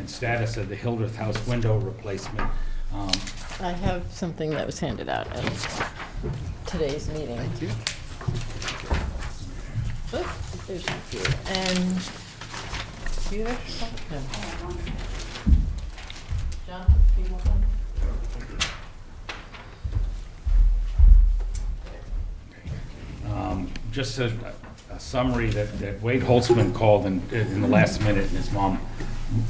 and status of the Hildreth House window replacement. I have something that was handed out at today's meeting. Thank you. Oop, there's a few. And you there? No. John, do you want one? Just a summary that Wade Holtzman called in the last minute, and his mom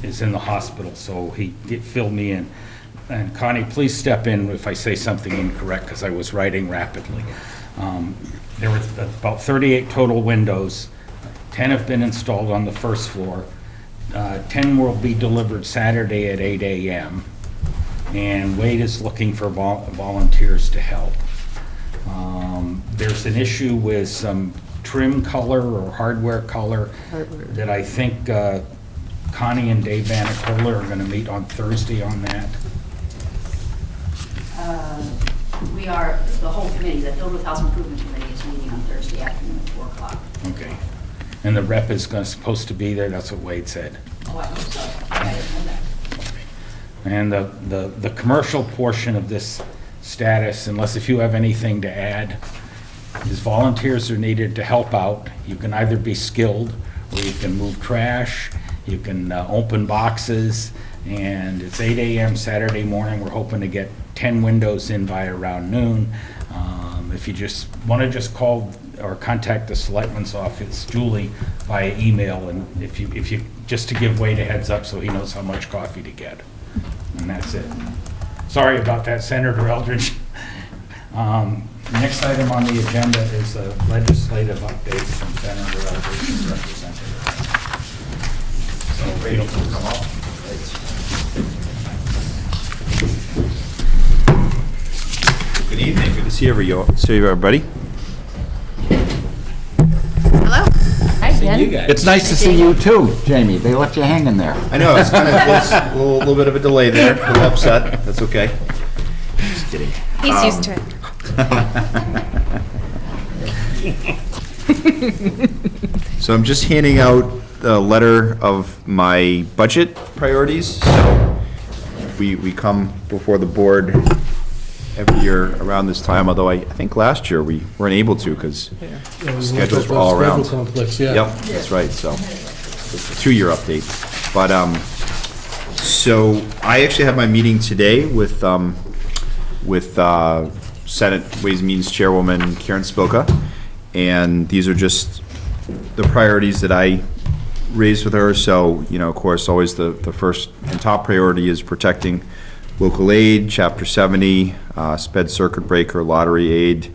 is in the hospital, so he did fill me in. And Connie, please step in if I say something incorrect, because I was writing rapidly. There were about 38 total windows. 10 have been installed on the first floor. 10 will be delivered Saturday at 8 a.m. And Wade is looking for volunteers to help. There's an issue with some trim color or hardware color that I think Connie and Dave Vanacola are going to meet on Thursday on that. We are, the whole committee, the Hildreth House Improvement Committee is meeting on Thursday afternoon at 4 o'clock. Okay. And the rep is supposed to be there, that's what Wade said. Oh, I hope so. I didn't know that. And the commercial portion of this status, unless if you have anything to add, is volunteers are needed to help out. You can either be skilled, or you can move trash, you can open boxes, and it's 8 a.m. Saturday morning. We're hoping to get 10 windows in by around noon. If you just want to just call or contact the Selectmen's office, Julie, via email, and if you just to give Wade a heads up so he knows how much coffee to get. And that's it. Sorry about that, Senator Eldridge. Next item on the agenda is a legislative update from Senator Eldridge's representative. So Rachel will come up. Good evening. Good to see everybody. Hello. Hi, Jen. It's nice to see you too, Jamie. They left you hanging there. I know, it's kind of a little bit of a delay there, a little upset. That's okay. Just kidding. He's used to it. So I'm just handing out a letter of my budget priorities. So we come before the board every year around this time, although I think last year we weren't able to because schedules were all around. Schedule conflicts, yeah. Yep, that's right, so it's a 2-year update. But, so I actually have my meeting today with Senate Ways and Means Chairwoman Karen Spilka, and these are just the priorities that I raised with her. So, you know, of course, always the first and top priority is protecting local aid, Chapter 70, sped circuit breaker, lottery aid,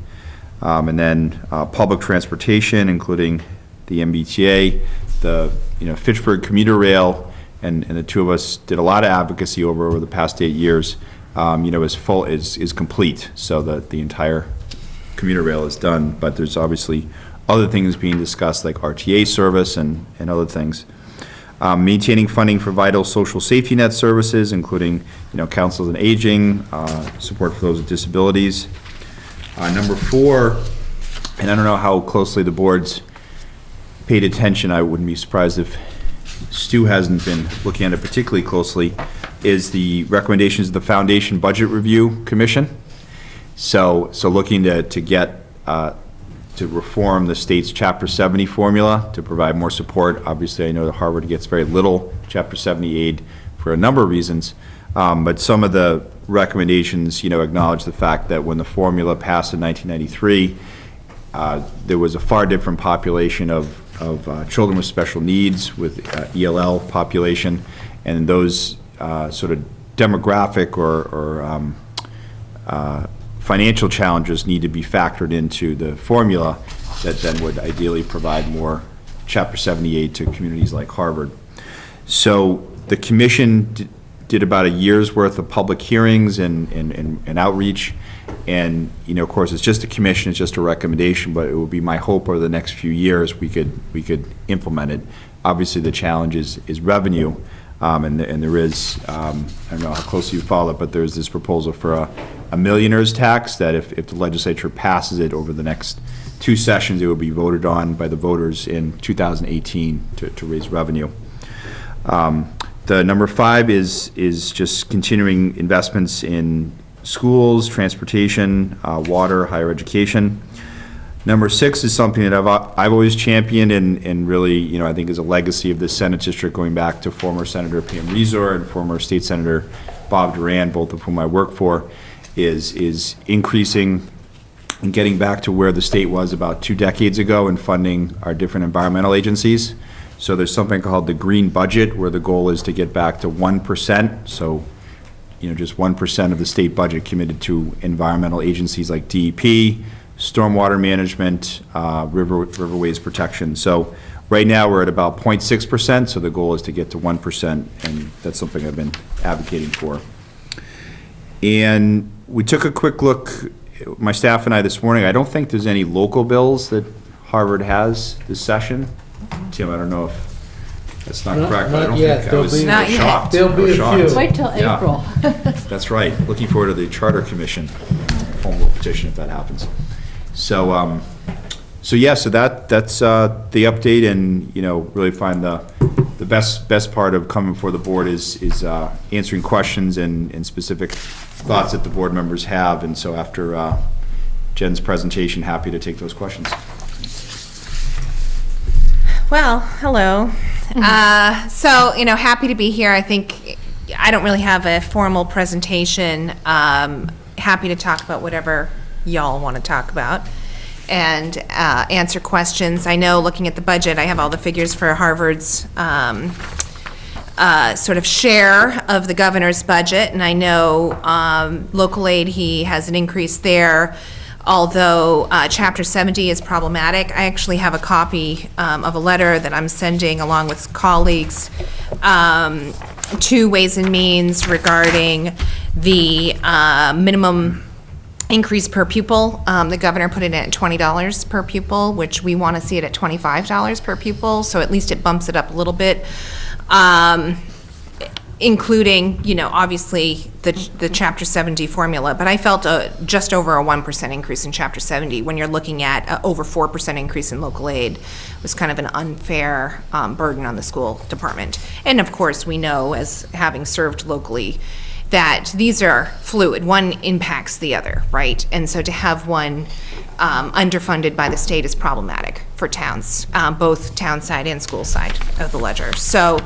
and then public transportation, including the MBTA, the Fitchburg commuter rail, and the two of us did a lot of advocacy over the past 8 years. Is complete, so that the entire commuter rail is done. But there's obviously other things being discussed, like RTA service and other things. Maintaining funding for vital social safety net services, including, councils on aging, support for those with disabilities. Number 4, and I don't know how closely the board's paid attention, I wouldn't be surprised if Stu hasn't been looking at it particularly closely, is the recommendations of the Foundation Budget Review Commission. So looking to get to reform the state's Chapter 70 formula to provide more support. Obviously, I know that Harvard gets very little Chapter 70 aid for a number of reasons, but some of the recommendations, acknowledge the fact that when the formula passed in 1993, there was a far different population of children with special needs, with ELL population, and those sort of demographic or financial challenges need to be factored into the formula that then would ideally provide more Chapter 70 aid to communities like Harvard. So the commission did about a year's worth of public hearings and outreach, and of course it's just a commission, it's just a recommendation, but it would be my hope over the next few years we could implement it. Obviously the challenge is revenue, and there is, I don't know how closely you follow it, but there's this proposal for a millionaire's tax that if the legislature passes it over the next 2 sessions, it will be voted on by the voters in 2018 to raise revenue. The number 5 is just continuing investments in schools, transportation, water, higher education. Number 6 is something that I've always championed and really, I think is a legacy of the Senate district going back to former Senator Pam Rezor and former State Senator Bob Duran, both of whom I work for, is increasing and getting back to where the state was about 2 decades ago and funding our different environmental agencies. So there's something called the green budget where the goal is to get back to 1%. So, just 1% of the state budget committed to environmental agencies like DEP, stormwater management, riverways protection. So right now we're at about 0.6%. So the goal is to get to 1%. And that's something I've been advocating for. And we took a quick look, my staff and I this morning. I don't think there's any local bills that Harvard has this session. Tim, I don't know if that's not correct, but I don't think I was Not yet. shocked. There'll be a Shocked. few. Wait till Yeah. April. That's right. Looking forward to the Charter Commission home rule petition if that happens. So, so that's the update, and really find the best part of coming before the board is answering questions and specific thoughts that the board members have. And so after Jen's presentation, happy to take those questions. Well, hello. So, happy to be here. I think I don't really have a formal presentation. Happy to talk about whatever y'all want to talk about and answer questions. I know, looking at the budget, I have all the figures for Harvard's sort of share of the governor's budget, and I know local aid, he has an increase there. Although Chapter 70 is problematic, I actually have a copy of a letter that I'm sending along with colleagues to Ways and Means regarding the minimum increase per pupil. The governor put it in at $20 per pupil, which we want to see it at $25 per pupil, so at least it bumps it up a little bit. Including, obviously, the Chapter 70 formula. But I felt just over a 1% increase in Chapter 70 when you're looking at over 4% increase in local aid was kind of an unfair burden on the school department. And of course, we know, as having served locally, that these are fluid. One impacts the other, right? And so to have one underfunded by the state is problematic for towns, both town side and school side of the ledger. So,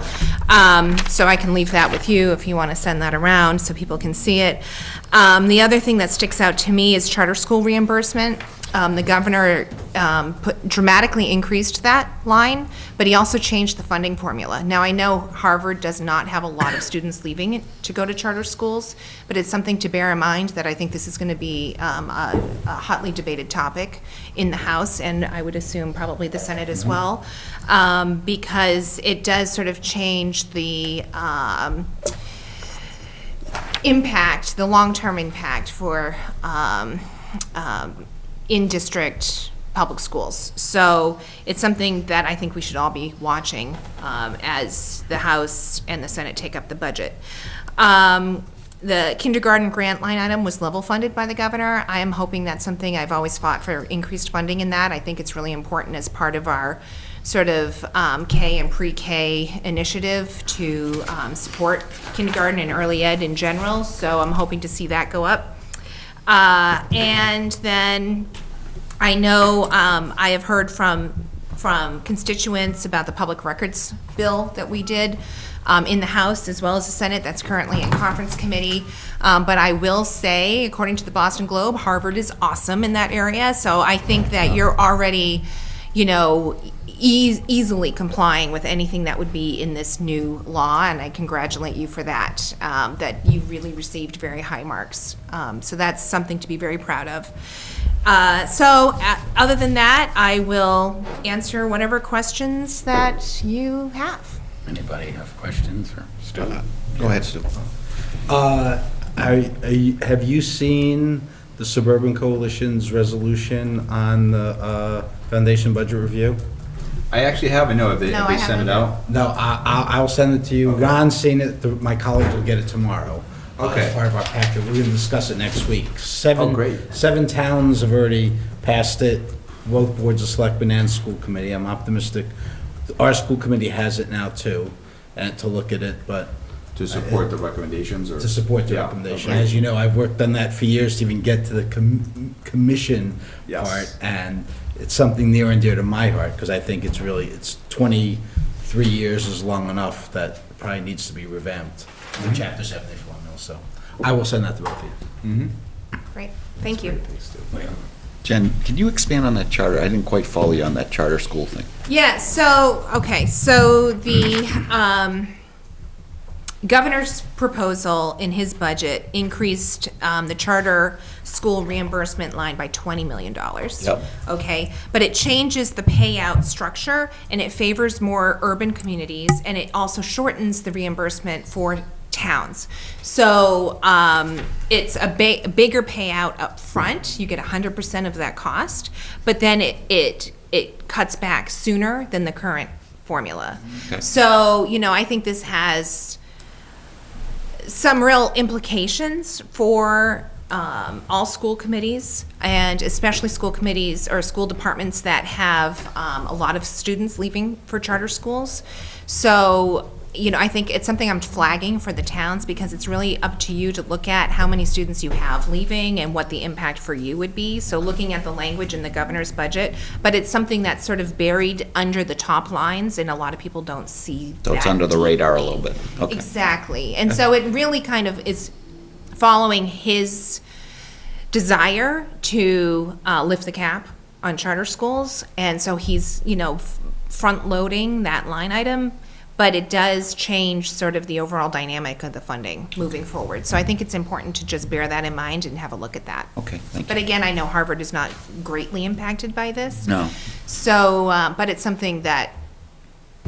so I can leave that with you if you want to send that around so people can see it. The other thing that sticks out to me is charter school reimbursement. The governor dramatically increased that line, but he also changed the funding formula. Now, I know Harvard does not have a lot of students leaving to go to charter schools, but it's something to bear in mind that I think this is going to be a hotly debated topic in the House, and I would assume probably the Senate as well, because it does sort of change the impact, the long-term impact for in-district public schools. So it's something that I think we should all be watching as the House and the Senate take up the budget. The kindergarten grant line item was level funded by the governor. I am hoping that's something, I've always fought for increased funding in that. I think it's really important as part of our sort of K and pre-K initiative to support kindergarten and early ed in general. So I'm hoping to see that go up. And then I know I have heard from constituents about the public records bill that we did in the House as well as the Senate. That's currently in conference committee. But I will say, according to the Boston Globe, Harvard is awesome in that area. So I think that you're already, easily complying with anything that would be in this new law, and I congratulate you for that, that you really received very high marks. So that's something to be very proud of. Other than that, I will answer whatever questions that you have. Anybody have questions or Stu? Go ahead, Stu. Have you seen the Suburban Coalition's resolution on the foundation budget review? I actually haven't. No, have they No, I sent it haven't. out? No, I'll send it to you. Ron's seen it. My colleagues will get it tomorrow. Okay. As part of our packet. We're going to discuss it next week. Oh, great. 7 towns have already passed it, both boards of selectmen and school committee. I'm optimistic. Our school committee has it now, too. and to look at it, but To support the recommendations or? to support the Yeah, recommendation. okay. As you know, I've worked on that for years to even get to the commission Yes. part, and it's something near and dear to my heart, because I think it's 23 years is long enough that it probably needs to be revamped, the Chapter 70 formula, so I will send that to both of you. Great, thank you. Jen, can you expand on that charter? I didn't quite follow you on that charter school thing. Yeah, so, okay, so the governor's proposal in his budget increased the charter school reimbursement line by $20 million. Yep. Okay, but it changes the payout structure, and it favors more urban communities, and it also shortens the reimbursement for towns. So it's a bigger payout up front. You get 100% of that cost, but then it cuts back sooner than the current formula. Okay. So, I think this has some real implications for all school committees, and especially school committees or school departments that have a lot of students leaving for charter schools. So, I think it's something I'm flagging for the towns, because it's really up to you to look at how many students you have leaving and what the impact for you would be. So looking at the language in the governor's budget, but it's something that's sort of buried under the top lines, and a lot of people don't see So it's that under the radar a deeply. little bit. Okay. Exactly. And so it really kind of is following his desire to lift the cap on charter schools. And so he's, front-loading that line item, but it does change sort of the overall dynamic of the funding moving forward. So I think it's important to just bear that in mind and have a look at that. Okay, thank But you. again, I know Harvard is not greatly impacted by this. No. So, but it's something that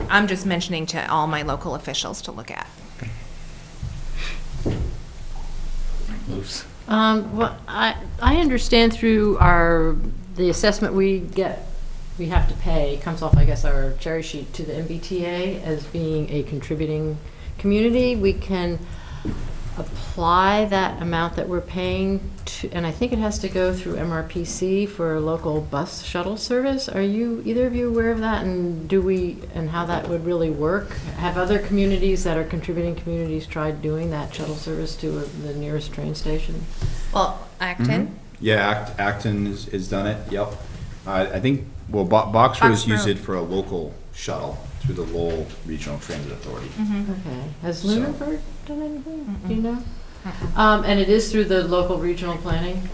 I'm just mentioning to all my local officials to look at. Loose. Well, I understand through the assessment we have to pay, comes off, I guess, our cherry sheet to the MBTA as being a contributing community. We can apply that amount that we're paying to, and I think it has to go through MRPC for local bus shuttle service. Are either of you aware of that, and how that would really work? Have other communities that are contributing communities tried doing that shuttle service to the nearest train station? Well, Acton? Yeah, Acton has done it, yep. I think, Boxborough used Boxborough. it for a local shuttle through the Lowell Regional Transit Authority. Okay. Has So- Lunenburg done anything? Do you know? And it is through the local regional planning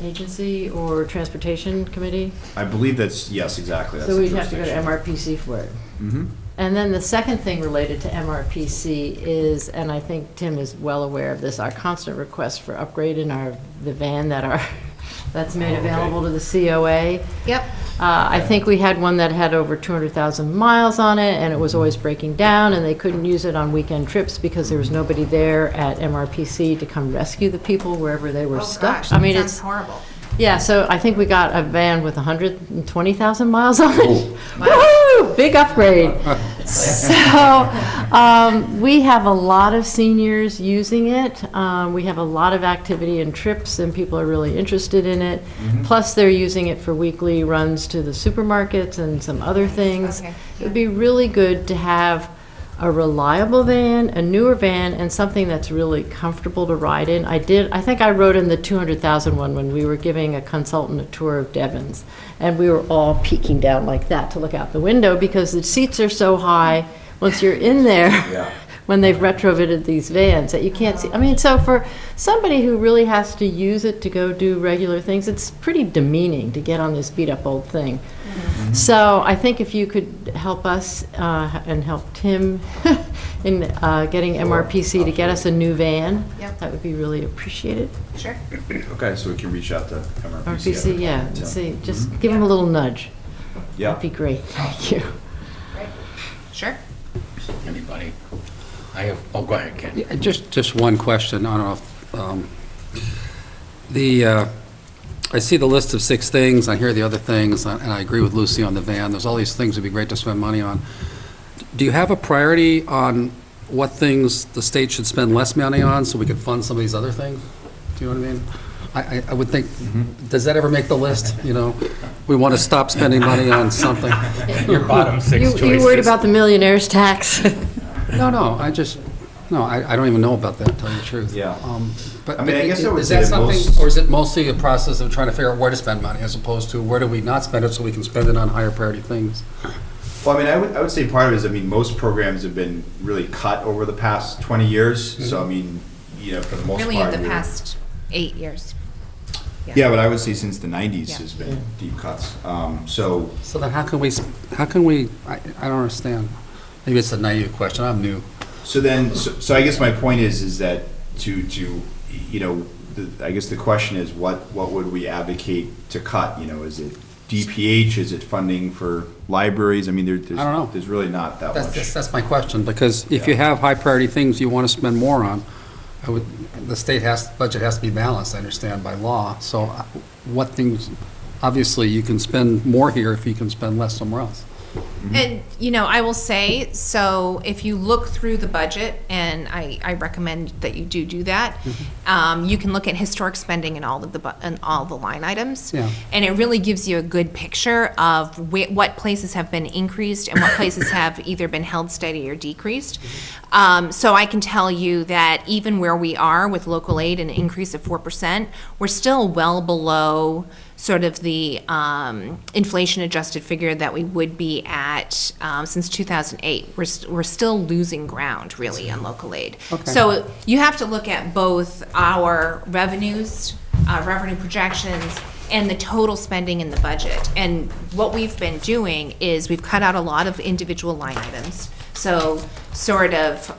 agency or transportation committee? I believe yes, exactly. That's So the we'd have to go to jurisdiction. MRPC for it. Mhm. And then the second thing related to MRPC is, and I think Tim is well aware of this, our constant request for upgrade in the van that's made available to the COA. Yep. I think we had one that had over 200,000 miles on it, and it was always breaking down, and they couldn't use it on weekend trips because there was nobody there at MRPC to come rescue the people wherever they were Oh, stuck. gosh, I mean, that it's sounds horrible. yeah. So I think we got a van with 120,000 miles on it. Woo! Big upgrade. So we have a lot of seniors using it. We have a lot of activity and trips, and people are really interested in it. Plus, they're using it for weekly runs to the supermarkets and some other things. Okay. It would be really good to have a reliable van, a newer van, and something that's really comfortable to ride in. I think I rode in the 200,000 one when we were giving a consultant a tour of Devon's, and we were all peeking down like that to look out the window because the seats are so high once you're in there. Yeah. When they've retrofitted these vans that you can't see. I mean, so for somebody who really has to use it to go do regular things, it's pretty demeaning to get on this beat-up old thing. So I think if you could help us and help Tim in getting MRPC to get us a new van, Yep. that would be really appreciated. Sure. Okay, so we can reach out to MRPC. MRPC, yeah, Tim. see, just give them a little nudge. Yeah. That'd be great, thank you. Sure. Anybody? Go ahead, Ken. Yeah, just one question. I don't know if, I see the list of 6 things, I hear the other things, and I agree with Lucy on the van. There's all these things that'd be great to spend money on. Do you have a priority on what things the state should spend less money on so we could fund some of these other things? Do you know what I mean? I would think, does that ever make the list? We want to stop spending money on something. Your bottom 6 choices. You worried about the millionaire's tax? No, I don't even know about that, to tell you the truth. Yeah. But I mean, I guess I would is say that that something, most- or is it mostly a process of trying to figure out where to spend money, as opposed to where do we not spend it so we can spend it on higher priority things? Well, I mean, I would say part of it is, I mean, most programs have been really cut over the past 20 years. So, I mean, for the most part. Really in the you're- past 8 years. Yeah, but I would say since the 90s Yeah. has been deep cuts. So, So then how can we, I don't understand. Maybe it's a naive question, I'm new. so I guess my point is that I guess the question is, what would we advocate to cut? Is it DPH? Is it funding for libraries? I mean, there's I don't know. There's really not that much. That's my question, because if you have high priority things you want to spend more on, the state budget has to be balanced, I understand, by law. So what things, obviously, you can spend more here if you can spend less somewhere else. And, I will say, so if you look through the budget, and I recommend that you do that, you can look at historic spending in all the line items. Yeah. And it really gives you a good picture of what places have been increased and what places have either been held steady or decreased. So I can tell you that even where we are with local aid, an increase of 4%, we're still well below sort of the inflation-adjusted figure that we would be at since 2008. We're still losing ground, really, on local aid. Okay. So you have to look at both our revenues, revenue projections, and the total spending in the budget. And what we've been doing is we've cut out a lot of individual line items. So sort of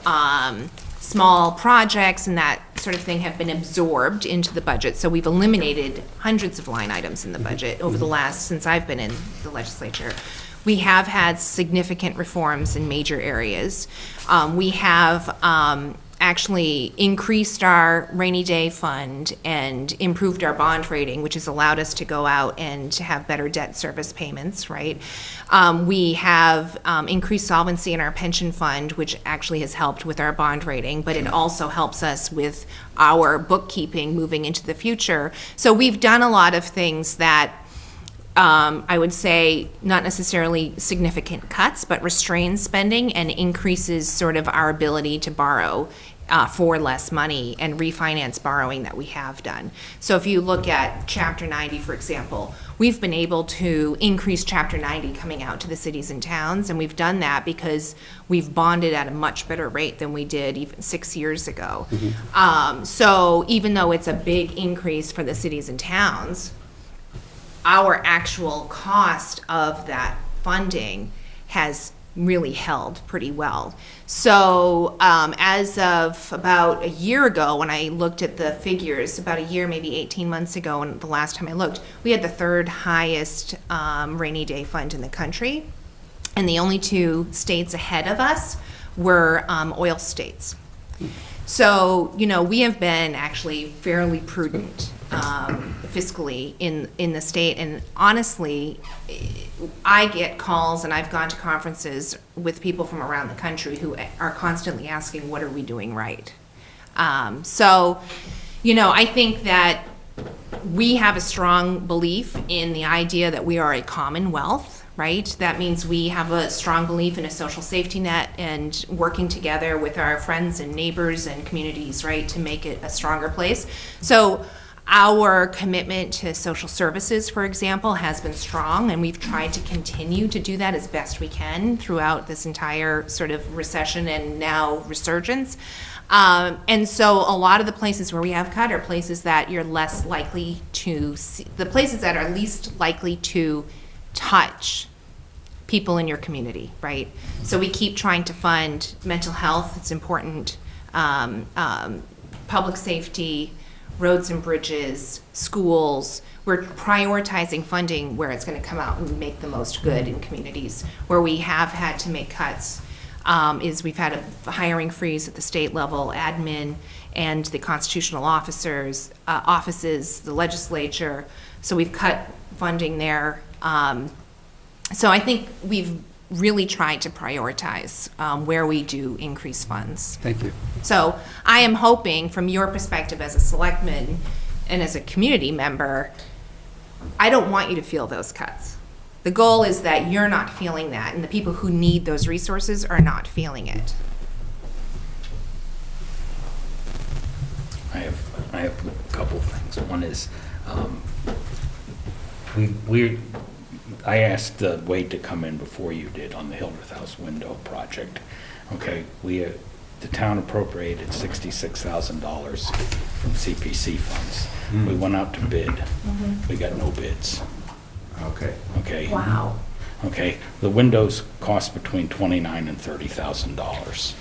small projects and that sort of thing have been absorbed into the budget. So we've eliminated hundreds of line items in the budget over the since I've been in the legislature. We have had significant reforms in major areas. We have actually increased our rainy day fund and improved our bond rating, which has allowed us to go out and to have better debt service payments, right? We have increased solvency in our pension fund, which actually has helped with our bond rating, but it also helps us with our bookkeeping moving into the future. So we've done a lot of things that I would say not necessarily significant cuts, but restrains spending and increases sort of our ability to borrow for less money and refinance borrowing that we have done. So if you look at Chapter 90, for example, we've been able to increase Chapter 90 coming out to the cities and towns, and we've done that because we've bonded at a much better rate than we did even 6 years ago. So even though it's a big increase for the cities and towns, our actual cost of that funding has really held pretty well. So as of about a year ago, when I looked at the figures, about a year, maybe 18 months ago, and the last time I looked, we had the third highest rainy day fund in the country. And the only two states ahead of us were oil states. So, we have been actually fairly prudent fiscally in the state. And honestly, I get calls and I've gone to conferences with people from around the country who are constantly asking, what are we doing right? So, I think that we have a strong belief in the idea that we are a commonwealth, right? That means we have a strong belief in a social safety net and working together with our friends and neighbors and communities, right, to make it a stronger place. So our commitment to social services, for example, has been strong, and we've tried to continue to do that as best we can throughout this entire sort of recession and now resurgence. And so a lot of the places where we have cut are places that you're less likely to see, the places that are least likely to touch people in your community, right? So we keep trying to fund mental health, it's important, public safety, roads and bridges, schools. We're prioritizing funding where it's going to come out and make the most good in communities. Where we have had to make cuts is we've had a hiring freeze at the state level, admin, and the constitutional officers, offices, the legislature. So we've cut funding there. So I think we've really tried to prioritize where we do increase funds. Thank you. So I am hoping, from your perspective as a selectman and as a community member, I don't want you to feel those cuts. The goal is that you're not feeling that, and the people who need those resources are not feeling it. I have a couple of things. One is, I asked Wade to come in before you did on the Hildreth House window project. Okay, the town appropriated $66,000 from CPC funds. We went out to bid. We got no bids. Okay. Okay? Wow. Okay, the windows cost between $29,000 and $30,000.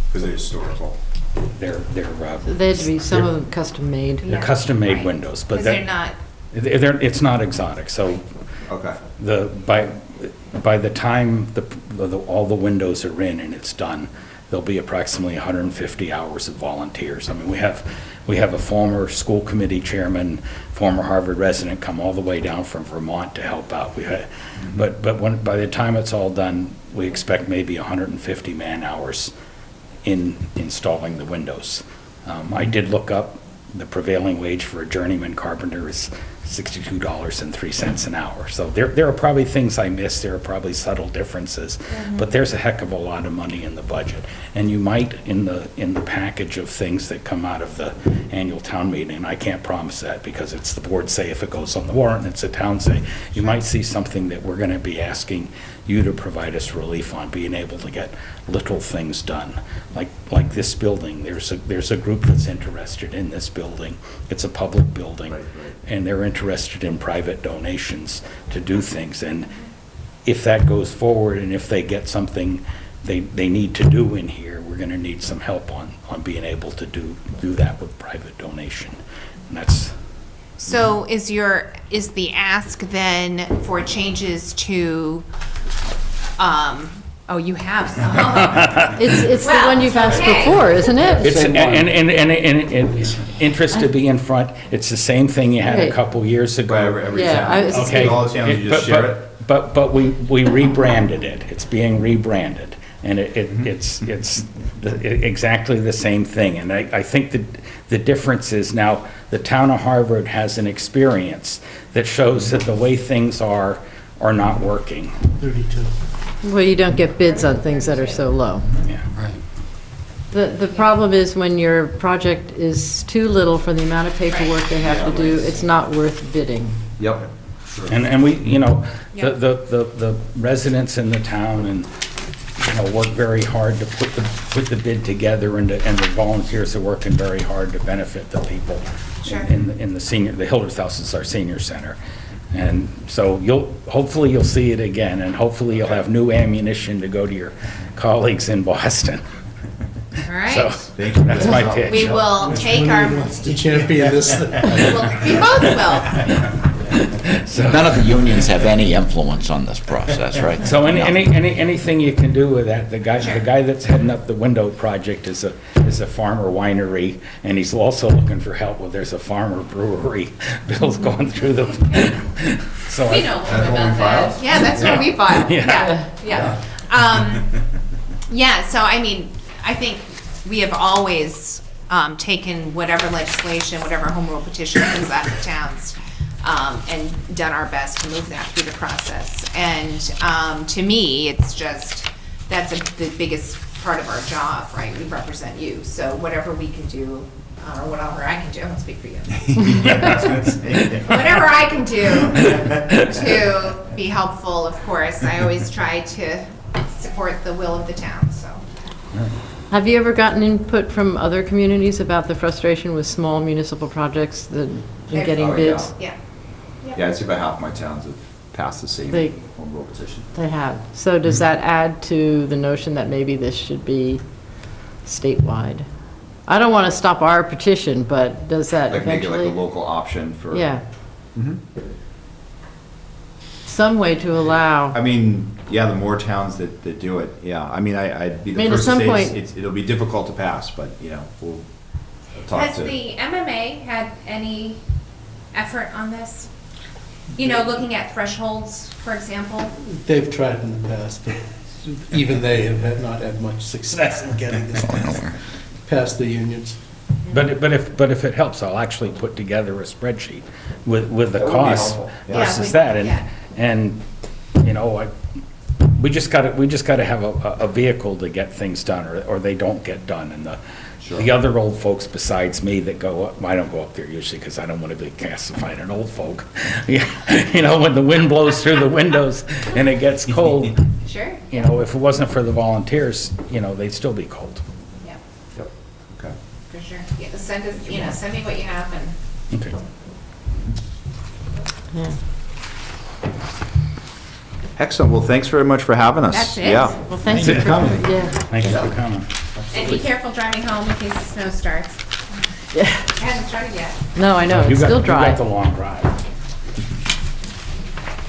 Because they're historical. They're, They had to be, some of them custom-made. they're Yeah, custom-made right. windows, but Because they're not, it's not exotic, so Okay. by the time all the windows are in and it's done, there'll be approximately 150 hours of volunteers. I mean, we have a former school committee chairman, former Harvard resident, come all the way down from Vermont to help out. But by the time it's all done, we expect maybe 150 man-hours in installing the windows. I did look up, the prevailing wage for a journeyman carpenter is $62.03 an hour. So there are probably things I missed, there are probably subtle differences, but there's a heck of a lot of money in the budget. And you might, in the package of things that come out of the annual town meeting, and I can't promise that because it's the board say if it goes on the warrant, it's a town say, you might see something that we're gonna be asking you to provide us relief on, being able to get little things done. Like this building, there's a group that's interested in this building. It's a public building. Right. And they're interested in private donations to do things. And if that goes forward and if they get something they need to do in here, we're gonna need some help on being able to do that with private donation. And that's, so is the ask then for changes to, oh, you have some. It's the Well, one you've asked okay. before, isn't it? it's, and it's interest to be in front, it's the same thing you had a Right. couple years ago. Every Yeah, town. I was- Okay. All the towns, you just share it? But we rebranded it. It's being rebranded. And it's exactly the same thing. And I think that the difference is now the town of Harvard has an experience that shows that the way things are not working. 32. Well, you don't get bids on things that are so low. Yeah. Right. The problem is when your project is too little for the amount of paperwork they have to do, it's not worth bidding. Yep. And we, Yep. the residents in the town and, work very hard to put the bid together and the volunteers are working very hard to benefit the people Sure. in the senior, the Hildreth House is our senior center. And so hopefully you'll see it again and hopefully you'll have new ammunition to go to your colleagues in Boston. All So right. that's my pitch. We will take our, To champion this. we both will. None of the unions have any influence on this process, right? So anything you can do with that, the guy that's heading up the window project is a farmer winery, and he's also looking for help with, there's a farmer brewery. Bill's going through the, so. We know a little bit about that. Yeah, that's what we filed. Yeah. Yeah. Yeah, so I mean, I think we have always taken whatever legislation, whatever home rule petition comes out of towns, and done our best to move that through the process. And to me, it's just, that's the biggest part of our job, right? We represent you, so whatever we can do, or whatever I can do, I won't speak for you. Whatever I can do to be helpful, of course, I always try to support the will of the town, so. Have you ever gotten input from other communities about the frustration with small municipal projects in getting Oh, yeah. bids? Yeah. Yeah, I'd say about half my towns have passed the same They- home rule petition. They have. So does that add to the notion that maybe this should be statewide? I don't want to stop our petition, but does that Like make it like a eventually? local option for. Yeah. Some way to allow. I mean, yeah, the more towns that do it, yeah. I mean, I'd be I the mean, at first to some say point- it'll be difficult to pass, but, we'll talk Has to. the MMA had any effort on this? Looking at thresholds, for example? They've tried in the past, but even they have not had much success in getting this past the unions. But if it helps, I'll actually put together a spreadsheet with the That would be costs helpful, yeah. versus Yeah, that. yeah. And, We just gotta have a vehicle to get things done, or they don't get done. And the other old folks besides me that go up, I don't go up there usually because I don't want to be classified an old folk. Yeah, you know, when the wind blows through the windows and it gets cold, Sure. you know, if it wasn't for the volunteers, you know, they'd still be cold. Yeah, Okay. for sure. Yeah, send us, send me what you have and. Okay. Yeah. Excellent. Well, thanks very much for having us. That's it. Yeah. Well, thank you for coming. Yeah. Thank you for coming. And be careful driving home in case the snow starts. Yeah. It hasn't started yet. No, I know, You it's got- still dry. You got the long drive.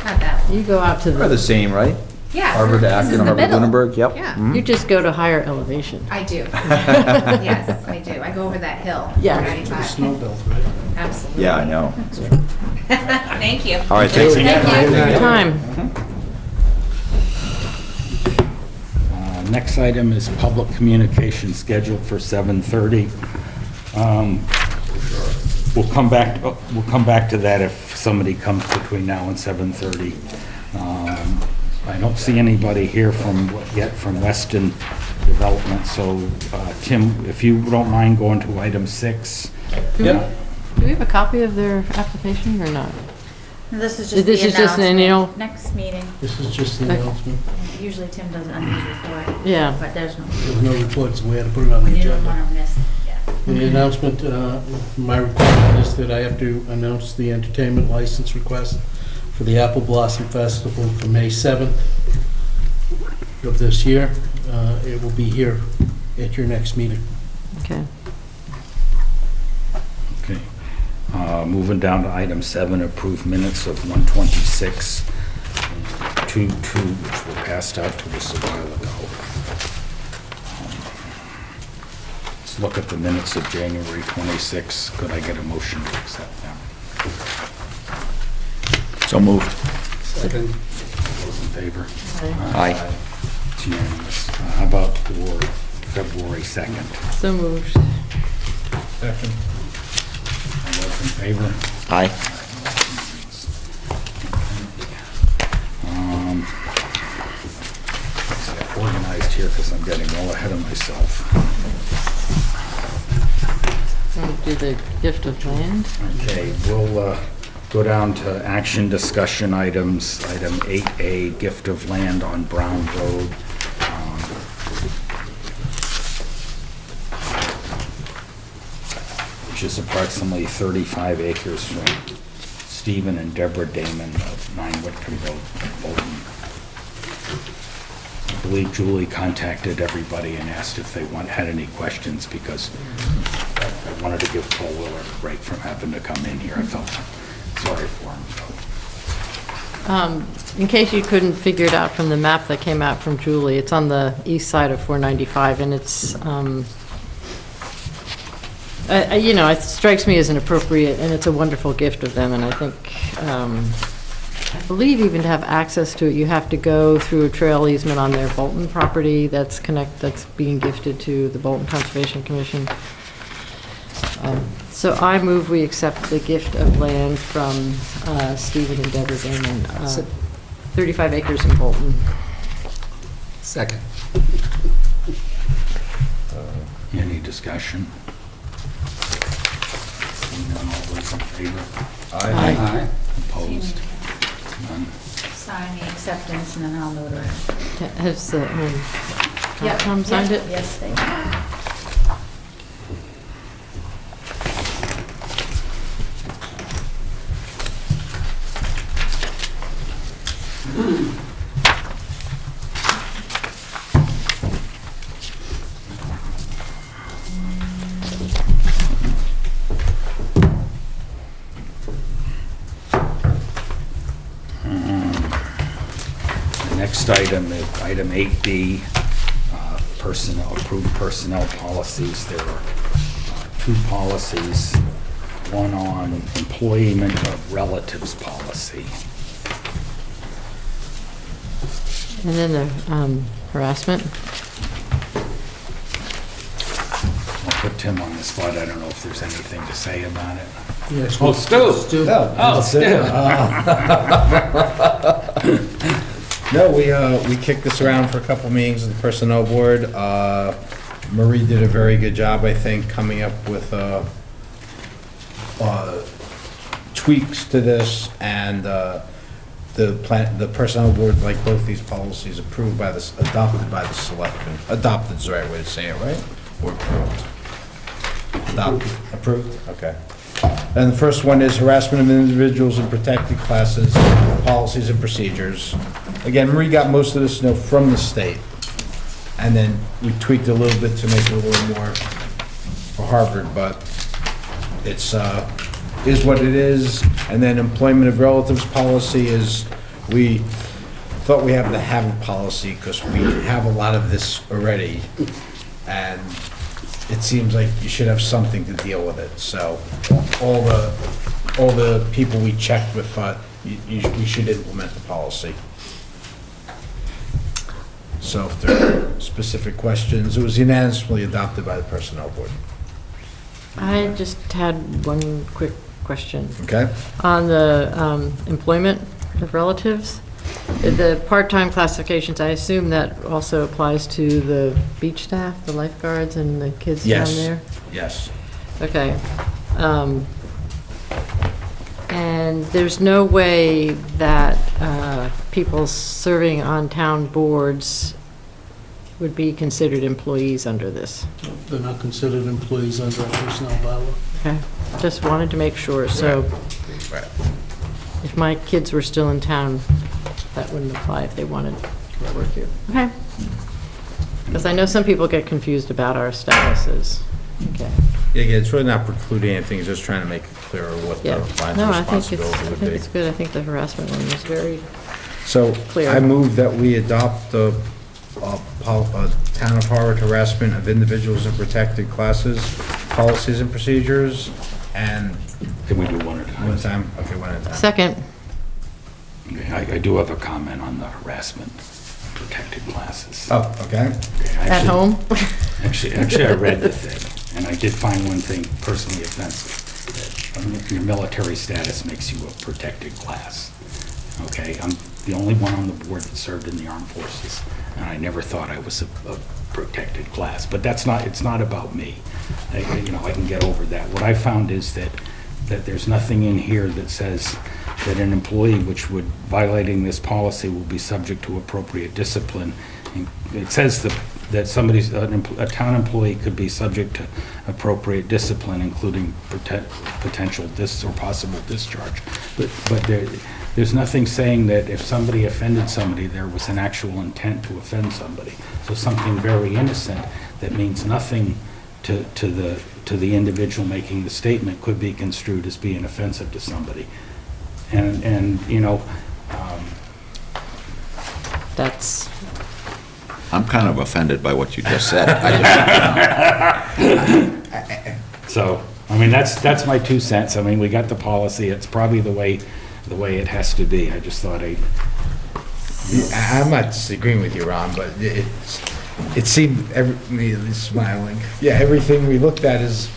Not that long. You go out to They're the the, same, right? Yeah. Harvard to this is Acton, the Harvard middle. Lunenburg, yep. Yeah. Mhm. you just go to higher elevation. I do. Yes, I do. I go over that hill. Yeah. 95. Snow belt, right? Absolutely. Yeah, I know. Thank you. All right, thanks again. Thank you for your time. Next item is public communication scheduled for 7:30. We'll come back to that if somebody comes between now and 7:30. I don't see anybody here yet from Weston Development, so Tim, if you don't mind going to item 6. Do we have a copy of their application or not? This is just This the is just an annual- announcement. Next meeting. This is just the Okay. announcement. Usually Tim does it under his report. Yeah. But there's no, There's no report, so we had to put it on we the didn't agenda. want to miss, yeah. The announcement, my requirement is that I have to announce the entertainment license request for the Apple Blossom Festival for May 7th of this year. It will be here at your next meeting. Okay. Okay. Moving down to item 7, approve minutes of 1/26, 2/2, which were passed out to us a while ago. Let's look at the minutes of January 26. Could I get a motion to accept them? So moved. Second. Those in favor? Aye. It's unanimous. How about for February 2nd? So moved. Second. All those in favor? Aye. Let's get organized here because I'm getting well ahead of myself. Want to do the gift of land? Okay, we'll go down to action discussion items. Item 8A, gift of land on Brown Road. Which is approximately 35 acres from Stephen and Deborah Damon of 9 Whitcomb Road, Bolton. I believe Julie contacted everybody and asked if they had any questions because I wanted to give Paul Willard a break from having to come in here. I felt sorry for him. In case you couldn't figure it out from the map that came out from Julie, it's on the east side of 495, and it's, you know, it strikes me as an appropriate, and it's a wonderful gift of them, and I think, I believe even to have access to it, you have to go through a trail easement on their Bolton property that's being gifted to the Bolton Conservation Commission. So I move we accept the gift of land from Stephen and Deborah Damon, 35 acres in Bolton. Second. Any discussion? Seeing none, all those in favor? Aye. Opposed? None. Sign the acceptance and then I'll notarize. Has the, Yep, Tom signed yep, it? Yes, they have. The next item is item 8B, personnel, approved personnel policies. There are 2 policies, one on employment of relatives policy. And then the harassment. I'll put Tim on the spot. I don't know if there's anything to say about it. Yes, Oh, Stu. Stu. Oh, Stu. No, we kicked this around for a couple meetings of the Personnel Board. Marie did a very good job, I think, coming up with tweaks to this, and the Personnel Board, like both these policies, adopted by the Selectmen. Adopted is the right way to say it, right? Or approved? Adopted, approved, okay. And the first one is harassment of individuals in protected classes, policies and procedures. Again, Marie got most of this, from the state. And then we tweaked a little bit to make it a little more for Harvard, but it's, is what it is. And then employment of relatives policy is, we thought we have to have a policy because we have a lot of this already. And it seems like you should have something to deal with it. So all the people we checked with thought we should implement the policy. So if there are specific questions, it was unanimously adopted by the Personnel Board. I just had one quick question. Okay? On the employment of relatives, the part-time classifications, I assume that also applies to the beach staff, the lifeguards and the kids down there? Yes. Okay. And there's no way that people serving on town boards would be considered employees under this? They're not considered employees under our personnel bylaw. Okay, just wanted to make sure, so Right. if my kids were still in town, that wouldn't apply if they wanted to work here. Okay. Because I know some people get confused about our statuses. Okay. Yeah, again, it's really not precluding anything, it's just trying to make it clearer what the Yeah. lines No, of I think responsibility would be. it's good. I think the harassment one was very, So clear. I move that we adopt the Town of Harvard harassment of individuals in protected classes, policies and procedures, and Can we do one at a one time? time, okay, one at a time. second, Okay, I do have a comment on the harassment of protected classes. Oh, okay. Okay, at actually- home? Actually, I read the thing, and I did find one thing personally offensive, that your military status makes you a protected class. Okay, I'm the only one on the board that served in the armed forces, and I never thought I was a protected class, but it's not about me. I can get over that. What I found is that there's nothing in here that says that an employee which would, violating this policy, will be subject to appropriate discipline. It says that a town employee could be subject to appropriate discipline, including potential or possible discharge. But there's nothing saying that if somebody offended somebody, there was an actual intent to offend somebody. So something very innocent that means nothing to the individual making the statement could be construed as being offensive to somebody. And That's, I'm kind of offended by what you just said. so, I mean, that's my 2 cents. I mean, we got the policy. It's probably the way it has to be. I just thought I'm not disagreeing with you, Ron, but it seemed, he's smiling. Yeah, everything we looked at is,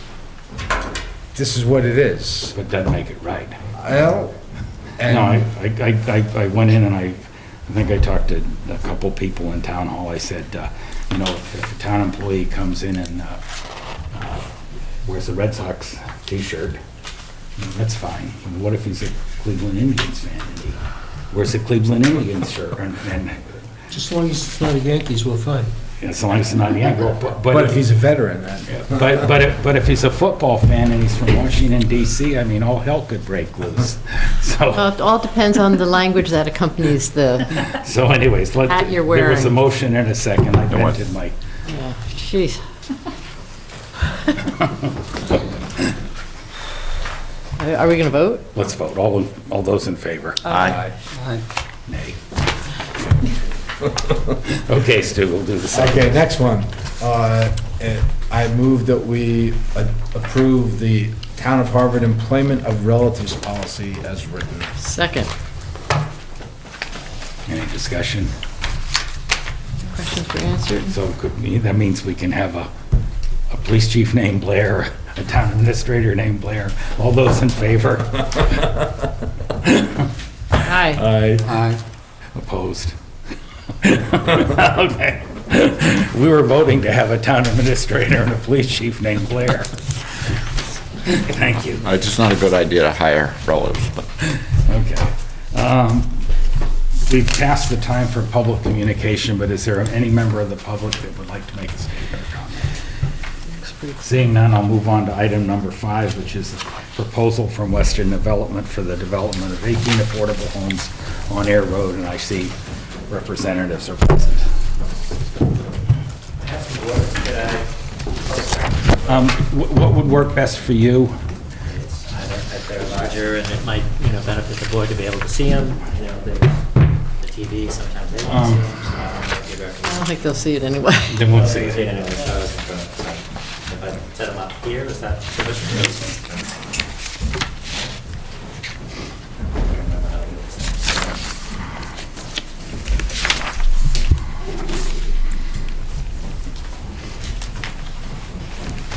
this is what it is. but doesn't make it right. Well, No, I went in and I think I talked to a couple people in town hall. I said, if a town employee comes in and wears a Red Sox t-shirt, that's fine. And what if he's a Cleveland Indians fan and he wears a Cleveland Indians shirt? And Just as long as it's not a Yankees, we're fine. as long as it's not Yankee. but if he's a veteran, then. But if he's a football fan and he's from Washington DC, I mean, all hell could break loose. So. well, it all depends on the language that accompanies the, So anyways, Hat you're there was a wearing. motion and a second. I And what? vented my, yeah, jeez. Are we going to vote? let's vote. All those in favor? Aye. Nay. Okay, Stu, we'll do the second. Okay, next one. I move that we approve the Town of Harvard employment of relatives policy as written. Second. Any discussion? Questions were answered? So that means we can have a police chief named Blair, a town administrator named Blair. All those in favor? Aye. Aye. Aye. Opposed? Okay. We were voting to have a town administrator and a police chief named Blair. Thank you. It's just not a good idea to hire relatives, but. Okay. We've passed the time for public communication, but is there any member of the public that would like to make a statement or comment? Seeing none, I'll move on to item number 5, which is a proposal from Western Development for the development of 18 affordable homes on Air Road, and I see representatives are present. What would work best for you? If they're larger, and it might, benefit the board to be able to see them, the TV, sometimes they don't see them, so I don't know if you'd recommend. I don't think they'll see it anyway. Then we'll see See it. it anyway, so I wasn't sure. So if I set them up here, is that sufficient?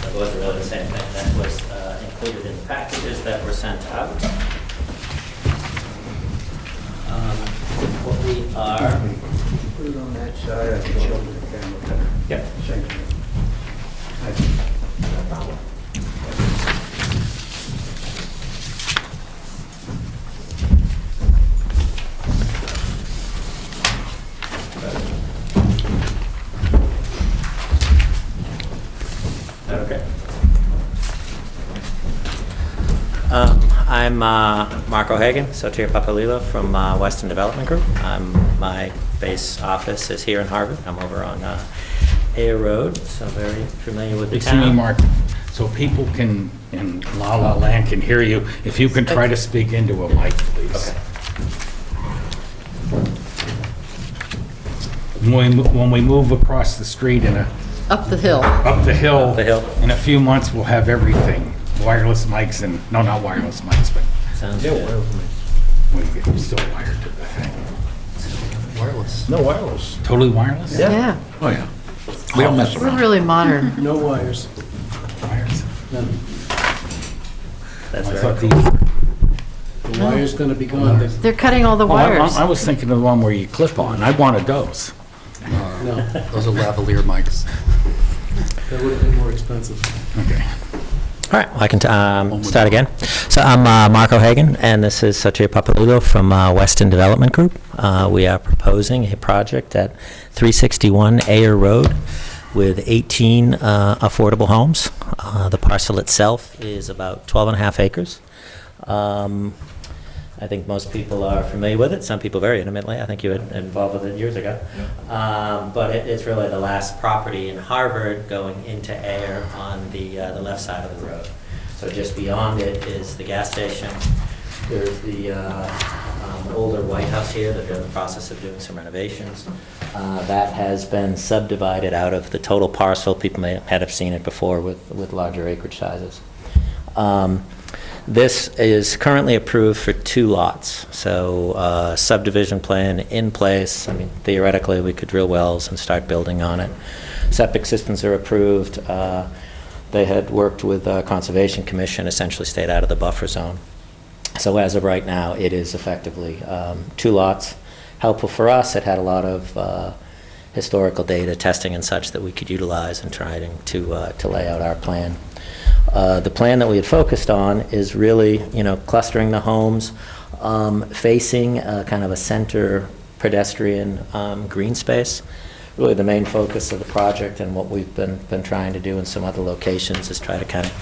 That was really the same thing that was included in the packages that were sent out. What we are. Put it on that side, I can show you the camera better. Yeah. Same thing. No problem. Okay. I'm Mark O'Hagan, Sotir Papalilo from Weston Development Group. My base office is here in Harvard. I'm over on Air Road, so very familiar with the Excuse me, town. Mark, so people can, in La La Land can hear you, if you can try to speak into a mic, please. Okay. When we move across the street Up the hill. up the hill. Up the hill. In a few months, we'll have everything, wireless mics and, no, not wireless mics, but Sounds good. we're still wired to the thing. Wireless. No wireless. Totally wireless? Yeah. Oh, yeah. We don't mess We're around. really modern. No wires. Wires. None. That's I very thought cool. these, The wire's gonna be gone. They're cutting all the oh, wires. I was thinking of the one where you clip on. I wanted those. No, Those are lavalier mics. that would have been more expensive. Okay. All right, well, I can start again. So I'm Mark O'Hagan, and this is Sotir Papalilo from Weston Development Group. We are proposing a project at 361 Ayer Road with 18 affordable homes. The parcel itself is about 12 and a half acres. I think most people are familiar with it, some people very intimately. I think you were involved with it years ago. But it's really the last property in Harvard going into Ayer on the left side of the road. So just beyond it is the gas station. There's the older White House here that they're in the process of doing some renovations. That has been subdivided out of the total parcel. People may have seen it before with larger acreage sizes. This is currently approved for 2 lots, so subdivision plan in place. I mean, theoretically, we could drill wells and start building on it. Septic systems are approved. They had worked with Conservation Commission, essentially stayed out of the buffer zone. So as of right now, it is effectively 2 lots. Helpful for us, it had a lot of historical data, testing and such that we could utilize in trying to lay out our plan. The plan that we had focused on is really, clustering the homes, facing kind of a center pedestrian green space. Really the main focus of the project and what we've been trying to do in some other locations is try to kind of,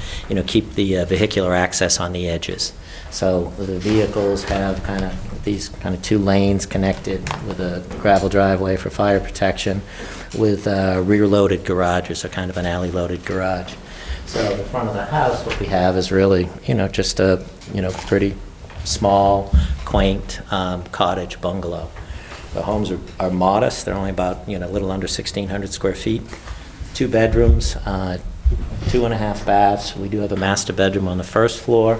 keep the vehicular access on the edges. So the vehicles have kind of these kind of 2 lanes connected with a gravel driveway for fire protection with rear-loaded garages, or kind of an alley-loaded garage. So the front of the house, what we have is really, just a, pretty small, quaint cottage bungalow. The homes are modest. They're only about, a little under 1,600 square feet. 2 bedrooms, 2.5 baths. We do have a master bedroom on the first floor.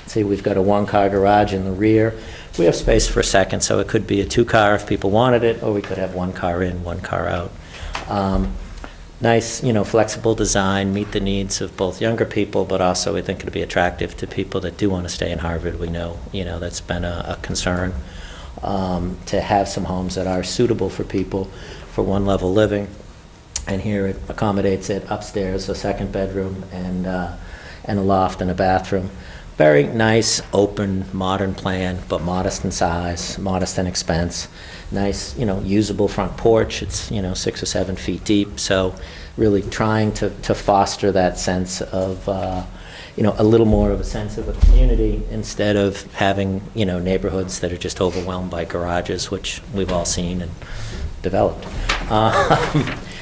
See, we've got a 1-car garage in the rear. We have space for a second, so it could be a 2-car if people wanted it, or we could have 1 car in, 1 car out. Nice, flexible design, meet the needs of both younger people, but also we think it'll be attractive to people that do want to stay in Harvard. We know, that's been a concern to have some homes that are suitable for people for one-level living. And here it accommodates it upstairs, a second bedroom, and a loft and a bathroom. Very nice, open, modern plan, but modest in size, modest in expense. Nice, usable front porch. It's, 6 or 7 feet deep. So really trying to foster that sense of, a little more of a sense of a community instead of having, neighborhoods that are just overwhelmed by garages, which we've all seen and developed.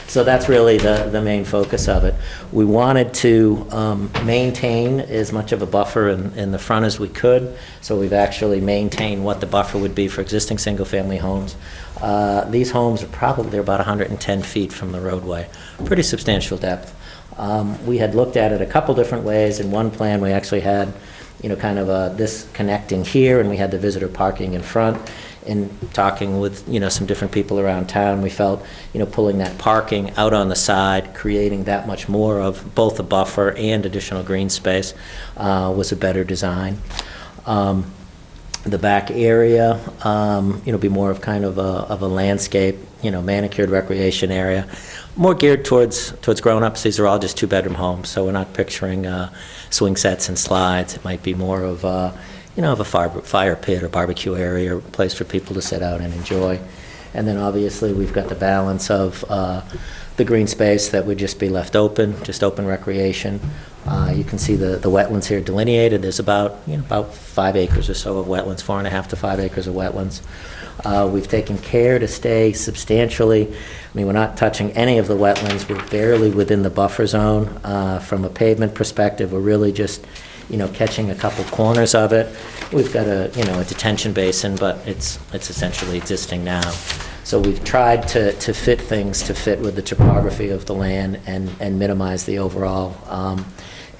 So that's really the main focus of it. We wanted to maintain as much of a buffer in the front as we could, so we've actually maintained what the buffer would be for existing single-family homes. These homes are they're about 110 feet from the roadway, pretty substantial depth. We had looked at it a couple different ways. In one plan, we actually had, kind of this connecting here, and we had the visitor parking in front. In talking with, some different people around town, we felt, pulling that parking out on the side, creating that much more of both a buffer and additional green space was a better design. The back area, be more of kind of a landscape, manicured recreation area, more geared towards grown-ups. These are all just 2-bedroom homes, so we're not picturing swing sets and slides. It might be more of of a fire pit or barbecue area or place for people to sit out and enjoy. And then obviously we've got the balance of the green space that would just be left open, just open recreation. You can see the wetlands here delineated. There's about 5 acres or so of wetlands, 4.5 to 5 acres of wetlands. We've taken care to stay substantially. We're not touching any of the wetlands. We're barely within the buffer zone. From a pavement perspective, we're really just catching a couple corners of it. We've got a detention basin, but it's essentially existing now. So we've tried to fit things to fit with the topography of the land and minimize the overall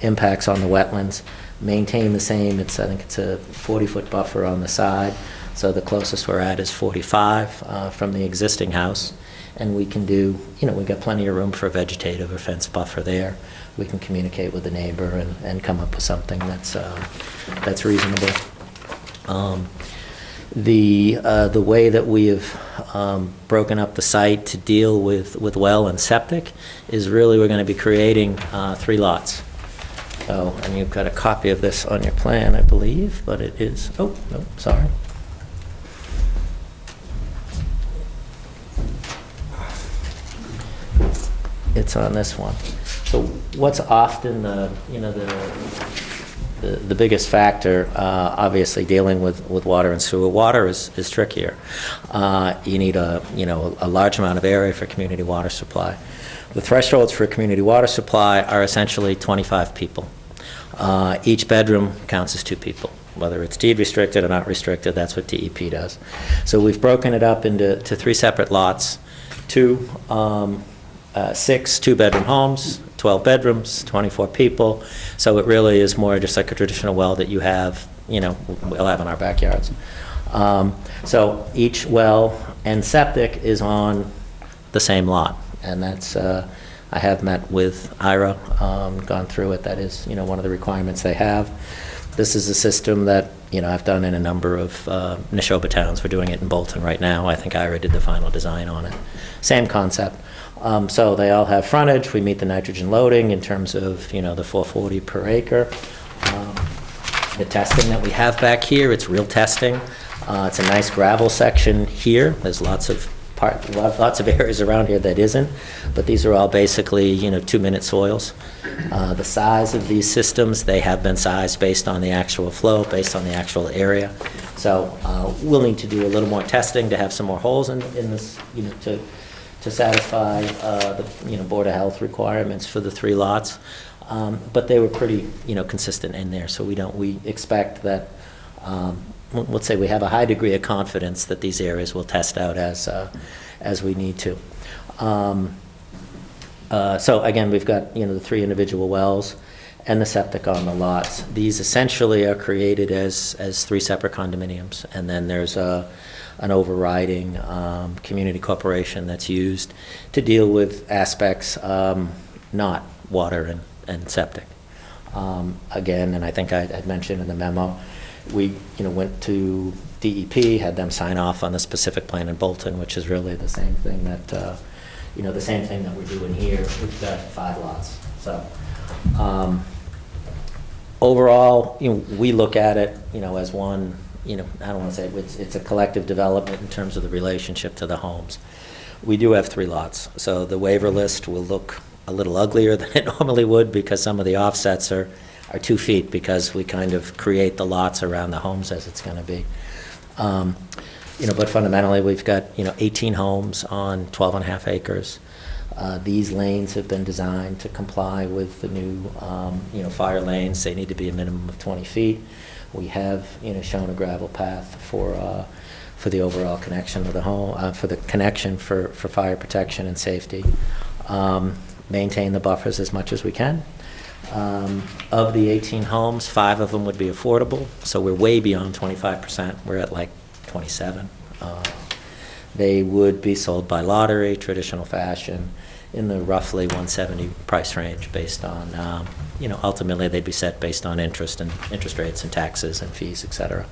impacts on the wetlands. Maintain the same. I think it's a 40-foot buffer on the side. So the closest we're at is 45 from the existing house. And we can do, we've got plenty of room for a vegetative or fence buffer there. We can communicate with the neighbor and come up with something that's reasonable. The way that we have broken up the site to deal with well and septic is really we're going to be creating 3 lots. So, and you've got a copy of this on your plan, I believe, but it is, oh, no, sorry. It's on this one. So what's often the biggest factor, obviously dealing with water and sewer. Water is trickier. You need a large amount of area for community water supply. The thresholds for a community water supply are essentially 25 people. Each bedroom counts as 2 people. Whether it's deed restricted or not restricted, that's what DEP does. So we've broken it up into 3 separate lots, 6 2-bedroom homes, 12 bedrooms, 24 people. So it really is more just like a traditional well that you have, we'll have in our backyards. So each well and septic is on the same lot. And that's, I have met with IRA, gone through it. That is, one of the requirements they have. This is a system that, I've done in a number of Neshoba towns. We're doing it in Bolton right now. I think IRA did the final design on it. Same concept. So they all have frontage. We meet the nitrogen loading in terms of, the 440 per acre. The testing that we have back here, it's real testing. It's a nice gravel section here. There's lots of areas around here that isn't, but these are all basically, 2-minute soils. The size of these systems, they have been sized based on the actual flow, based on the actual area. So we'll need to do a little more testing to have some more holes in this, to satisfy the Board of Health requirements for the 3 lots. But they were pretty, consistent in there. So we expect that, let's say we have a high degree of confidence that these areas will test out as we need to. So again, we've got, the 3 individual wells and the septic on the lots. These essentially are created as 3 separate condominiums. And then there's an overriding community corporation that's used to deal with aspects not water and septic. Again, and I think I'd mentioned in the memo, we went to DEP, had them sign off on the specific plan in Bolton, which is really the same thing that, the same thing that we're doing here. We've got 5 lots. So, overall, we look at it, as one, I don't want to say it's a collective development in terms of the relationship to the homes. We do have 3 lots, so the waiver list will look a little uglier than it normally would because some of the offsets are 2 feet because we kind of create the lots around the homes as it's going to be. But fundamentally, we've got, 18 homes on 12.5 acres. These lanes have been designed to comply with the new, fire lanes. They need to be a minimum of 20 feet. We have, shown a gravel path for the overall connection of the home, for the connection for fire protection and safety. Maintain the buffers as much as we can. Of the 18 homes, 5 of them would be affordable, so we're way beyond 25%. We're at like 27. They would be sold by lottery, traditional fashion, in the roughly 170 price range based on, ultimately they'd be set based on interest rates and taxes and fees, et cetera.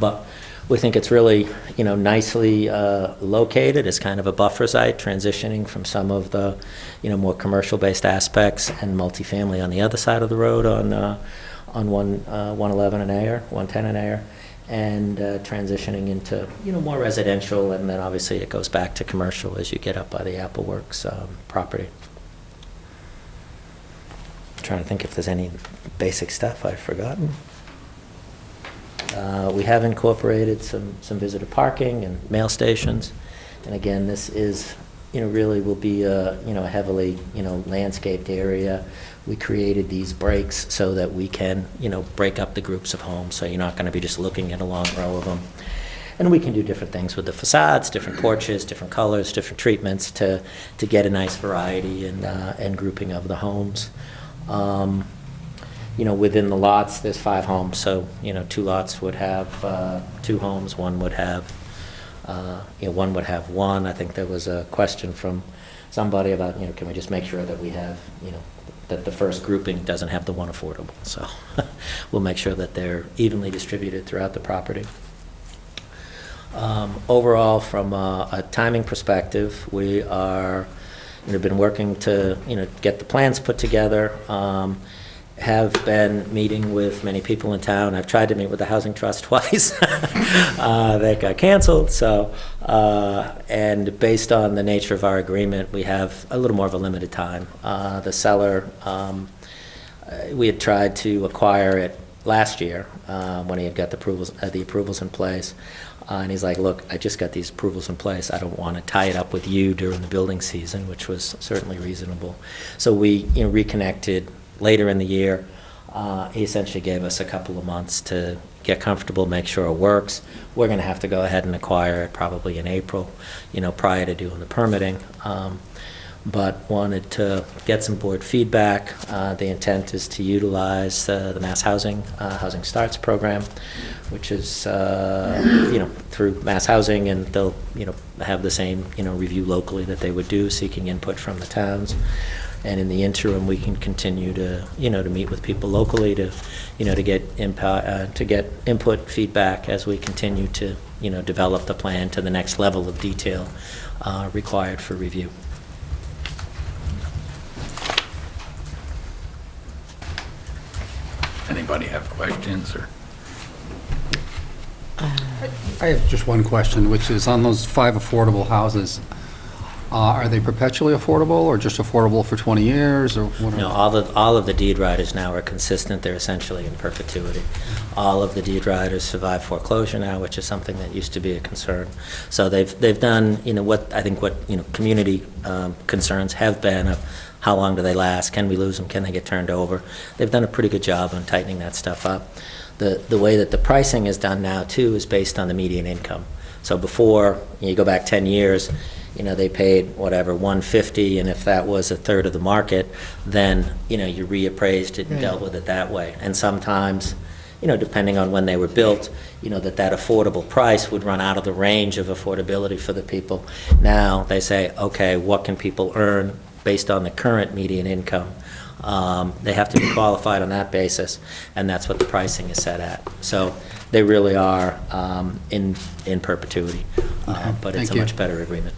But we think it's really, nicely located as kind of a buffer site, transitioning from some of the, more commercial-based aspects and multifamily on the other side of the road on 111 and Ayer, 110 and Ayer, and transitioning into, more residential, and then obviously it goes back to commercial as you get up by the Apple Works property. I'm trying to think if there's any basic stuff I've forgotten. We have incorporated some visitor parking and mail stations. And again, this is, really will be a heavily, landscaped area. We created these breaks so that we can, break up the groups of homes, so you're not going to be just looking at a long row of them. And we can do different things with the facades, different porches, different colors, different treatments to get a nice variety and grouping of the homes. Within the lots, there's 5 homes, so, 2 lots would have 2 homes, one would have 1. I think there was a question from somebody about, can we just make sure that we have, that the first grouping doesn't have the 1 affordable. So we'll make sure that they're evenly distributed throughout the property. Overall, from a timing perspective, we are, been working to, get the plans put together. Have been meeting with many people in town. I've tried to meet with the Housing Trust twice. That got canceled. So, and based on the nature of our agreement, we have a little more of a limited time. The seller, we had tried to acquire it last year when he had got the approvals in place. And he's like, look, I just got these approvals in place. I don't want to tie it up with you during the building season, which was certainly reasonable. So we reconnected later in the year. He essentially gave us a couple of months to get comfortable, make sure it works. We're going to have to go ahead and acquire it probably in April, prior to doing the permitting. But wanted to get some board feedback. The intent is to utilize the Mass Housing Starts program, which is through Mass Housing, and they'll have the same review locally that they would do, seeking input from the towns. And in the interim, we can continue to to meet with people locally to get input, feedback as we continue to develop the plan to the next level of detail required for review. Anybody have questions or? I have just one question, which is on those 5 affordable houses, are they perpetually affordable or just affordable for 20 years or what? No, all of the deed riders now are consistent. They're essentially in perpetuity. All of the deed riders survive foreclosure now, which is something that used to be a concern. So they've done what community concerns have been of how long do they last? Can we lose them? Can they get turned over? They've done a pretty good job on tightening that stuff up. The way that the pricing is done now too is based on the median income. So before, you go back 10 years, they paid whatever, $150, and if that was a third of the market, then, you reappraised it and dealt with it that way. And sometimes, depending on when they were built, that affordable price would run out of the range of affordability for the people. Now they say, okay, what can people earn based on the current median income? They have to be qualified on that basis, and that's what the pricing is set at. So they really are in perpetuity, but it's Thank a you. much better agreement.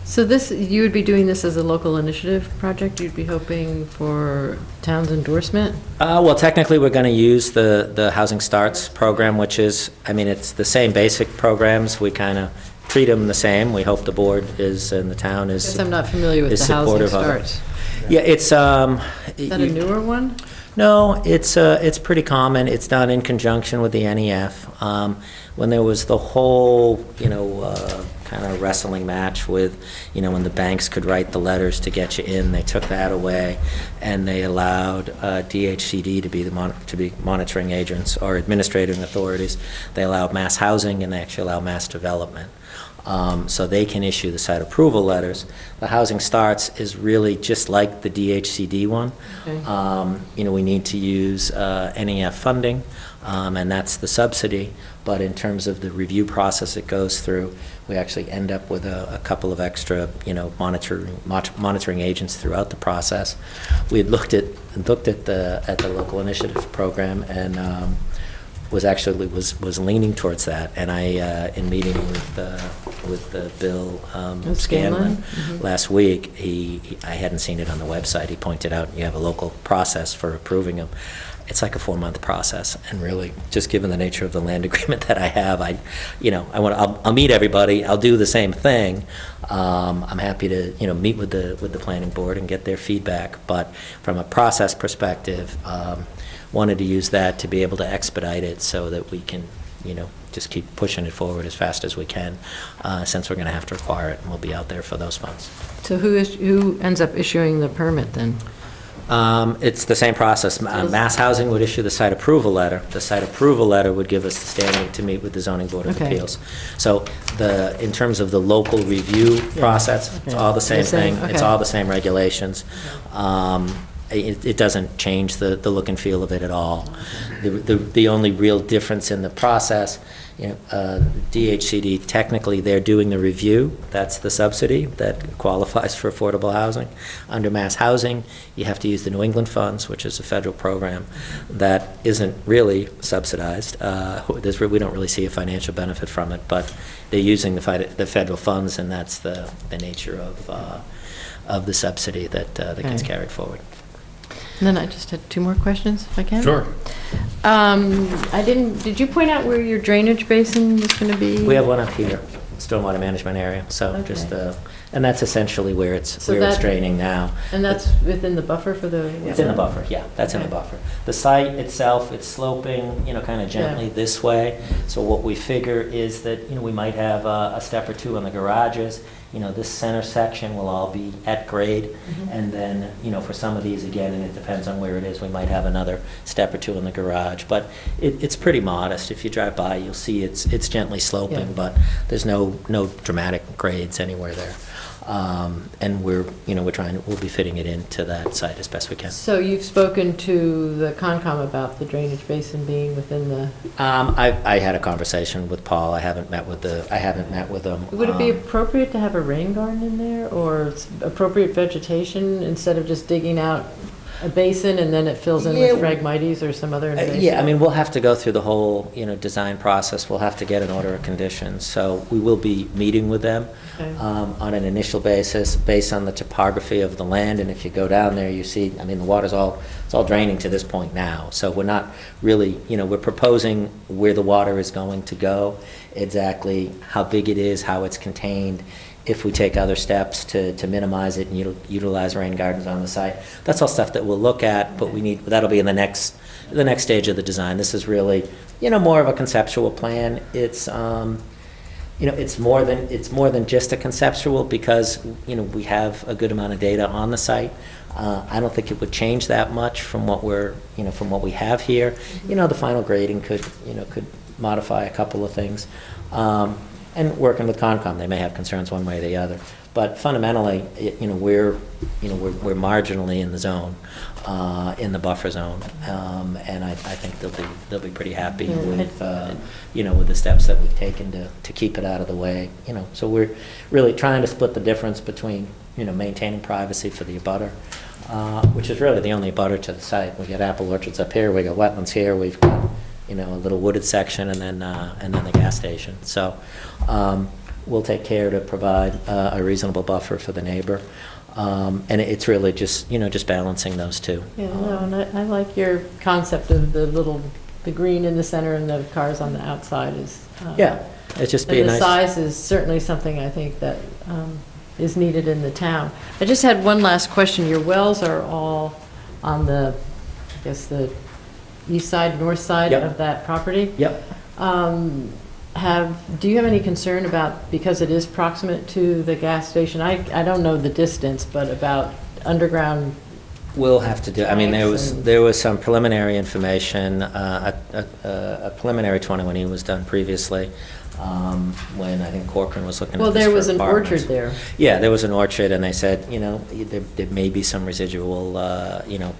So this, you would be doing this as a local initiative project? You'd be hoping for town's endorsement? Well, technically, we're going to use the Housing Starts program, which is, I mean, it's the same basic programs. We kind of treat them the same. We hope the board is, and the town is Guess I'm not familiar with is the Housing supportive of it. Starts. Yeah, it's, Is that a newer one? No, it's pretty common. It's done in conjunction with the NEF. When there was the whole, kind of wrestling match with, when the banks could write the letters to get you in, they took that away, and they allowed DHCD to be monitoring agents or administrative authorities. They allowed mass housing, and they actually allow mass development. So they can issue the site approval letters. The Housing Starts is really just like the DHCD one. Okay. We need to use NEF funding, and that's the subsidy. But in terms of the review process it goes through, we actually end up with a couple of extra, monitoring agents throughout the process. We had looked at the local initiative program, and was leaning towards that, and I in meeting with Bill Scanlon last week, I hadn't seen it on the website. He pointed out you have a local process for approving them. It's like a 4-month process, and really, just given the nature of the land agreement that I have, I'll meet everybody. I'll do the same thing. I'm happy to meet with the planning board and get their feedback, but from a process perspective. Wanted to use that to be able to expedite it so that we can, just keep pushing it forward as fast as we can, since we're going to have to require it, and we'll be out there for those funds. So who ends up issuing the permit then? It's the same process. Mass Housing would issue the site approval letter. The site approval letter would give us the standing to meet with the Zoning Board of Okay. Appeals. So in terms of the local review process, it's all the same thing. It's okay. all the same regulations. It doesn't change the look and feel of it at all. The only real difference in the process, DHCD, technically, they're doing the review. That's the subsidy that qualifies for affordable housing. Under Mass Housing, you have to use the New England funds, which is a federal program that isn't really subsidized. We don't really see a financial benefit from it, but they're using the federal funds, and that's the nature of the subsidy that gets Okay. carried forward. And then I just had 2 more questions, if I can. Sure. Did you point out where your drainage basin was going to be? We have one up here, stormwater management area, so Okay. just and that's essentially where it's So it's that- draining now. And that's within the buffer for the? It's in the buffer, yeah, that's in the Okay. buffer. The site itself, it's sloping, kind of gently Yeah. this way. So what we figure is that, we might have a step or 2 in the garages. This center section will all be at grade. And then, for some of these, again, and it depends on where it is, we might have another step or 2 in the garage. But it's pretty modest. If you drive by, you'll see it's gently sloping, Yeah. but there's no dramatic grades anywhere there. And we'll be fitting it into that site as best we can. So you've spoken to the Concom about the drainage basin being within the, I had a conversation with Paul. I haven't met with them. would it be appropriate to have a rain garden in there, or appropriate vegetation, instead of just digging out a basin and then it fills in Yeah. with Phragmites or some other invasive? Yeah, we'll have to go through the whole, design process. We'll have to get an order of conditions. So we will be meeting with them Okay. on an initial basis, based on the topography of the land. And if you go down there, you see, the water's it's all draining to this point now. So we're not really, we're proposing where the water is going to go, exactly how big it is, how it's contained, if we take other steps to minimize it and utilize rain gardens on the site. That's all stuff that we'll look at, but that'll be in the next stage of the design. This is really, more of a conceptual plan. It's, it's more than just a conceptual, because, we have a good amount of data on the site. I don't think it would change that much from what from what we have here. The final grading could modify a couple of things. And working with Concom, they may have concerns one way or the other. But fundamentally, we're marginally in the zone, in the buffer zone, and I think they'll be pretty happy with with the steps that we've taken to keep it out of the way. So we're really trying to split the difference between maintaining privacy for the abutter, which is really the only butter to the site. We got apple orchards up here, we got wetlands here, we've got, a little wooded section, and then the gas station. So we'll take care to provide a reasonable buffer for the neighbor. And it's really just, just balancing those two. Yeah, no, and I like your concept of the green in the center and the cars on the outside is. Yeah, it's just be And the nice. size is certainly something I think that is needed in the town. I just had one last question. Your wells are all on the, I guess, the east side, north side Yep. of that property? Yep. Do you have any concern about, because it is proximate to the gas station, I don't know the distance, but about underground? We'll have to do, Tanks and- there was some preliminary information, a preliminary 21E was done previously, when I think Corcoran was looking at Well, this there for was an apartments. orchard there. Yeah, there was an orchard, and they said, there may be some residual,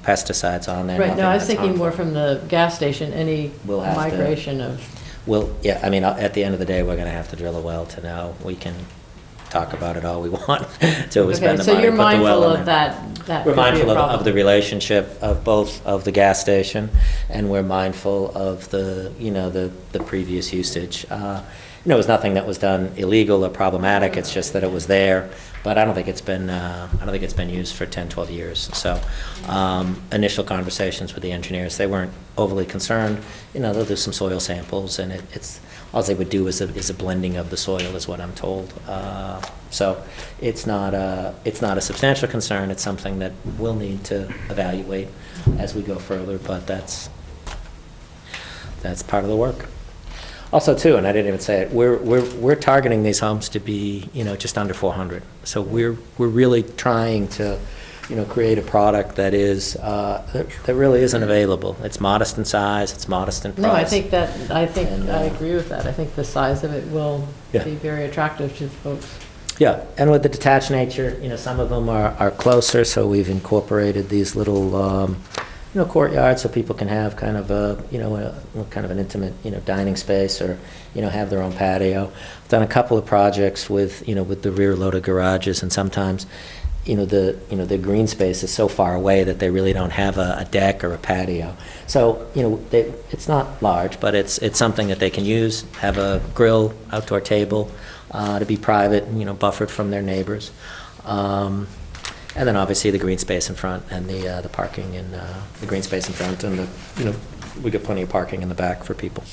pesticides on there. Right, nothing no, I was that's thinking harmful. more from the gas station, any We'll have to- migration of. Well, yeah, at the end of the day, we're going to have to drill a well to know. We can talk about it all we want till we spend the Okay, money. so you're put the well mindful in of there. that We're could be a mindful of problem. the relationship of both of the gas station, and we're mindful of the, the previous usage. It was nothing that was done illegal or problematic, it's just that it was there, but I don't think it's been used for 10, 12 years. So, initial conversations with the engineers, they weren't overly concerned. They'll do some soil samples, and it's, all they would do is a blending of the soil, is what I'm told. So it's not a substantial concern, it's something that we'll need to evaluate as we go further, but that's part of the work. Also, too, and I didn't even say it, we're targeting these homes to be, just under 400. So we're really trying to, create a product that is, that really isn't available. It's modest in size, it's modest in price. No, I think And, I agree with that. I think the size of it will Yeah. be very attractive to folks. Yeah, and with the detached nature, some of them are closer, so we've incorporated these little, courtyards, so people can have kind of kind of an intimate, dining space, or, have their own patio. I've done a couple of projects with the rear-loaded garages, and sometimes, the green space is so far away that they really don't have a deck or a patio. So, it's not large, but it's something that they can use, have a grill, outdoor table, to be private, buffered from their neighbors. And then obviously the green space in front, and the parking, and the green space in front, and we got plenty of parking in the back for people.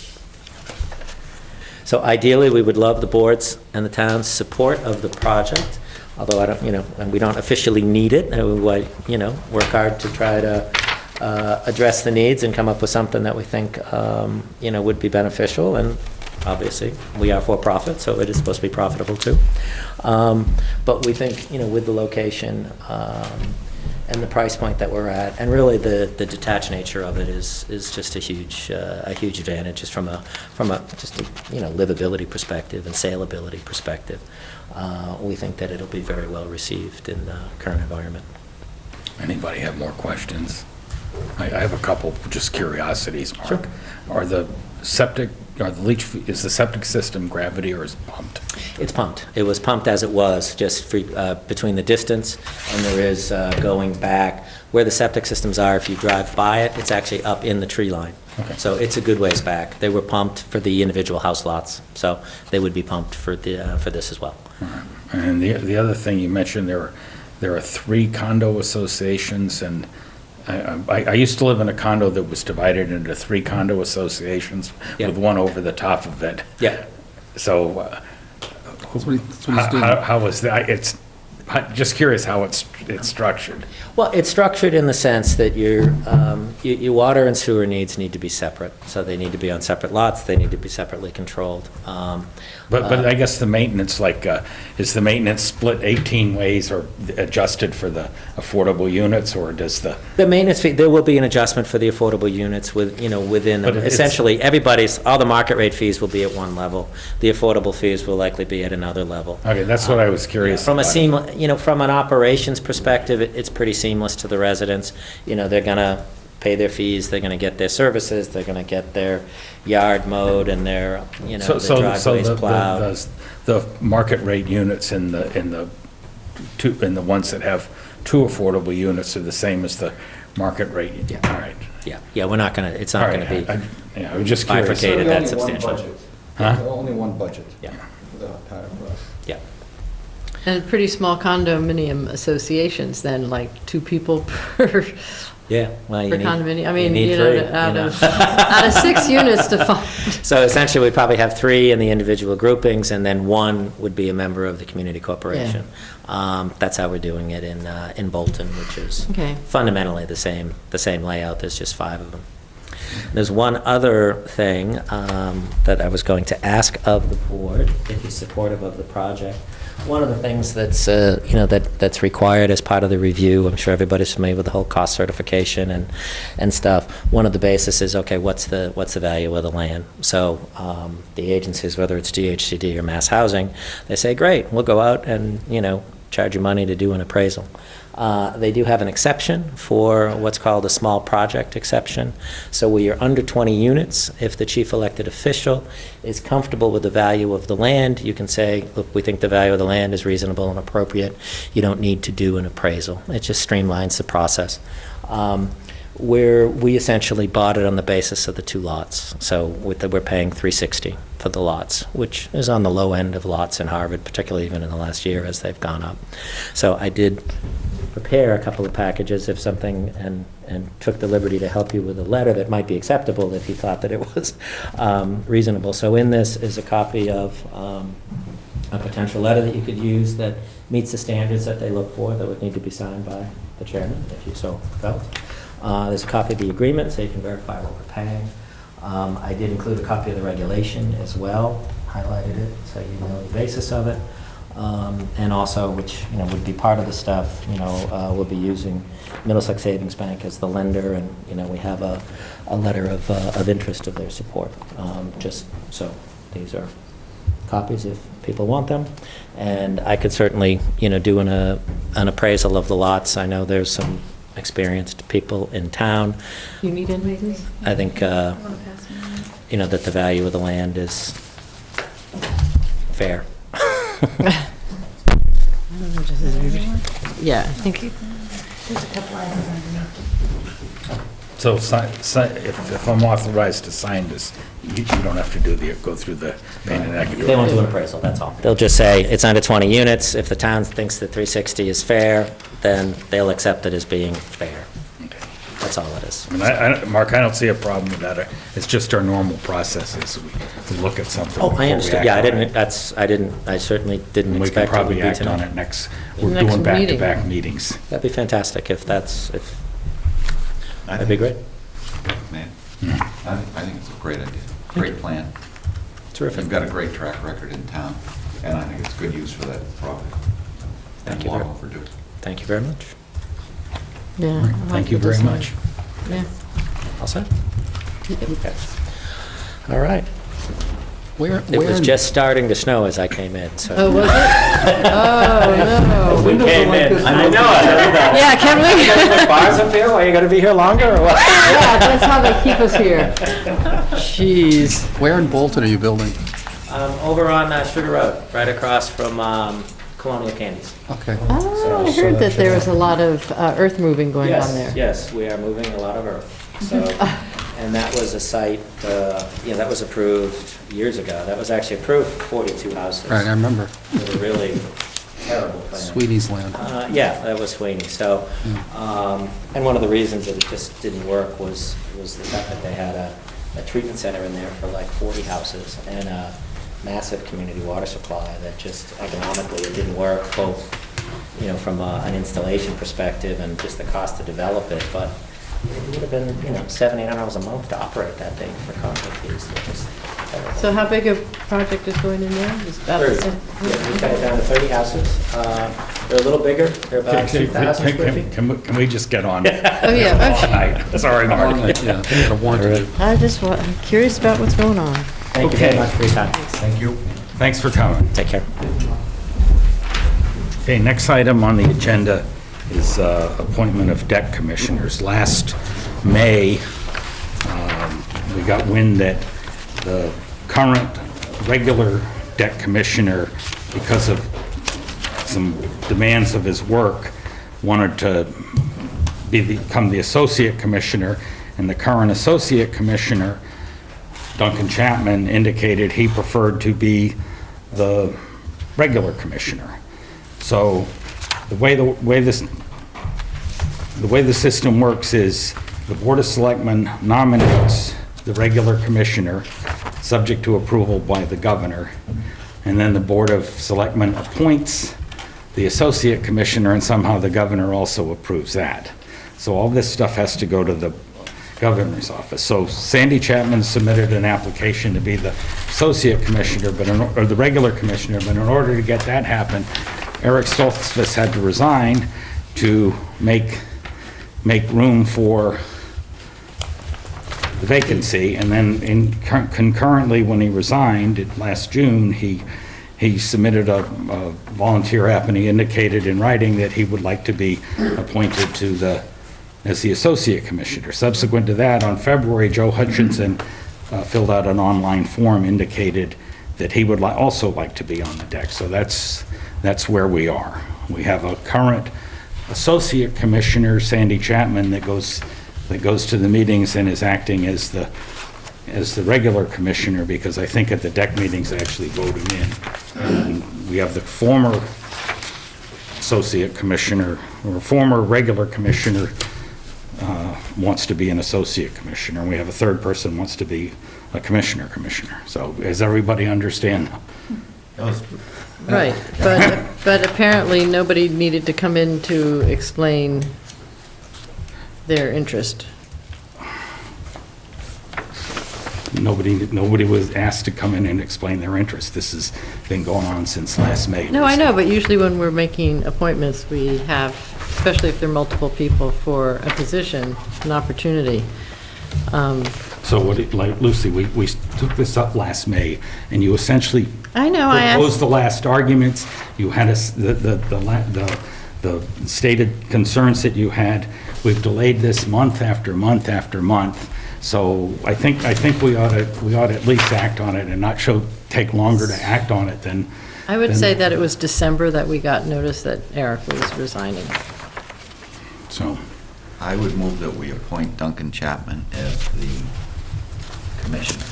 So ideally, we would love the board's and the town's support of the project, although I don't, and we don't officially need it, and we, work hard to try to address the needs and come up with something that we think, would be beneficial. And obviously, we are for profit, so it is supposed to be profitable too. But we think, with the location and the price point that we're at, and really the detached nature of it is just a huge advantage, just from a livability perspective and saleability perspective. We think that it'll be very well received in the current environment. Anybody have more questions? I have a couple, just curiosities, Mark. Sure. Are the septic, or the leach, is the septic system gravity or is it pumped? It's pumped. It was pumped as it was, just between the distance, and there is going back. Where the septic systems are, if you drive by it, it's actually up in the tree line. Okay. So it's a good ways back. They were pumped for the individual house lots, so they would be pumped for this as well. All right. And the other thing you mentioned, there are 3 condo associations, and I used to live in a condo that was divided into 3 condo associations, Yeah. with one over the top of it. Yeah. So, That's what he's doing. how is that? Just curious how it's structured. Well, it's structured in the sense that your water and sewer needs need to be separate. So they need to be on separate lots, they need to be separately controlled. But I guess the maintenance, is the maintenance split 18 ways or adjusted for the affordable units, or does the... The maintenance fee, there will be an adjustment for the affordable units within, But it's- essentially, all the market rate fees will be at one level. The affordable fees will likely be at another level. Okay, that's what I was curious From about. from an operations perspective, it's pretty seamless to the residents. They're gonna pay their fees, they're gonna get their services, they're gonna get their yard mowed and their, the driveways plowed. The market rate units in the ones that have two affordable units are the same as the market rate. Yeah. All right. Yeah, we're not gonna, it's All not right, gonna be yeah, I was just curious. bifurcated Only that one substantially. budget. Huh? Only one budget. Yeah, For the entire process. yeah. And pretty small condominium associations then, like 2 people per Yeah, well, you per need. condominium. I mean, need you know, three, out you know. of, out of 6 units to find. So essentially, we'd probably have 3 in the individual groupings, and then 1 would be a member of the community corporation. That's how we're doing it in Bolton, which is Okay. fundamentally the same layout, there's just 5 of them. There's one other thing that I was going to ask of the board, if you're supportive of the project. One of the things that's, that's required as part of the review, I'm sure everybody's familiar with the whole cost certification and stuff. One of the bases is, okay, what's the value of the land? So the agencies, whether it's DHCD or Mass Housing, they say, great, we'll go out and, charge you money to do an appraisal. They do have an exception for what's called a small project exception. So where you're under 20 units, if the chief elected official is comfortable with the value of the land, you can say, look, we think the value of the land is reasonable and appropriate. You don't need to do an appraisal. It just streamlines the process. Where we essentially bought it on the basis of the 2 lots. So we're paying $360 for the lots, which is on the low end of lots in Harvard, particularly even in the last year as they've gone up. So I did prepare a couple of packages if something, and took the liberty to help you with a letter that might be acceptable if you thought that it was reasonable. So in this is a copy of a potential letter that you could use that meets the standards that they look for, that would need to be signed by the chairman, if you so felt. There's a copy of the agreement, so you can verify what we're paying. I did include a copy of the regulation as well, highlighted it, so you know the basis of it. And also, which, would be part of the stuff, we'll be using Middlesex Savings Bank as the lender, and, we have a letter of interest of their support. Just so these are copies if people want them. And I could certainly, do an appraisal of the lots. I know there's some experienced people in town. You need any of these? I think, that the value of the land is fair. I don't know, just as yeah, I think. There's a couple items underneath. So if I'm authorized to sign this, you don't have to go through the pain and I can do it. They won't do an appraisal, that's all. They'll just say, it's under 20 units. If the town thinks that 360 is fair, then they'll accept it as being fair. That's all it is. I mean, Mark, I don't see a problem with that. It's just our normal processes. We look at something. Oh, before I we understand. act Yeah, on it. I certainly didn't And we can expect it would probably be act on tonight. it next, In we're the next doing meeting. back-to-back meetings. That'd be fantastic that'd be great. Man, I think it's a great idea, great plan. Terrific. You've got a great track record in town, and I think it's good use for that property. Thank you Long very- overdue. Thank you very much. Yeah. I like Thank you the very design. much. Yeah. All set? Okay. All right. It was in- just starting to snow as I came in, so. Oh, was it? Oh, no. We came in. I know, I heard that. Yeah, can we? You guys put bars up here? Why, you gonna be here longer, or what? Yeah, that's how they keep us here. Jeez. Where in Bolton are you building? Over on Sugar Road, right across from Colonial Candies. Okay. Oh, I heard that there was a lot of earth moving going on there. Yes, we are moving a lot of earth. So, and that was a site, that was approved years ago. That was actually approved for 42 houses. Right, I remember. With a really terrible plan. Sweeney's land. Yeah, that was Sweeney. So, and one of the reasons that it just didn't work was the fact that they had a treatment center in there for like 40 houses and a massive community water supply that just economically it didn't work, both, from an installation perspective and just the cost to develop it. But it would have been, $700-800 a month to operate that thing for contract fees. They're just terrible. So how big a project is going in there? It's about the 30. same- Yeah, we cut it down to 30 houses. They're a little bigger. They're about 2,000 square feet. Can we just get on? Oh, yeah. All night. Sorry, Mark. Yeah, I wanted to. I'm curious about what's going on. Thank you very much for your time. Thank you. Thanks for coming. Take care. Okay, next item on the agenda is appointment of debt commissioners. Last May, we got wind that the current regular debt commissioner, because of some demands of his work, wanted to become the associate commissioner, and the current associate commissioner, Duncan Chapman, indicated he preferred to be the regular commissioner. So the way the system works is the Board of Selectmen nominates the regular commissioner, subject to approval by the governor, and then the Board of Selectmen appoints the associate commissioner, and somehow the governor also approves that. So all this stuff has to go to the governor's office. So Sandy Chapman submitted an application to be the associate commissioner, or the regular commissioner, but in order to get that happen, Eric Stoltzfus had to resign to make room for the vacancy, and then concurrently, when he resigned last June, he submitted a volunteer app, and he indicated in writing that he would like to be appointed as the associate commissioner. Subsequent to that, on February, Joe Hutchinson filled out an online form, indicated that he would also like to be on the deck. So that's where we are. We have a current associate commissioner, Sandy Chapman, that goes to the meetings and is acting as the regular commissioner, because I think at the deck meetings they actually vote him in. And we have the former associate commissioner, or former regular commissioner, wants to be an associate commissioner, and we have a third person wants to be a commissioner. So does everybody understand? Right, but apparently nobody needed to come in to explain their interest. Nobody was asked to come in and explain their interest. This has been going on since last May. No, I know, but usually when we're making appointments, we have, especially if there are multiple people for a position, an opportunity. So like Lucy, we took this up last May, and you essentially I know, I asked. proposed the last arguments. You had the stated concerns that you had. We've delayed this month after month after month. So I think we ought to at least act on it and not take longer to act on it than. I would say that it was December that we got notice that Eric was resigning. So I would move that we appoint Duncan Chapman as the commissioner.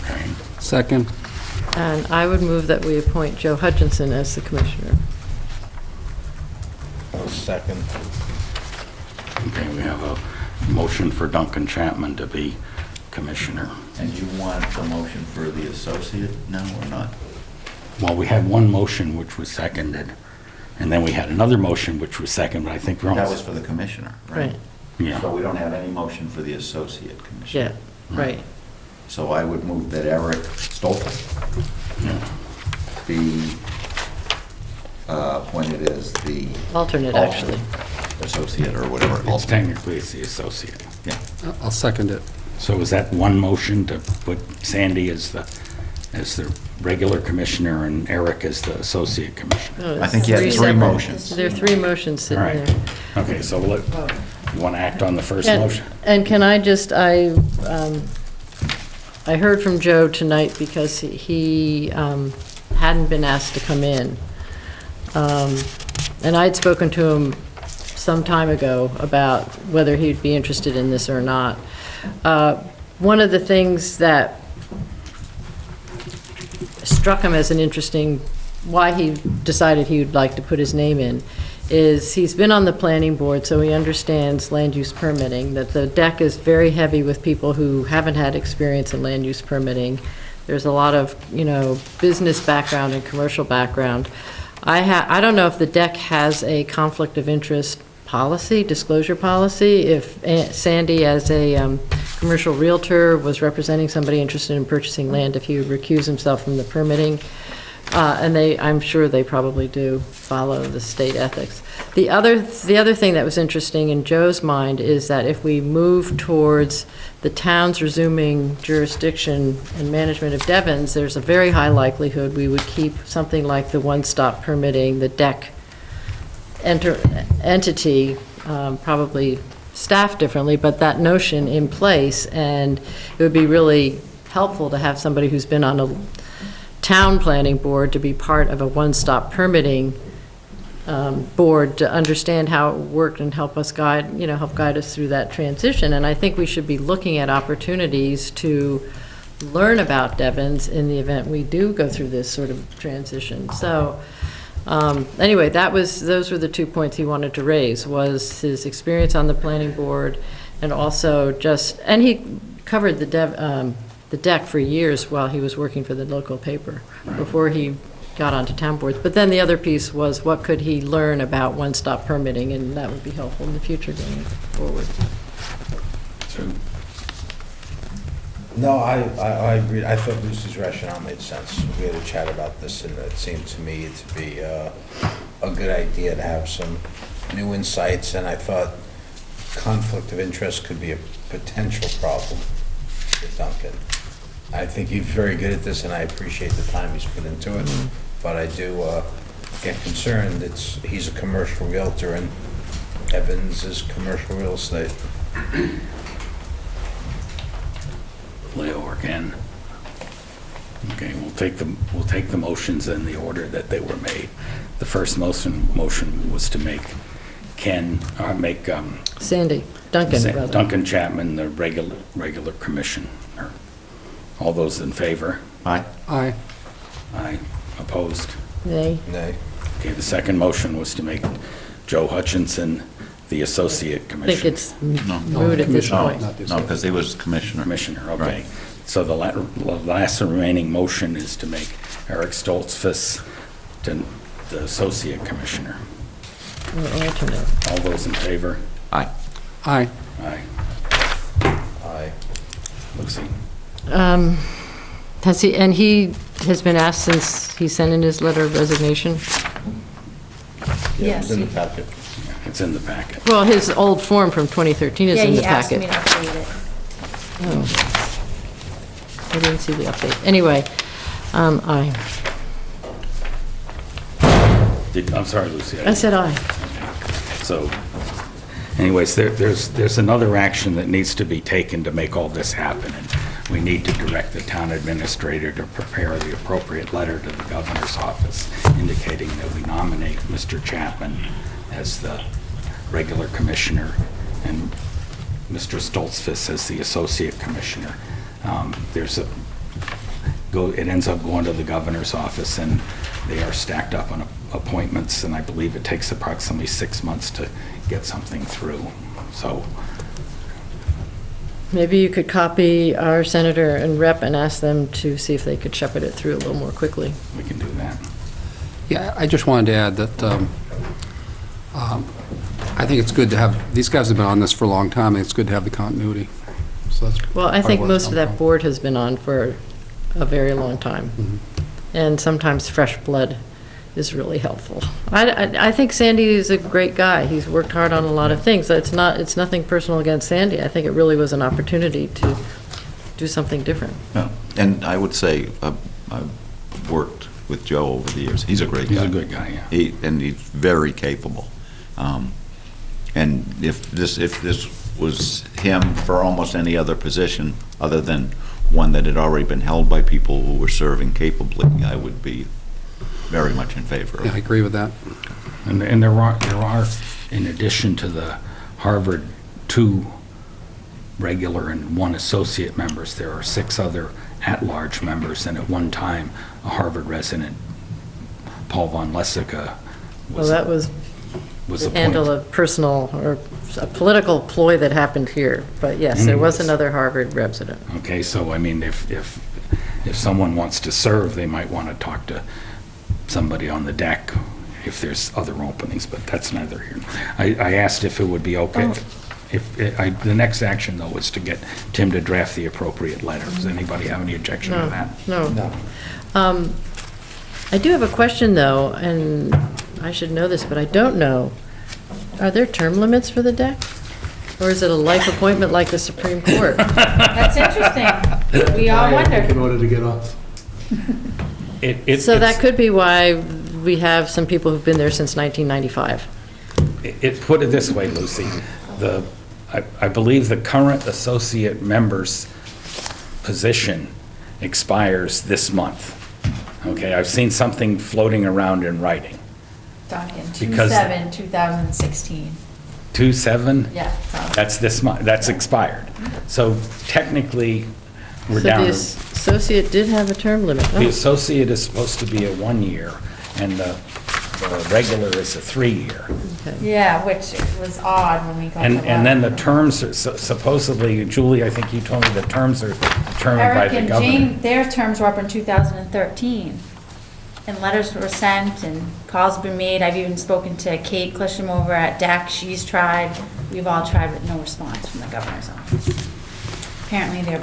okay. Second. And I would move that we appoint Joe Hutchinson as the commissioner. Second. Okay, we have a motion for Duncan Chapman to be commissioner. And you want the motion for the associate now or not? Well, we had one motion which was seconded, and then we had another motion which was seconded, but I think we're That almost. was for the commissioner, right? Right, Yeah. So we don't have any motion for the associate commissioner. yeah, right. So I would move that Eric Stoltz be appointed as the Alternate, actually. associate or whatever. It's technically it's the associate. Yeah. I'll second it. So is that one motion to put Sandy as the regular commissioner and Eric as the associate commissioner? No, I think you had it's three separate. motions. There are three motions All sitting right. there. Okay, so you want to act on the first motion? And can I just, I heard from Joe tonight because he hadn't been asked to come in. And I'd spoken to him some time ago about whether he'd be interested in this or not. One of the things that struck him as an interesting, why he decided he would like to put his name in, is he's been on the planning board, so he understands land use permitting, that the deck is very heavy with people who haven't had experience in land use permitting. There's a lot of, business background and commercial background. I don't know if the deck has a conflict of interest policy, disclosure policy. If Sandy, as a commercial realtor, was representing somebody interested in purchasing land, if he would recuse himself from the permitting. And I'm sure they probably do follow the state ethics. The other thing that was interesting in Joe's mind is that if we move towards the town's resuming jurisdiction and management of Devons, there's a very high likelihood we would keep something like the one-stop permitting, the deck entity, probably staffed differently, but that notion in place, and it would be really helpful to have somebody who's been on a town planning board to be part of a one-stop permitting board to understand how it worked and help us guide, help guide us through that transition. And I think we should be looking at opportunities to learn about Devon's in the event we do go through this sort of transition. So, anyway, those were the 2 points he wanted to raise, was his experience on the planning board, and also and he covered the deck for years while he was working for the local paper, before he got onto town boards. But then the other piece was, what could he learn about one-stop permitting, and that would be helpful in the future going forward. No, I agree. I thought Lucy's rationale made sense. We had a chat about this, and it seemed to me to be a good idea to have some new insights, and I thought conflict of interest could be a potential problem with Duncan. I think he's very good at this, and I appreciate the time he's put into it, but I do get concerned. He's a commercial realtor, and Evans is commercial real estate. Leo or Ken? Okay, we'll take the motions in the order that they were made. The first motion was to make Duncan Chapman the regular commissioner. All those in favor? Aye. Aye. Aye. Opposed? Nay. Nay. Okay, the second motion was to make Joe Hutchinson the associate I commissioner. think it's moot at this point. No, because he was commissioner. Commissioner, okay. Right. So the last remaining motion is to make Eric Stoltzfus the associate commissioner. Or alternate. All those in favor? Aye. Aye. Aye. Aye. Lucy? He has been asked since he sent in his letter of resignation? Yeah, it's in the packet. It's in the packet. Well, his old form from 2013 is in the packet. Yeah, he asked me to update it. Oh. I didn't see the update. Anyway, aye. I'm sorry, Lucy. I said aye. So, anyways, there's another action that needs to be taken to make all this happen, and we need to direct the town administrator to prepare the appropriate letter to the governor's office indicating that we nominate Mr. Chapman as the regular commissioner and Mr. Stoltzfus as the associate commissioner. It ends up going to the governor's office, and they are stacked up on appointments, and I believe it takes approximately 6 months to get something through. So Maybe you could copy our senator and rep and ask them to see if they could shepherd it through a little more quickly. we can do that. Yeah, I just wanted to add that I think it's good to have, these guys have been on this for a long time, and it's good to have the continuity. So that's Well, I part think what most I'm of that from. board has been on for a very long time. And sometimes fresh blood is really helpful. I think Sandy is a great guy. He's worked hard on a lot of things. It's nothing personal against Sandy. I think it really was an opportunity to do something different. Yeah. And I would say, I've worked with Joe over the years. He's a great guy. He's a good guy, yeah. And he's very capable. And if this was him for almost any other position, other than one that had already been held by people who were serving capably, I would be very much in favor of Yeah, I it. agree with that. And there are, in addition to the Harvard 2 regular and 1 associate members, there are 6 other at-large members, and at one time, a Harvard resident, Paul von Lessica, Well, that was was handle appointed. a personal or a political ploy that happened here. But yes, there was another Harvard resident. Okay, so I mean, if someone wants to serve, they might want to talk to somebody on the deck if there's other openings, but that's neither here. I asked if it would be okay. The next action, though, was to get Tim to draft the appropriate letter. Does anybody have any objection to that? No. I do have a question, though, and I should know this, but I don't know. Are there term limits for the deck? Or is it a life appointment like the Supreme Court? That's interesting. We all In wonder. order to get off. So that could be why we have some people who've been there since 1995. Put it this way, Lucy, I believe the current associate member's position expires this month. Okay, I've seen something floating around in writing. Duncan, Because- 2/7/2016. 2/7? Yeah. so- That's this month, that's expired. So technically, we're So down the to, associate did have a term limit. the Oh, associate is supposed to be a 1 year, and the regular is a 3-year. okay. Yeah, which was odd when we got. And then the terms are supposedly, Julie, I think you told me the terms are determined by Eric the and governor. Jane, their terms were up in 2013. And letters were sent and calls have been made. I've even spoken to Kate Clisham over at DAC. She's tried. We've all tried with no response from the governor's office. Apparently they're,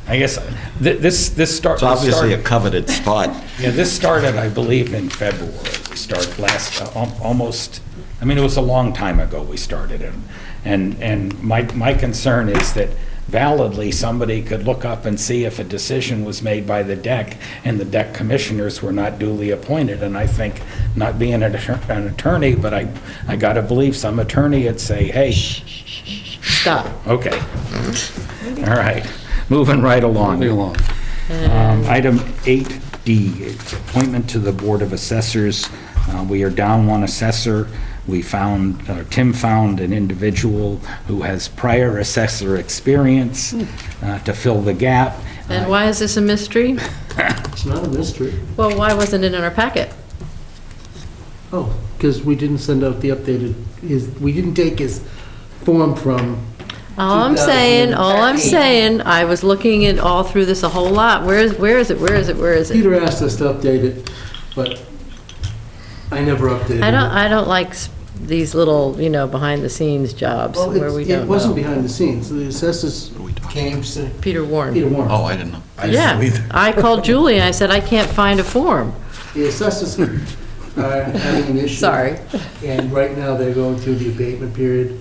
I guess, this It's obviously a coveted spot. Yeah, this started, I believe, in February. We started last, almost, I mean, it was a long time ago we started it. And my concern is that validly, somebody could look up and see if a decision was made by the DEC and the DEC commissioners were not duly appointed. And I think, not being an attorney, but I gotta believe some attorney would say, hey, Stop. okay. All right, moving right along. Moving along. Item 8D, appointment to the Board of Assessors. We are down one assessor. We found, Tim found an individual who has prior assessor experience to fill the gap. And why is this a mystery? It's not a mystery. Well, why wasn't it in our packet? Oh, because we didn't send out the updated, we didn't take his form from. All I'm saying, I was looking at all through this a whole lot. Where is it? Peter asked us to update it, but I never updated it. I don't like these little, behind the scenes jobs Well, where we don't know. it wasn't behind the scenes. The assessors came, said, Peter Warren. Peter Warren. Oh, I didn't know. Yeah, I called Julie and I said, I can't find a form. The assessors are having an issue. Sorry. And right now, they're going through the abatement period,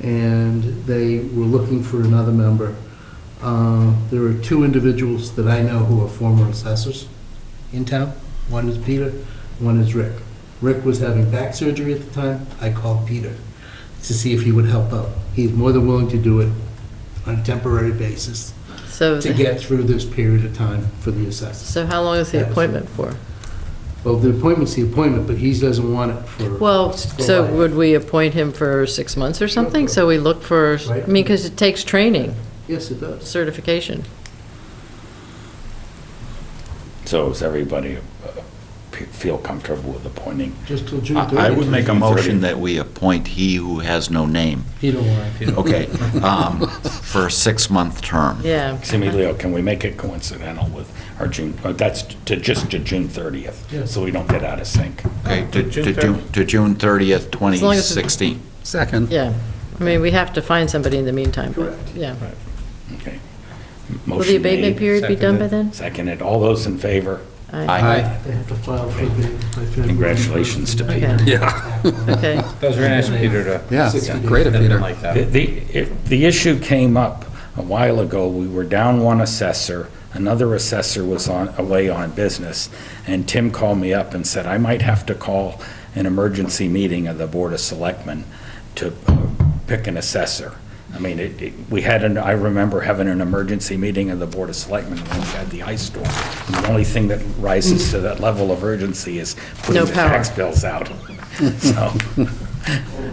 and they were looking for another member. There are two individuals that I know who are former assessors in town. One is Peter, one is Rick. Rick was having back surgery at the time. I called Peter to see if he would help out. He's more than willing to do it on a temporary basis So, to get through this period of time for the assessors. so how long is the appointment for? Well, the appointment's the appointment, but he doesn't want it for. Well, for so life. would we appoint him for 6 months or something? So we look for, I Right. mean, because it takes training, Yes, it does. certification. So is everybody feel comfortable with appointing? Just till June I 30th. would make a motion that we appoint he who has no name, Peter Warren. okay, for a 6-month term. Yeah. Excuse me, Leo, can we make it coincidental with our June, that's just to June 30th? Yes. So we don't get out of sync. Okay, to June 30th, long as it's- 2016. Second. Yeah. I mean, we have to find somebody in the meantime, but, Correct. yeah. Okay. Will the Motion abatement made, period be done by then? seconded. All those in favor? Aye. They have to file for the. by February. Congratulations to Okay, Peter. Yeah. okay. That was very nice of Peter to. Yeah, 60 days. great of Peter. Like that. The issue came up a while ago. We were down one assessor. Another assessor was away on business, and Tim called me up and said, I might have to call an emergency meeting of the Board of Selectmen to pick an assessor. I mean, I remember having an emergency meeting of the Board of Selectmen when we had the ice storm. And the only thing that rises to that level of urgency is putting No the power. tax bills out.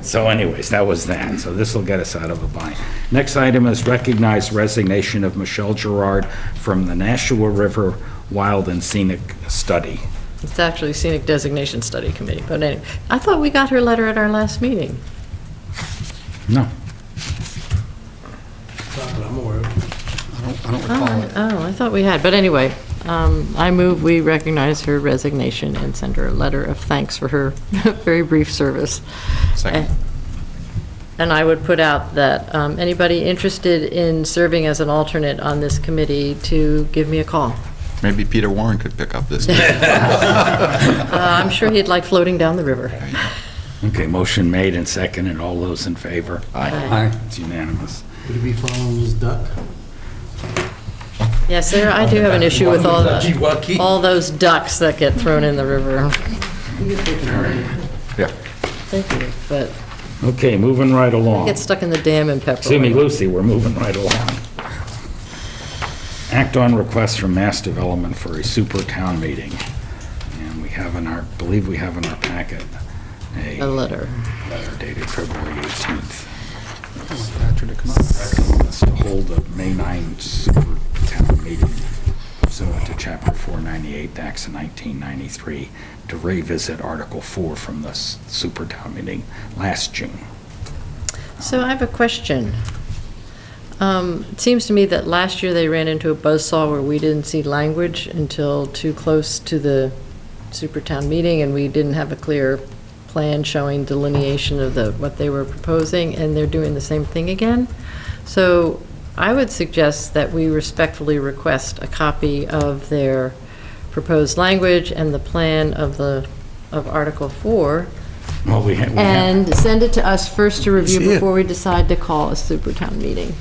So anyways, that was that. So this will get us out of a bind. Next item is recognized resignation of Michelle Gerard from the Nashua River Wild and Scenic Study. It's actually Scenic Designation Study Committee, but anyway. I thought we got her letter at our last meeting. No. Not that I'm aware of. I don't recall it. Oh, I thought we had, but anyway, I move we recognize her resignation and send her a letter of thanks for her very brief service. Second. And I would put out that anybody interested in serving as an alternate on this committee to give me a call. Maybe Peter Warren could pick up this. I'm sure he'd like floating down the river. Okay, motion made and seconded. All those in favor? Aye. It's unanimous. Would he be following his duck? Yes, Sarah, I do have an issue with all those ducks that get thrown in the river. Yeah. Thank you, but Okay, moving right along. get stuck in the dam in Pepperell. Excuse me, Lucy, we're moving right along. Act on request from Mass Development for a super town meeting. And we have have in our, believe we have in our packet A letter. letter dated February 18th. Patrick to come up. Asking us to hold a May 9 super town meeting pursuant to Chapter 498, Acts of 1993, to revisit Article 4 from the super town meeting last June. So I have a question. It seems to me that last year they ran into a buzzsaw where we didn't see language until too close to the super town meeting, and we didn't have a clear plan showing delineation of what they were proposing, and they're doing the same thing again. So I would suggest that we respectfully request a copy of their proposed language and the plan of Article 4, Well, we have. and send it to us first to review See it. before we decide to call a super town meeting.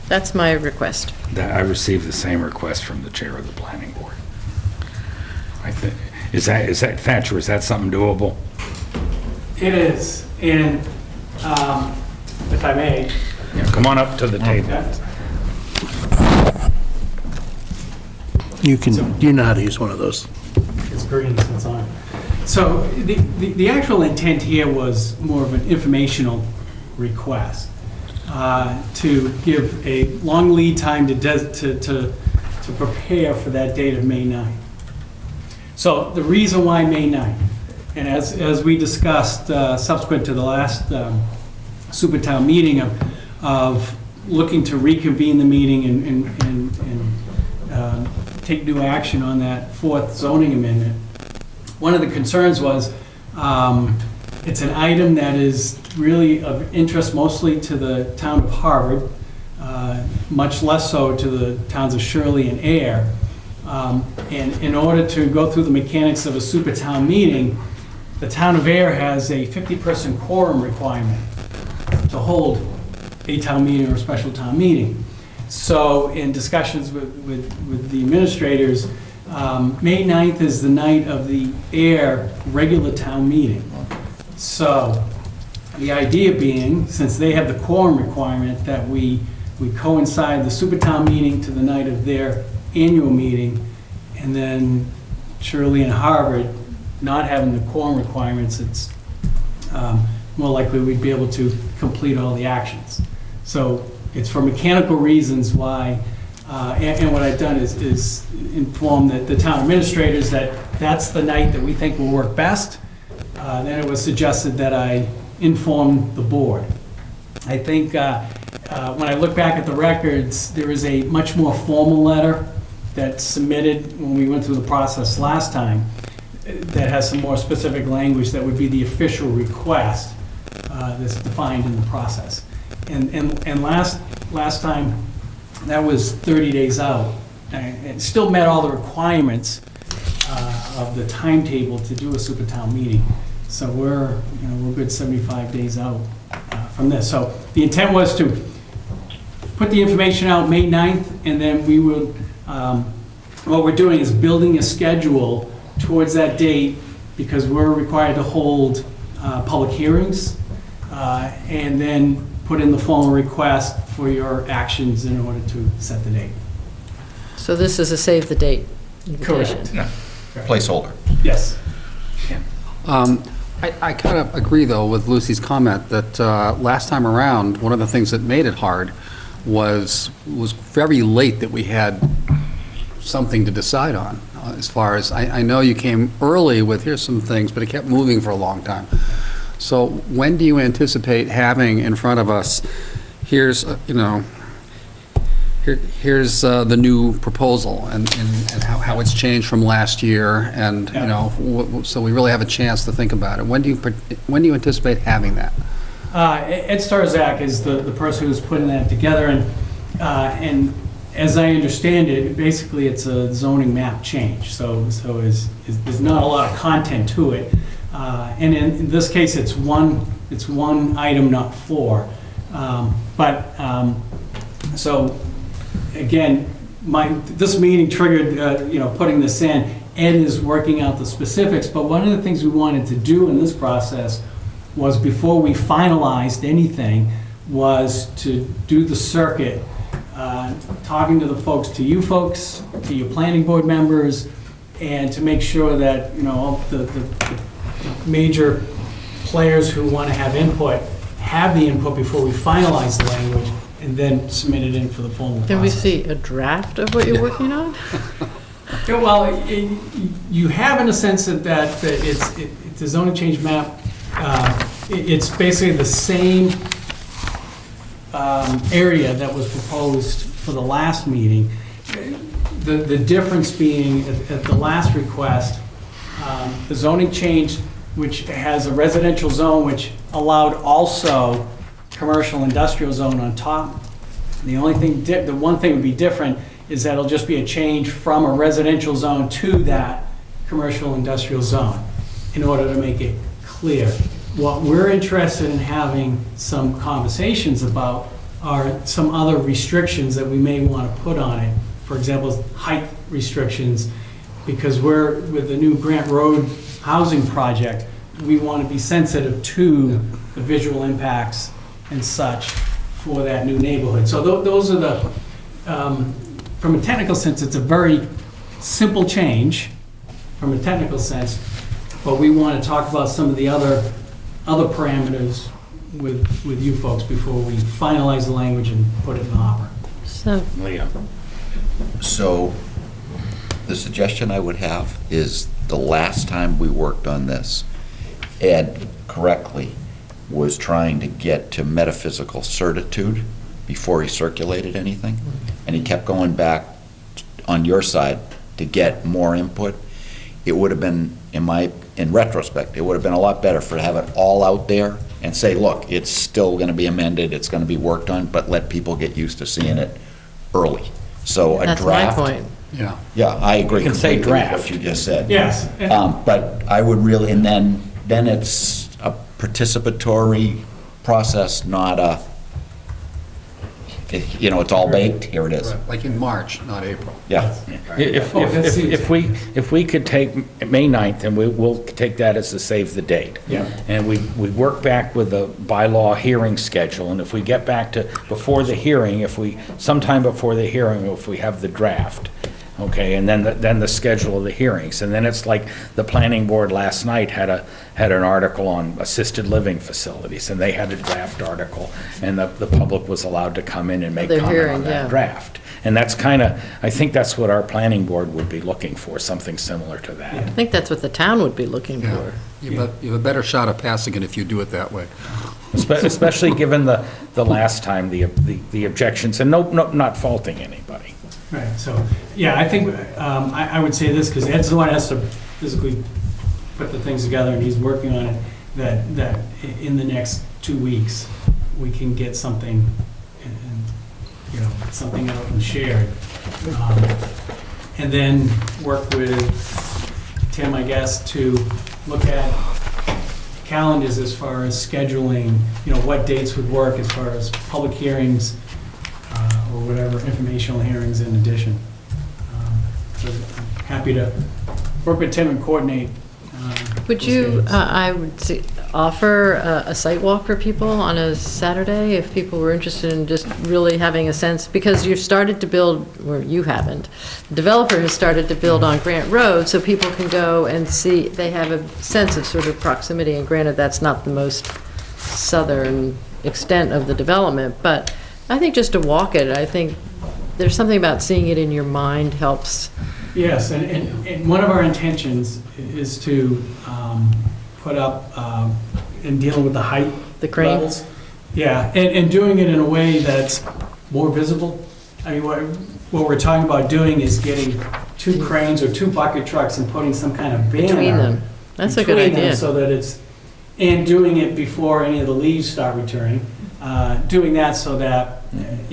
That's my request. I received the same request from the chair of the planning board. I think, is that, Thatcher, is that something doable? It is, and if I may, Yeah, come on up to the table. You know how to use one of those. it's green, so it's on. So the actual intent here was more of an informational request to give a long lead time to prepare for that date of May 9th. So the reason why May 9th, and as we discussed subsequent to the last super town meeting of looking to reconvene the meeting and take new action on that fourth zoning amendment, one of the concerns was it's an item that is really of interest mostly to the town of Harvard, much less so to the towns of Shirley and Air. And in order to go through the mechanics of a super town meeting, the town of Air has a 50-person quorum requirement to hold a town meeting or a special town meeting. So in discussions with the administrators, May 9th is the night of the Air regular town meeting. So the idea being, since they have the quorum requirement, that we coincide the super town meeting to the night of their annual meeting, and then Shirley and Harvard not having the quorum requirements, it's more likely we'd be able to complete all the actions. So it's for mechanical reasons why, and what I've done is inform the town administrators that that's the night that we think will work best. Then it was suggested that I inform the board. I think when I look back at the records, there is a much more formal letter that's submitted when we went through the process last time that has some more specific language that would be the official request that's defined in the process. And last time, that was 30 days out. And it still met all the requirements of the timetable to do a super town meeting. So we're good 75 days out from this. So the intent was to put the information out May 9th, and then we will, what we're doing is building a schedule towards that date, because we're required to hold public hearings, and then put in the formal request for your actions in order to set the date. So this is a save the date invitation. Correct. Placeholder. Yes. I kind of agree, though, with Lucy's comment that last time around, one of the things that made it hard was very late that we had something to decide on. As far as, I know you came early with, here's some things, but it kept moving for a long time. So when do you anticipate having in front of us, here's the new proposal and how it's changed from last year, and, so we really have a chance to think about it. When do you anticipate having that? Ed Starzak is the person who's putting that together, and as I understand it, basically it's a zoning map change, so there's not a lot of content to it. And in this case, it's one item, not four. So again, this meeting triggered, putting this in. Ed is working out the specifics, but one of the things we wanted to do in this process was, before we finalized anything, was to do the circuit, talking to the folks, to you folks, to your planning board members, and to make sure that, all the major players who want to have input have the input before we finalize the language and then submit it in for the formal process. Can we see a draft of what you're working on? Yeah, well, you have in a sense that it's the zoning change map. It's basically the same area that was proposed for the last meeting. The difference being at the last request, the zoning change, which has a residential zone, which allowed also commercial industrial zone on top. The only thing, the one thing would be different is that it'll just be a change from a residential zone to that commercial industrial zone in order to make it clear. What we're interested in having some conversations about are some other restrictions that we may want to put on it. For example, height restrictions, because we're, with the new Grant Road housing project, we want to be sensitive to the visual impacts and such for that new neighborhood. So those are the, from a technical sense, it's a very simple change from a technical sense, but we want to talk about some of the other parameters with you folks before we finalize the language and put it in the hopper. So, Leo. So the suggestion I would have is the last time we worked on this, Ed correctly was trying to get to metaphysical certitude before he circulated anything. And he kept going back on your side to get more input. It would have been, in retrospect, it would have been a lot better for to have it all out there and say, look, it's still going to be amended, it's going to be worked on, but let people get used to seeing it early. So a that's my draft. point. Yeah. Yeah, I agree You can say completely with draft. what you just said. Yes. But I would really, and then it's a participatory process, not a, it's all baked, here it is. Right, like in March, not April. Yeah. If we could take May 9th, and we'll take that as the save the date. Yeah. And we work back with the bylaw hearing schedule, and if we get back to before the hearing, sometime before the hearing, if we have the draft, okay, and then the schedule of the hearings. And then it's like the planning board last night had an article on assisted living facilities, and they had a draft article, and the public was allowed to come in and make Their comment hearing, on that yeah. draft. And that's I think that's what our planning board would be looking for, something similar to that. I think that's what the town would be looking Yeah. for. You have a better shot of passing it if you do it that way. Especially given the last time, the objections, and not faulting anybody. Right, so, yeah, I think, I would say this, because Ed's the one that has to physically put the things together, and he's working on it, that in the next 2 weeks, we can get something, something out and shared. And then work with Tim, I guess, to look at calendars as far as scheduling, what dates would work as far as public hearings, or whatever, informational hearings in addition. So I'm happy to work with Tim and coordinate. Would those you, schedules. I would offer a site walk for people on a Saturday if people were interested in just really having a sense, because you've started to build, or you haven't, the developer has started to build on Grant Road, so people can go and see, they have a sense of sort of proximity, and granted, that's not the most southern extent of the development, but I think just to walk it, I think there's something about seeing it in your mind helps. Yes, and one of our intentions is to put up, in dealing with the height The crane? levels. Yeah, and doing it in a way that's more visible. I mean, what we're talking about doing is getting 2 cranes or 2 bucket trucks and putting some kind of banner. Between them. That's a good between them idea. So that it's, and doing it before any of the leaves start returning. Doing that so that,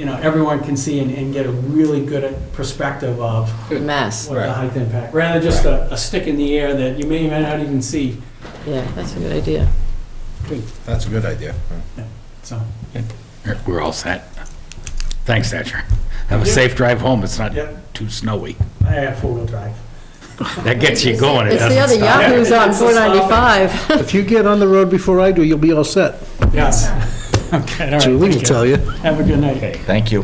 everyone can see and get a really good perspective of Mass. what the height impact, rather than just a stick in the air that you may not even see. Yeah, that's a good idea. That's a good idea. So, We're all set. Thanks, Thatcher. Have a safe drive home. It's not Yep. too snowy. I have 4-wheel drive. That gets you going. It It's the doesn't other stop. Yahoos on It's the stop. 495. If you get on the road before I do, you'll be all set. Yes. Okay, all right. Julie will thank tell you. Have a good night. Okay. Thank you.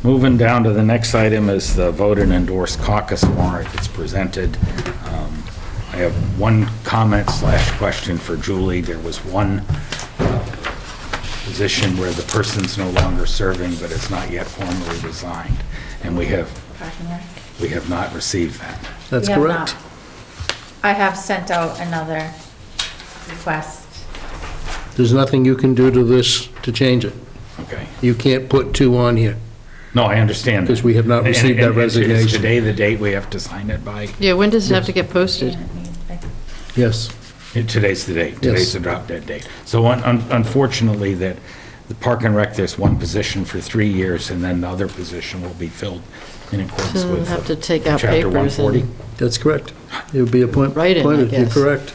Moving down to the next item is the vote and endorse caucus warrant. It's presented. I have one comment/question for Julie. There was one position where the person's no longer serving, but it's not yet formally resigned, and we have not received that. That's We have correct. not. I have sent out another request. There's nothing you can do to this to change it. Okay. You can't put 2 on here. No, I understand. Because we have not received that And resignation. Is today the date we have to sign it by? Yeah, when does it have to get posted? Yes. Today's the date. Today's the drop dead date. So unfortunately, that the Park and Rec, there's one position for 3 years, and then the other position will be filled in accordance So we'll with have to take out Chapter papers 140. and That's correct. It would be appointed. Write-in, I You're guess. correct.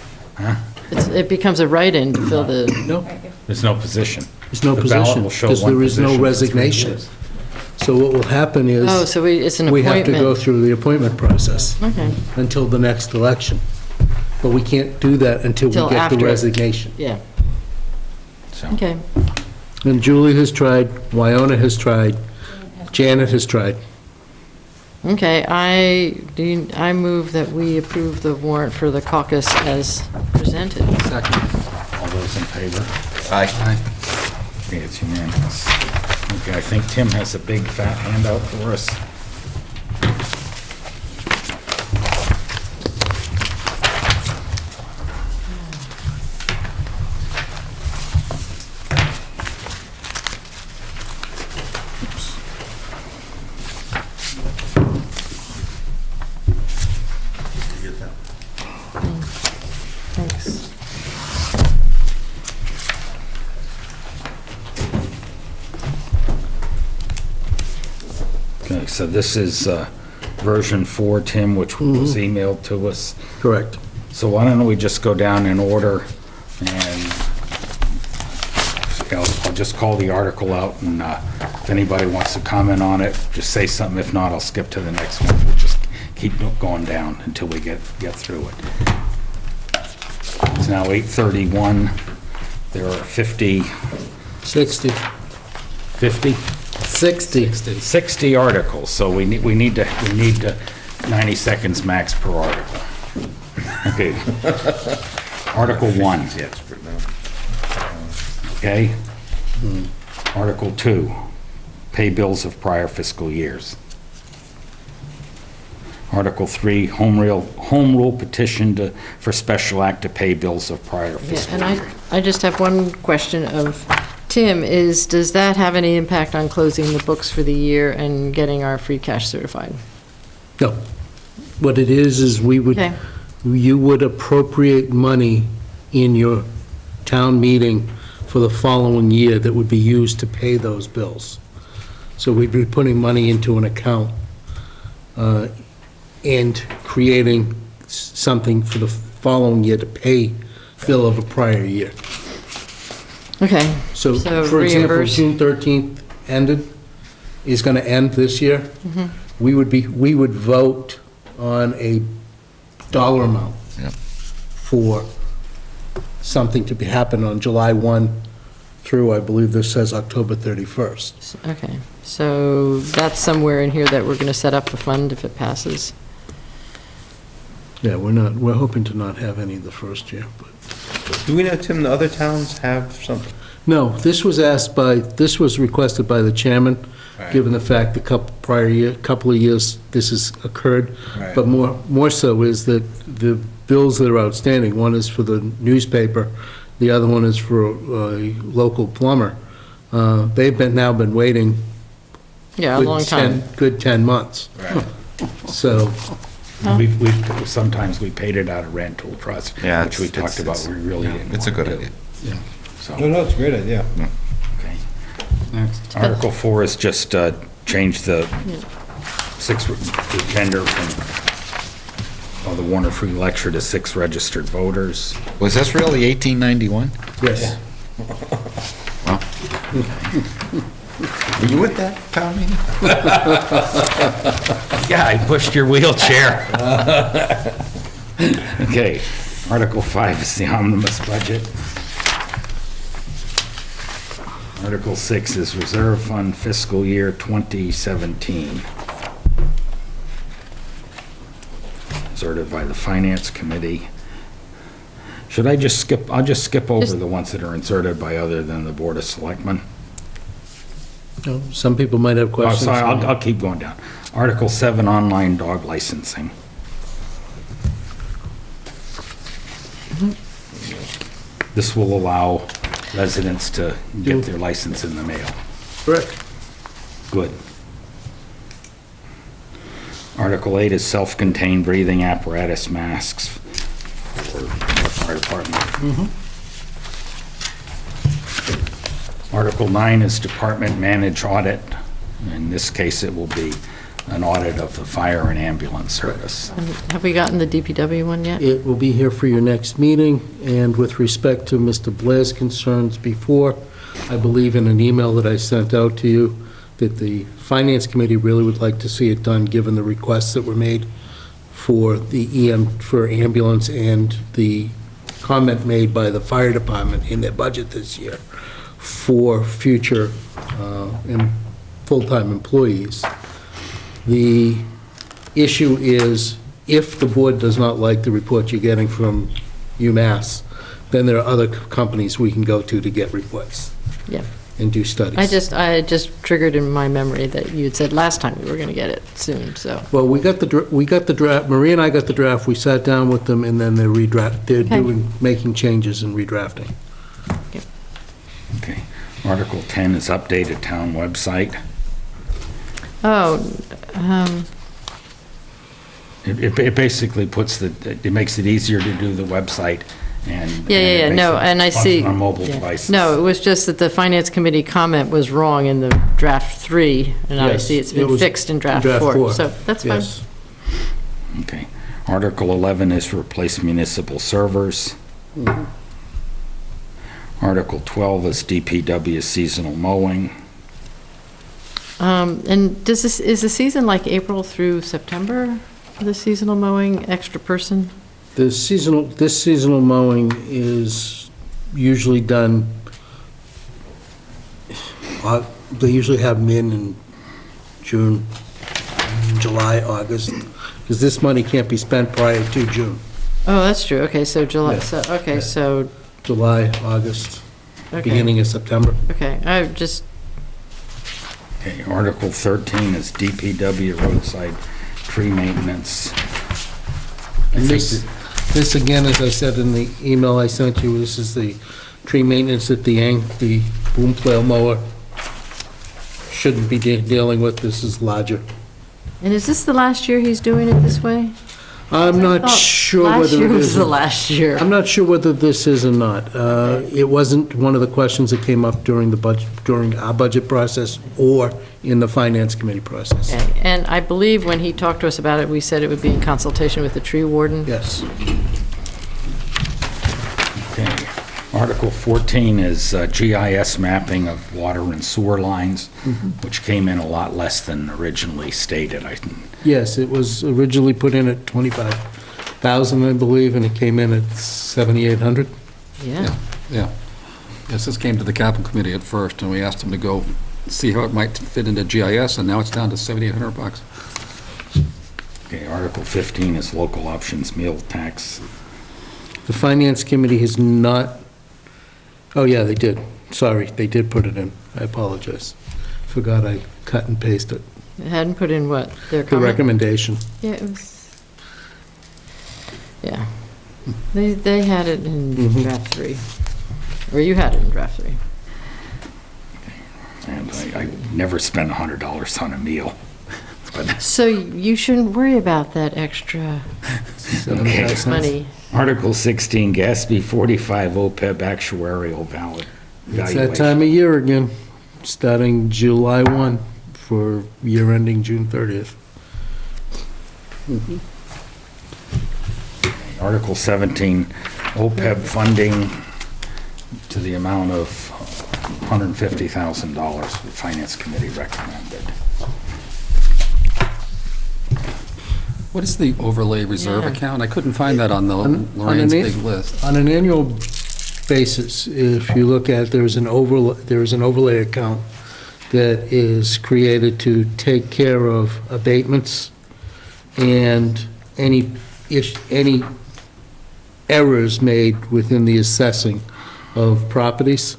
it becomes a write-in to fill the, No, There's no position. there's no The ballot position, will show because one there is no position for 3 resignation. years. So what will happen is. oh, so it's an We have to go appointment. through the appointment process Okay, until the next election. But we can't do that until we Till get the after. resignation. yeah, So, okay. And Julie has tried, Wyona has tried, Janet has tried. Okay, I move that we approve the warrant for the caucus as presented. Second. all those in favor? Aye. Okay, it's unanimous. Okay, I think Tim has a big fat handout for us. Thanks. Okay, so this is version 4, Tim, which was emailed to us. Correct. So why don't we just go down in order, and I'll just call the article out, and if anybody wants to comment on it, just say something. If not, I'll skip to the next one. We'll just keep going down until we get through it. It's now 8:31. There are 50, 60. 50? 60 articles, so we need to 90 seconds max per article. Okay. Article 1. Okay. Article 2, pay bills of prior fiscal years. Article 3, home rule petition for special act to pay bills of prior Yeah, fiscal and year. I just have one question of Tim, does that have any impact on closing the books for the year and getting our free cash certified? No. What it is we would, Okay. you would appropriate money in your town meeting for the following year that would be used to pay those bills. So we'd be putting money into an account and creating something for the following year to pay bill of a prior year. Okay, So, So for example, reimburse. June 13th is going to end this year. Mm-hmm. We would vote on a dollar amount Yep. for something to happen on July 1 through, I believe this says October 31st. okay. So that's somewhere in here that we're going to set up a fund if it passes. Yeah, we're hoping to not have any the first year, but. Do we know, Tim, the other towns have something? No, this was requested by the chairman, given the fact the couple of years this has occurred. Right. But more so is that the bills that are outstanding, one is for the newspaper, the other one is for a local plumber. They've now been waiting. Yeah, a long time. Good 10 months. Right. So, Sometimes we paid it out of rental trust, Yeah, which we talked about, we really didn't It's a want good to do. idea. So, No, it's a great idea. okay. Next. Article 4 is just change the the gender from the Warner Free Lecture to 6 registered voters. Was this really 1891? yes. Well, were you at that town meeting? Yeah, I pushed your wheelchair. Okay, Article 5 is the omnibus budget. Article 6 is Reserve Fund Fiscal Year 2017. Inserted by the Finance Committee. Should I just skip, I'll just skip over Just- the ones that are inserted by other than the Board of Selectmen. No, some people might have Oh, questions. sorry, I'll keep going down. Article 7, online dog licensing. This will allow residents to get their license in the mail. Correct. Good. Article 8 is self-contained breathing apparatus masks for the fire department. Article 9 is department manage audit. In this case, it will be an audit of the fire and ambulance service. Have we gotten the DPW one yet? It will be here for your next meeting, and with respect to Mr. Blair's concerns before, I believe in an email that I sent out to you, that the Finance Committee really would like to see it done, given the requests that were made for the for ambulance and the comment made by the fire department in their budget this year for future full-time employees. The issue is, if the board does not like the report you're getting from UMass, then there are other companies we can go to get reports Yeah. and do studies. I just triggered in my memory that you had said last time we were going to get it soon, so. Well, we got the draft, Marie and I got the draft, we sat down with them, and then they're Okay. making changes and redrafting. Okay. Article 10 is updated town website. Oh, It basically puts it makes it easier to do the website and. yeah, no, and I see. On mobile yeah. devices. No, it was just that the Finance Committee comment was wrong in the draft 3, and I Yes, see it's it been was fixed in draft draft 4. four. So that's fine. Yes. Okay. Article 11 is to replace municipal servers. Article 12 is DPW seasonal mowing. And is the season like April through September for the seasonal mowing, extra person? This seasonal mowing is usually done, they usually have them in June, July, August, because this money can't be spent prior to June. Oh, that's true. Okay, so July, Yeah. so, okay, Yeah. so, July, August, okay, beginning of September. okay. I just, Okay. Article 13 is DPW roadside tree maintenance. I And think this again, as I said in the email I sent you, this is the tree maintenance that the boom flail mower shouldn't be dealing with. This is larger. and is this the last year he's doing it this way? I'm I not thought sure Last whether year it was is. the last year. I'm not sure whether this is or not. It wasn't one of the questions that came up during our budget process or in the Finance Committee process. Okay, and I believe when he talked to us about it, we said it would be in consultation with the tree warden. Yes. Okay. Article 14 is GIS mapping of water and sewer lines, which came in a lot less than originally stated. Yes, it was originally put in at 25,000, I believe, and it came in at 7,800. Yeah. Yeah. Yes, this came to the capital committee at first, and we asked them to go see how it might fit into GIS, and now it's down to $7,800. Okay, Article 15 is local options meal tax. The Finance Committee has not, oh, yeah, they did. Sorry, they did put it in. I apologize. Forgot I cut and pasted It hadn't put in what? Their the comment? recommendation. Yeah, it was, yeah. They had it in Mhm. draft 3. Or you had it in draft 3. And I never spend $100 on a meal. But So you shouldn't worry about that extra $75 money. Article 16, GASB 45 OPEB actuarial valid It's that valuation. time of year again, starting July 1 for year ending June 30th. Article 17, OPEB funding to the amount of $150,000, the Finance Committee recommended. What is the overlay reserve Yeah. account? I couldn't find that on the On- on Lorraine's an big list. On an annual basis. If you look at, there is an overlay account that is created to take care of abatements and any errors made within the assessing of properties,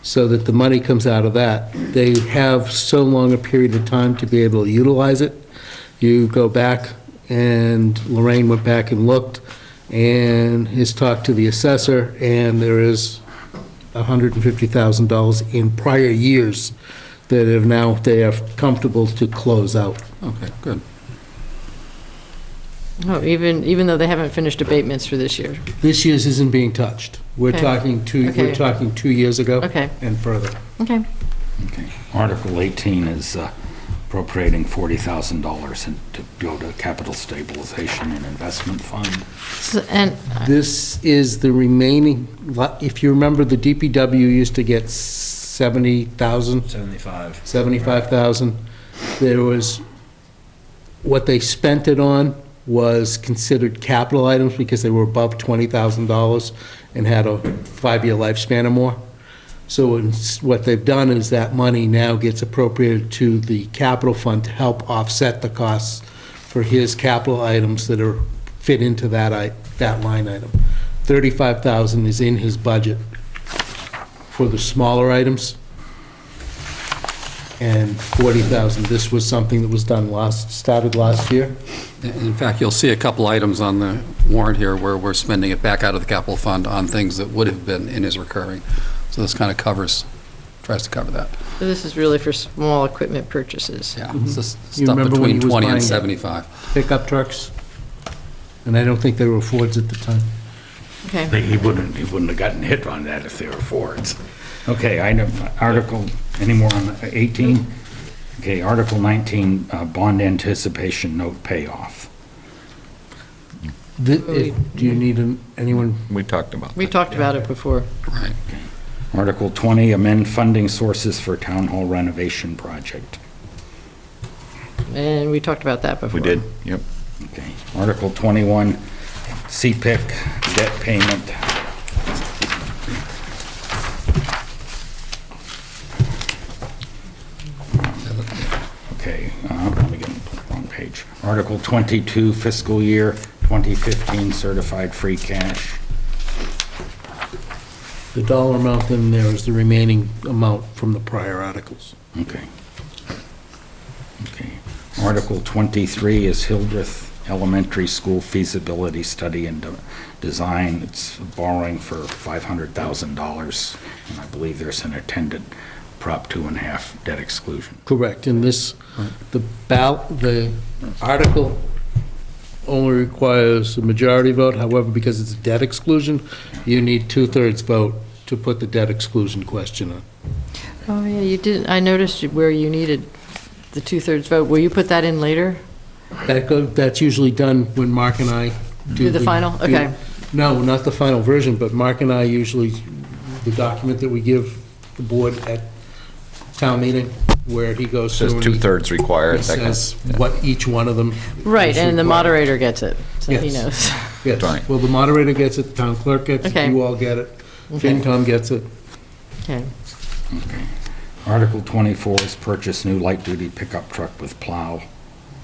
so that the money comes out of that. They have so long a period of time to be able to utilize it. You go back, and Lorraine went back and looked, and has talked to the assessor, and there is $150,000 in prior years that have now, they are comfortable to close out. Okay, good. Oh, even though they haven't finished abatements for this year? This year's isn't being touched. We're Okay. talking Okay. 2 years ago. Okay. And further. Okay. Okay. Article 18 is appropriating $40,000 to go to capital stabilization and investment fund. And, This is the remaining, if you remember, the DPW used to get 70,000. 75. 75,000. There was, what they spent it on was considered capital items because they were above $20,000 and had a 5-year lifespan or more. So what they've done is that money now gets appropriated to the capital fund to help offset the costs for his capital items that are fit into that line item. 35,000 is in his budget for the smaller items, and 40,000, this was something that was done started last year. In fact, you'll see a couple items on the warrant here where we're spending it back out of the capital fund on things that would have been in his recurring. So this kind of tries to cover that. so this is really for small equipment purchases. Yeah, it's this You stuff remember when he between was 20 and buying- 75. Pickup trucks, and I don't think they were Fords at the time. Okay. He wouldn't have gotten hit on that if they were Fords. Okay, Article, any more on 18? Okay, Article 19, bond anticipation note payoff. Do you need anyone? We talked about We talked about it before. Right. Article 20, amend funding sources for town hall renovation project. And we talked about that before. We did, yep. Okay. Article 21, CPIC debt payment. Okay, let me get on the wrong page. Article 22, fiscal year 2015 certified free cash. The dollar amount in there is the remaining amount from the prior articles. Okay. Okay. Article 23 is Hildreth Elementary School feasibility study and design. It's borrowing for $500,000, and I believe there's an attendant Prop 2.5 debt exclusion. Correct, and this, the article only requires a majority vote, however, because it's a debt exclusion, you need 2/3 vote to put the debt exclusion question on. Oh, yeah, you did, I noticed where you needed the 2/3 vote. Will you put that in later? That's usually done when Mark and I Do the final? Okay. No, not the final version, but Mark and I usually, the document that we give the board at town meeting, where he goes through. Says and he- 2/3 required. He that kind of- says what each one of them. Right, is and the required. moderator gets it, so he Yes. knows. Yes, Right. well, the moderator gets it, the town clerk gets it, Okay. you all get it, Okay. FinCom gets it. Okay. Okay. Article 24 is purchase new light-duty pickup truck with plow.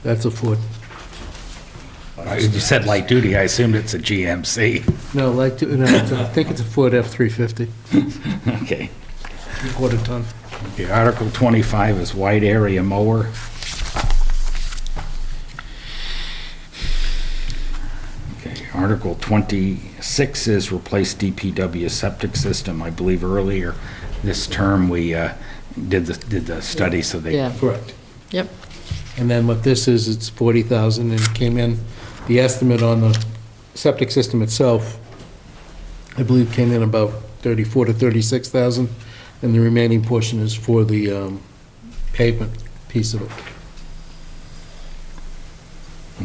That's a Ford. You said light-duty, I assumed it's a GMC. No, I think it's a Ford F-350, Okay. quarter ton. Okay, Article 25 is wide area mower. Okay, Article 26 is replace DPW septic system. I believe earlier this term, we did the study, so they... Yeah. Correct. Yep. And then what this is, it's 40,000, and it came in, the estimate on the septic system itself, I believe came in about 34 to 36,000, and the remaining portion is for the pavement piece of it.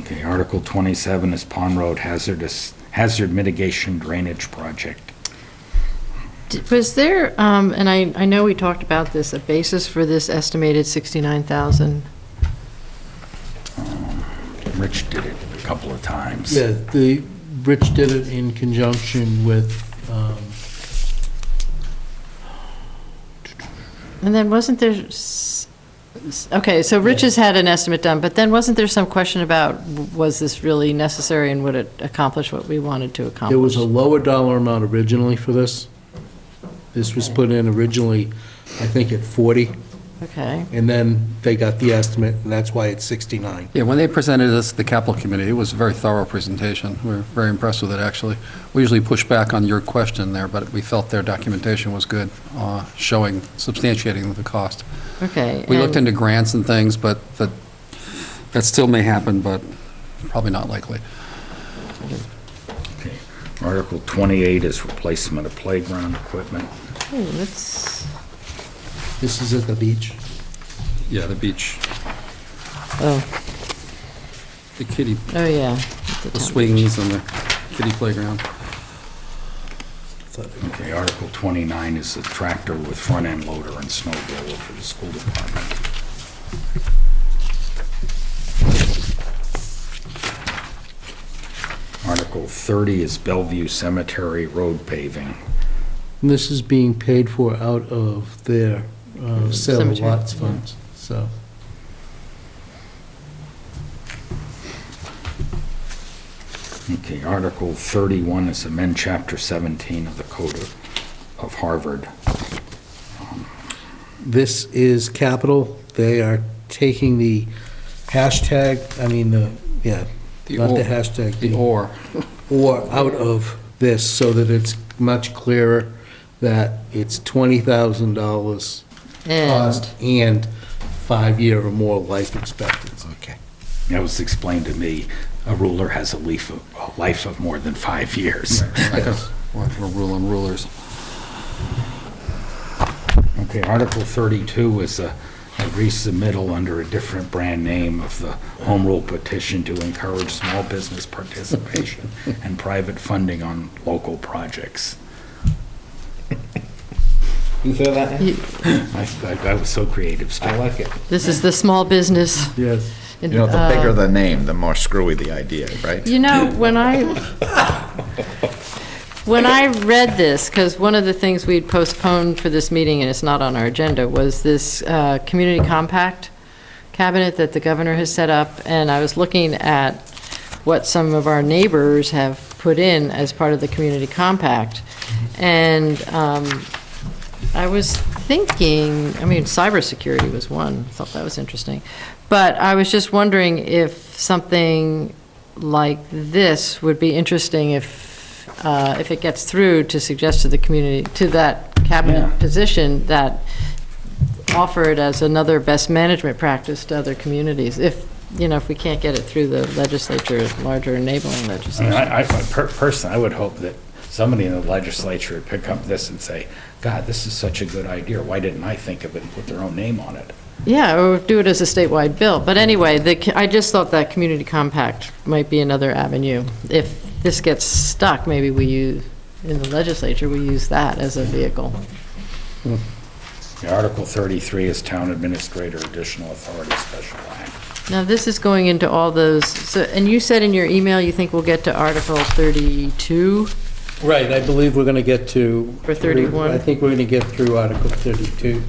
Okay, Article 27 is Pond Road hazard mitigation drainage project. Was there, and I know we talked about this, a basis for this estimated 69,000? Rich did it a couple of times. Yeah, Rich did it in conjunction with And then wasn't there, okay, so Rich has had an estimate done, but then wasn't there some question about, was this really necessary and would it accomplish what we wanted to accomplish? There was a lower dollar amount originally for this. This was put in originally, I think, at 40, Okay, and then they got the estimate, and that's why it's 69. Yeah, when they presented this to the capital committee, it was a very thorough presentation. We were very impressed with it, actually. We usually push back on your question there, but we felt their documentation was good, showing, substantiating the cost. okay. We looked and- into grants and things, but that still may happen, but probably not likely. Okay. Article 28 is replacement of playground equipment. Oh, that's, This is at the beach. Yeah, the beach, oh, the kiddie, oh, yeah. the swings and the kiddie playground. Okay, Article 29 is a tractor with front-end loader and snow blower for the school department. Article 30 is Bellevue Cemetery road paving. And this is being paid for out of their sale of Cemetery, lots yeah. funds, so. Okay, Article 31 is amend Chapter 17 of the Code of Harvard. This is capital. They are taking the hashtag, The not or- the hashtag, The or. or out of this, so that it's much clearer that it's $20,000 cost and 5-year or more life expectancy. Okay. That was explained to me, a ruler has a life of more than 5 years. Or rule on rulers. Okay, Article 32 is a resubmittal under a different brand name of the Home Rule petition to encourage small business participation and private funding on local projects. You feel that? I was so creative, Steve. I like it. This is the small business. Yes. You know, the bigger the name, the more screwy the idea, right? You know, when I read this, because one of the things we'd postponed for this meeting, and it's not on our agenda, was this community compact cabinet that the governor has set up, and I was looking at what some of our neighbors have put in as part of the community compact, and I was thinking, cybersecurity was one, I thought that was interesting, but I was just wondering if something like this would be interesting if it gets through, to suggest to the community, to that cabinet Yeah. position, that offer it as another best management practice to other communities, if we can't get it through the legislature, larger enabling legislation. Personally, I would hope that somebody in the legislature would pick up this and say, God, this is such a good idea, why didn't I think of it and put their own name on it? Yeah, or do it as a statewide bill. But anyway, I just thought that community compact might be another avenue. If this gets stuck, maybe in the legislature, we use that as a vehicle. Article 33 is Town Administrator Additional Authority Special Act. Now, this is going into all those, and you said in your email you think we'll get to Article 32? Right, I believe we're going to get to... For 31? I think we're going to get through Article 32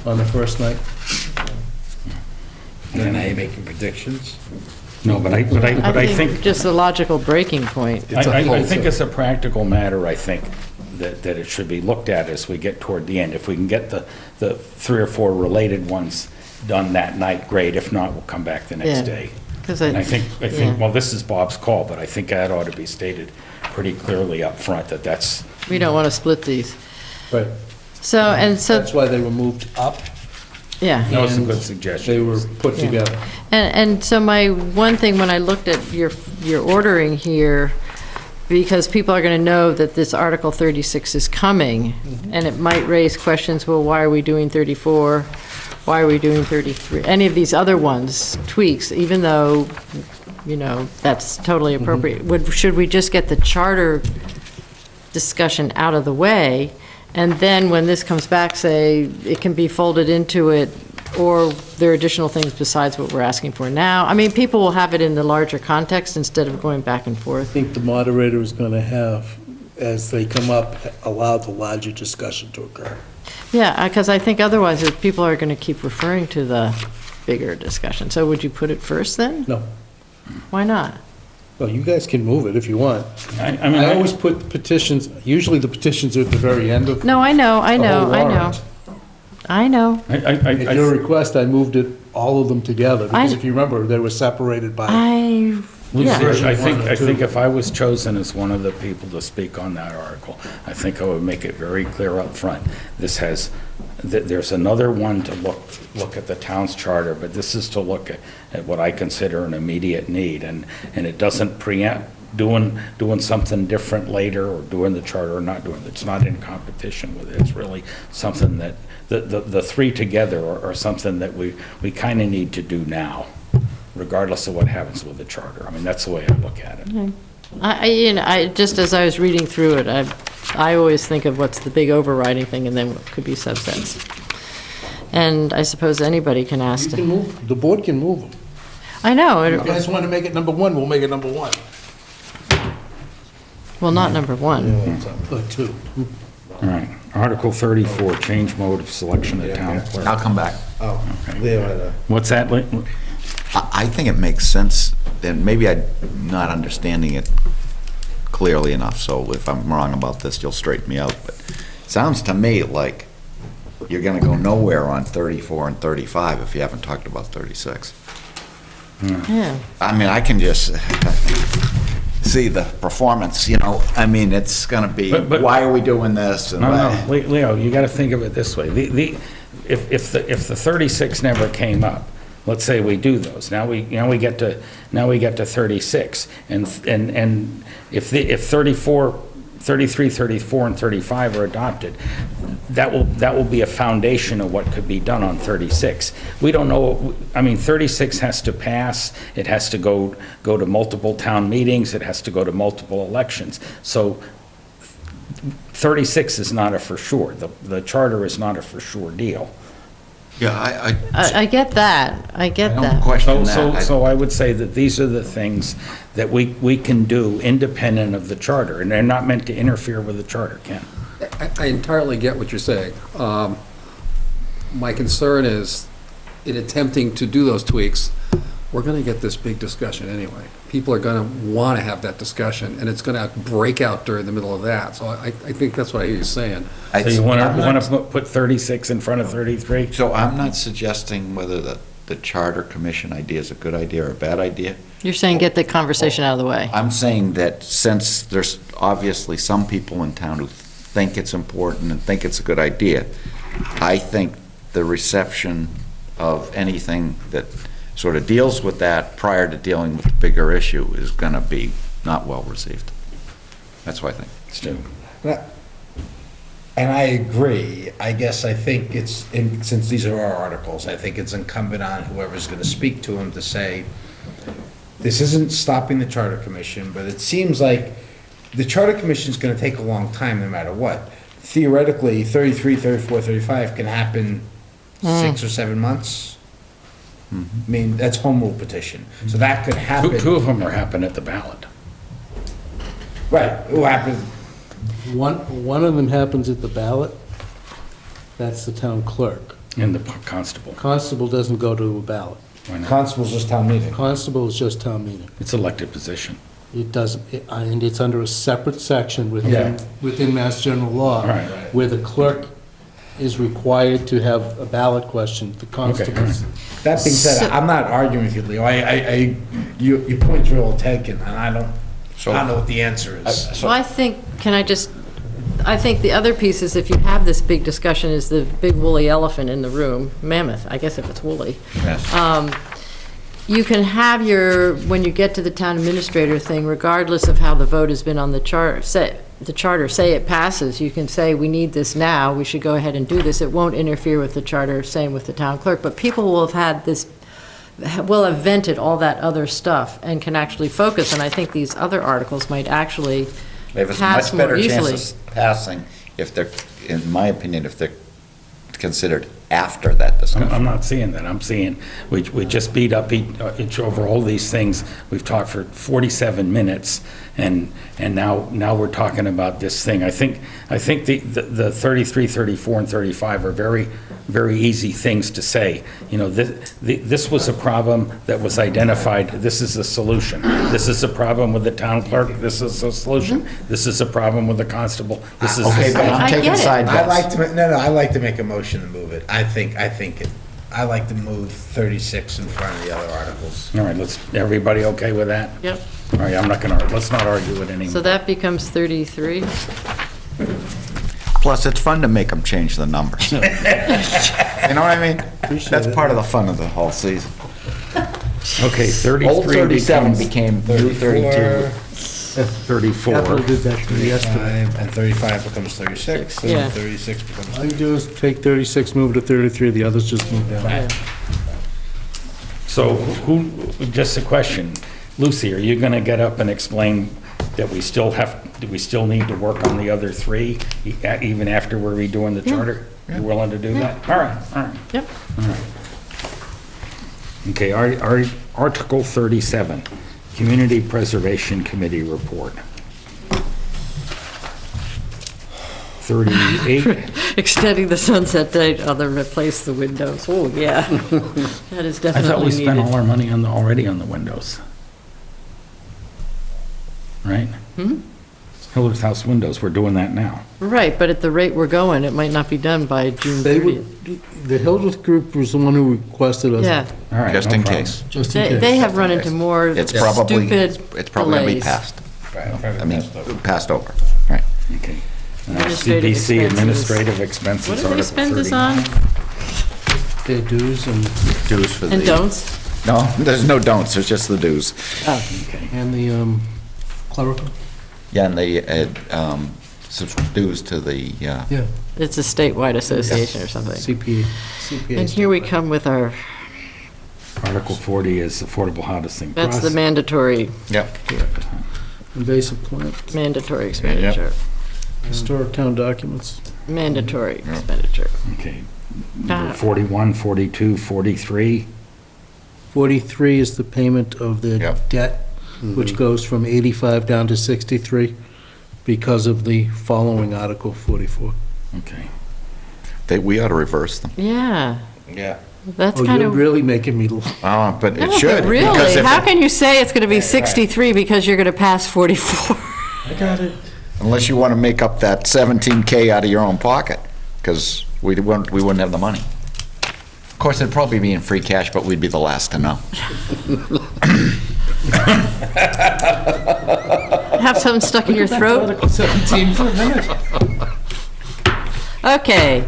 on the first night. And are you making predictions? No, but I think... Just a logical breaking point. I think as a practical matter, I think that it should be looked at as we get toward the end. If we can get the 3 or 4 related ones done that night, great. If not, we'll come back the next Yeah. day. 'Cause And I think, yeah. well, this is Bob's call, but I think that ought to be stated pretty clearly up front that that's, We don't want to split these. Right. So, That's why they were moved up. yeah. that was a And good suggestion. They were put Yeah. together. And so my one thing, when I looked at your ordering here, because people are going to know that this Article 36 is coming, and it might raise questions, well, why are we doing 34? Why are we doing 33? Any of these other ones, tweaks, even though, that's totally appropriate. Should we just get the charter discussion out of the way, and then when this comes back, say, it can be folded into it, or there are additional things besides what we're asking for now? I mean, people will have it in the larger context instead of going back and I forth. think the moderator is going to have, as they come up, allow the larger discussion to occur. Yeah, because I think otherwise people are going to keep referring to the bigger discussion. So would you put it first then? No. Why not? Well, you guys can move it if you want. I mean, I always put petitions, usually the petitions are at the very end of. No, I know. the whole warrant. I know. At your request, I moved it, all of them together, because if you remember, they were separated by. Yeah. I think if I was chosen as one of the people to speak on that article, I think I would make it very clear up front. There's another one to look at the town's charter, but this is to look at what I consider an immediate need, and it doesn't preempt doing something different later, or doing the charter or not doing it. It's not in competition with it. It's really something that, the three together are something that we kind of need to do now, regardless of what happens with the charter. I mean, that's the way I look at it. I just as I was reading through it, I always think of what's the big overriding thing, and then what could be subsets. And I suppose anybody can ask. You can move, the board can move them. I know. If you guys want to make it number one, we'll make it number one. Well, not number one. Two. All right, Article 34, change mode of selection of town clerk. I'll come back. Oh, Leo, What's that? I think it makes sense, and maybe I'm not understanding it clearly enough, so if I'm wrong about this, you'll straighten me out, but it sounds to me like you're gonna go nowhere on 34 and 35 if you haven't talked about 36. Yeah. I mean, I can just see the performance, I mean, it's gonna be, But- why are we doing this? And No, Leo, you gotta think of it this way. If the 36 never came up, let's say we do those, now we get to 36, and if 34, 33, 34, and 35 are adopted, that will be a foundation of what could be done on 36. We don't know, I mean, 36 has to pass, it has to go to multiple town meetings, it has to go to multiple elections. So 36 is not a for sure. The charter is not a for sure deal. Yeah, I get that. I get I don't that. question that. So I would say that these are the things that we can do independent of the charter, and they're not meant to interfere with the charter, Ken. I entirely get what you're saying. My concern is, in attempting to do those tweaks, we're going to get this big discussion anyway. People are going to want to have that discussion, and it's going to break out during the middle of that. So I think that's what I hear you saying. So you want to put 36 in front of 33? So I'm not suggesting whether the charter commission idea is a good idea or a bad idea. You're saying get the conversation out of the way. I'm saying that since there's obviously some people in town who think it's important and think it's a good idea, I think the reception of anything that sort of deals with that prior to dealing with the bigger issue is going to be not well received. That's what I think. Stu? and I agree. I guess I think since these are our articles, I think it's incumbent on whoever's going to speak to them to say, this isn't stopping the Charter Commission, but it seems like the Charter Commission's going to take a long time no matter what. Theoretically, 33, 34, 35 can happen 6 or 7 months. I mean, that's home rule petition. So that could happen. Two of them are happening at the ballot. Right, it will happen. One of them happens at the ballot. That's the town clerk. And the constable. Constable doesn't go to a ballot. Why not? Constable's just town meeting. Constable is just town meeting. It's elected position. It doesn't, and it's under a separate section Yeah. within Mass General Law. Right. Where the clerk is required to have a ballot question, the constables. That being said, I'm not arguing with you, Leo. Your point's real taken, and I don't know what the answer is. Well, I think the other piece is if you have this big discussion is the big woolly elephant in the room, mammoth, I guess if it's woolly. Yes. You can have when you get to the town administrator thing, regardless of how the vote has been on the charter, say it passes, you can say, we need this now, we should go ahead and do this. It won't interfere with the charter, same with the town clerk, but people will have vented all that other stuff and can actually focus, and I think these other articles might actually They have a pass much more better easily. chance of passing if they're, in my opinion, if they're considered after that discussion. I'm not seeing that. I'm seeing, we just beat up each over all these things. We've talked for 47 minutes, and now we're talking about this thing. I think the 33, 34, and 35 are very, very easy things to say. You know, this was a problem that was identified. This is a solution. This is a problem with the town clerk. This is a solution. This is a problem with the constable. This is. Okay, but I I'm taking get it. side I like bets. to, I like to make a motion to move it. I like to move 36 in front of the other articles. All right, everybody okay with that? Yep. All right, let's not argue it anymore. So that becomes 33. Plus, it's fun to make them change the numbers. You know what I mean? That's part of the fun of the whole season. Okay, 33 Old 37 becomes became new 32. 34. Capital did that to me yesterday. 35, and 35 becomes 36, and Yeah. 36 becomes. All you do is take 36, move to 33, the others just move down. So just a question, Lucy, are you gonna get up and explain that we still need to work on the other three, even after we're redoing the charter? You willing to do that? All right. Yep. All right. Okay, Article 37, Community Preservation Committee Report. 38, Extending the sunset date on the replace the windows. Oh, yeah. That is I thought definitely we spent all needed. our money already on the windows. Right? Hiller's House windows, we're doing that now. Right, but at the rate we're going, it might not be done by June They 30th. would, the Hildreth Group was the one who requested us. Yeah, All right. Just no in problem. case. Just in case. they have run into more It's probably, stupid it's probably gonna be delays. passed. I mean, passed over. Right. Okay. Administrative CPC expenses. administrative expenses. What did we Article spend this 39. on? Their dues Dues for the. And don'ts? No, there's no don'ts, there's just the dues. Okay. and the clerical. Yeah, and the dues to the, Yeah. It's a statewide association or something. CPA. And here we come with our, Article 40 is affordable housing. that's the process. mandatory yep. Invasive plant, mandatory expenditure. historic town documents. Mandatory expenditure. Okay. Ah. 41, 42, 43. 43 is the payment of their Yep. debt, which goes from 85 down to 63 because of the following Article 44. Okay. We ought to reverse them. Yeah, Yeah. that's Oh, kind you're of. really making me, But No, it but should. because really, if how it- can you say it's going to be 63 because you're going to pass 44? I got it. Unless you want to make up that 17K out of your own pocket, because we wouldn't have the money. Of course, it'd probably be in free cash, but we'd be the last to know. Have something stuck in your throat? 17 for a minute. Okay,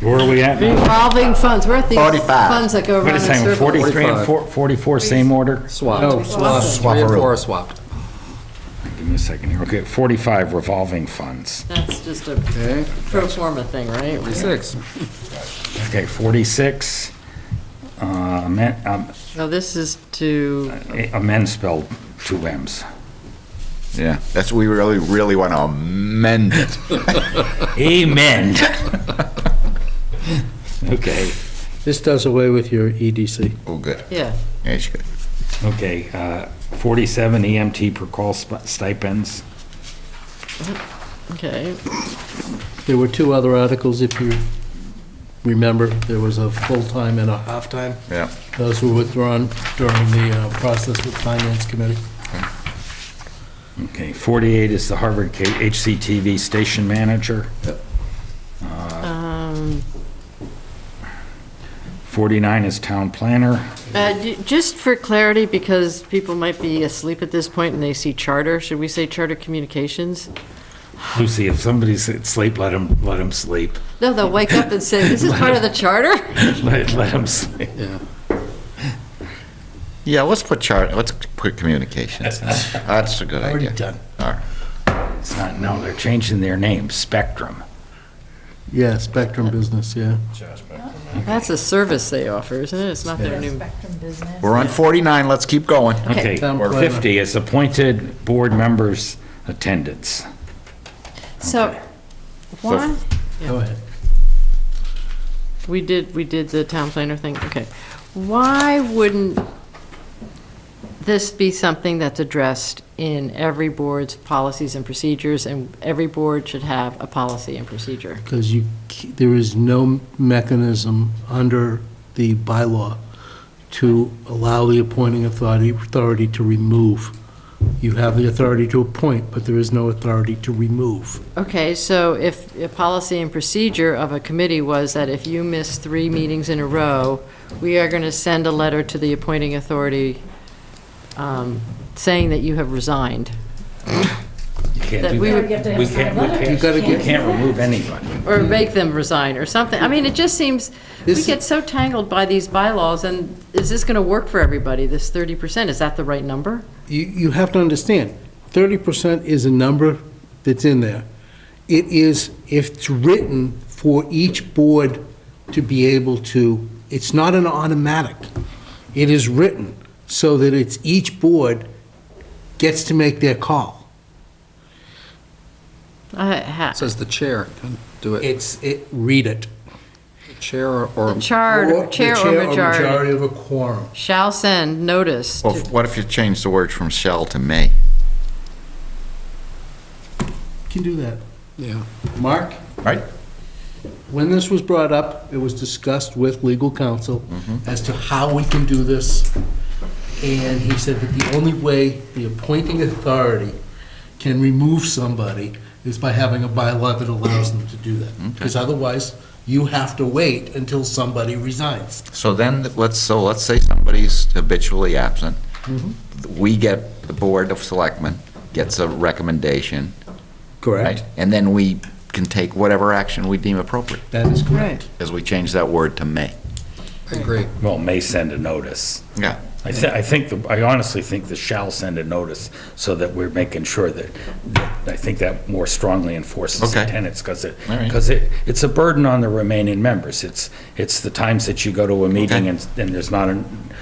Where are we at now? revolving funds, we're at these 45. funds that go Wait around a in second, circles. 43 and 44, same order? Swapped. No, swap. 3 and 4 are swapped. Give me a second here. Okay, 45 revolving funds. That's just a Okay, pro forma thing, right? 46. Okay, 46, No, this is to, amend spelled 2 M's. Yeah, that's, we really want to amend it. Amen. Okay, This does away with your EDC. Oh, good. yeah. Yeah, it's good. okay, 47 EMT per call stipends. Okay, There were two other articles, if you remember. There was a full-time and a half-time. Yeah. Those were withdrawn during the process with Finance Committee. Okay, 48 is the Harvard HCTV station manager. 49 is town planner. just for clarity, because people might be asleep at this point and they see charter, should we say charter communications? Lucy, if somebody's asleep, let them sleep. No, they'll wake up and say, this is part of the charter? Let them sleep. Yeah. Yeah, let's put communications. That's a good Already idea. done. All right. It's not, no, they're changing their name, Spectrum. Yeah, Spectrum Business, yeah. That's a service they offer, isn't it? It's not their new. Spectrum business. We're on 49, let's keep going. Okay, Town or planner. 50 is appointed board members' attendance. So, why? Go ahead. We did the town planner thing, okay. Why wouldn't this be something that's addressed in every board's policies and procedures, and every board should have a policy and procedure? Because there is no mechanism under the bylaw to allow the appointing authority to remove. You have the authority to appoint, but there is no authority to remove. Okay, so if a policy and procedure of a committee was that if you miss 3 meetings in a row, we are going to send a letter to the appointing authority saying that you have resigned. You can't That do we that. would- You have to have We a signed can't, we letter. can't- You gotta we get- can't remove anybody. Or make them resign or something. I mean, it just seems, we This- get so tangled by these bylaws, and is this going to work for everybody, this 30%? Is that the right number? You have to understand, 30% is a number that's in there. If it's written for each board to be able to, it's not an automatic. It is written so that it's each board gets to make their call. It says the chair can do it. Read it. Chair or The chair or majority of a quorum. shall send notice Well, to, what if you change the word from shall to may? Can do that. yeah. Mark? Right. When this was brought up, it was discussed with legal counsel as to how we can do this. And he said that the only way the appointing authority can remove somebody is by having a bylaw that allows them to do that. Because otherwise, you have to wait until somebody resigns. So then, let's say somebody's habitually absent. We get, the Board of Selectmen gets a recommendation, right? And then we can take whatever action we deem appropriate, That is correct. as we change that word to may. I agree. Well, may send a notice. Yeah. I honestly think the shall send a notice, so that we're making sure that, I think that more strongly enforces the Okay. tenants, because All right. it's a burden on the remaining members. It's the times that you go to a meeting Okay. and there's not,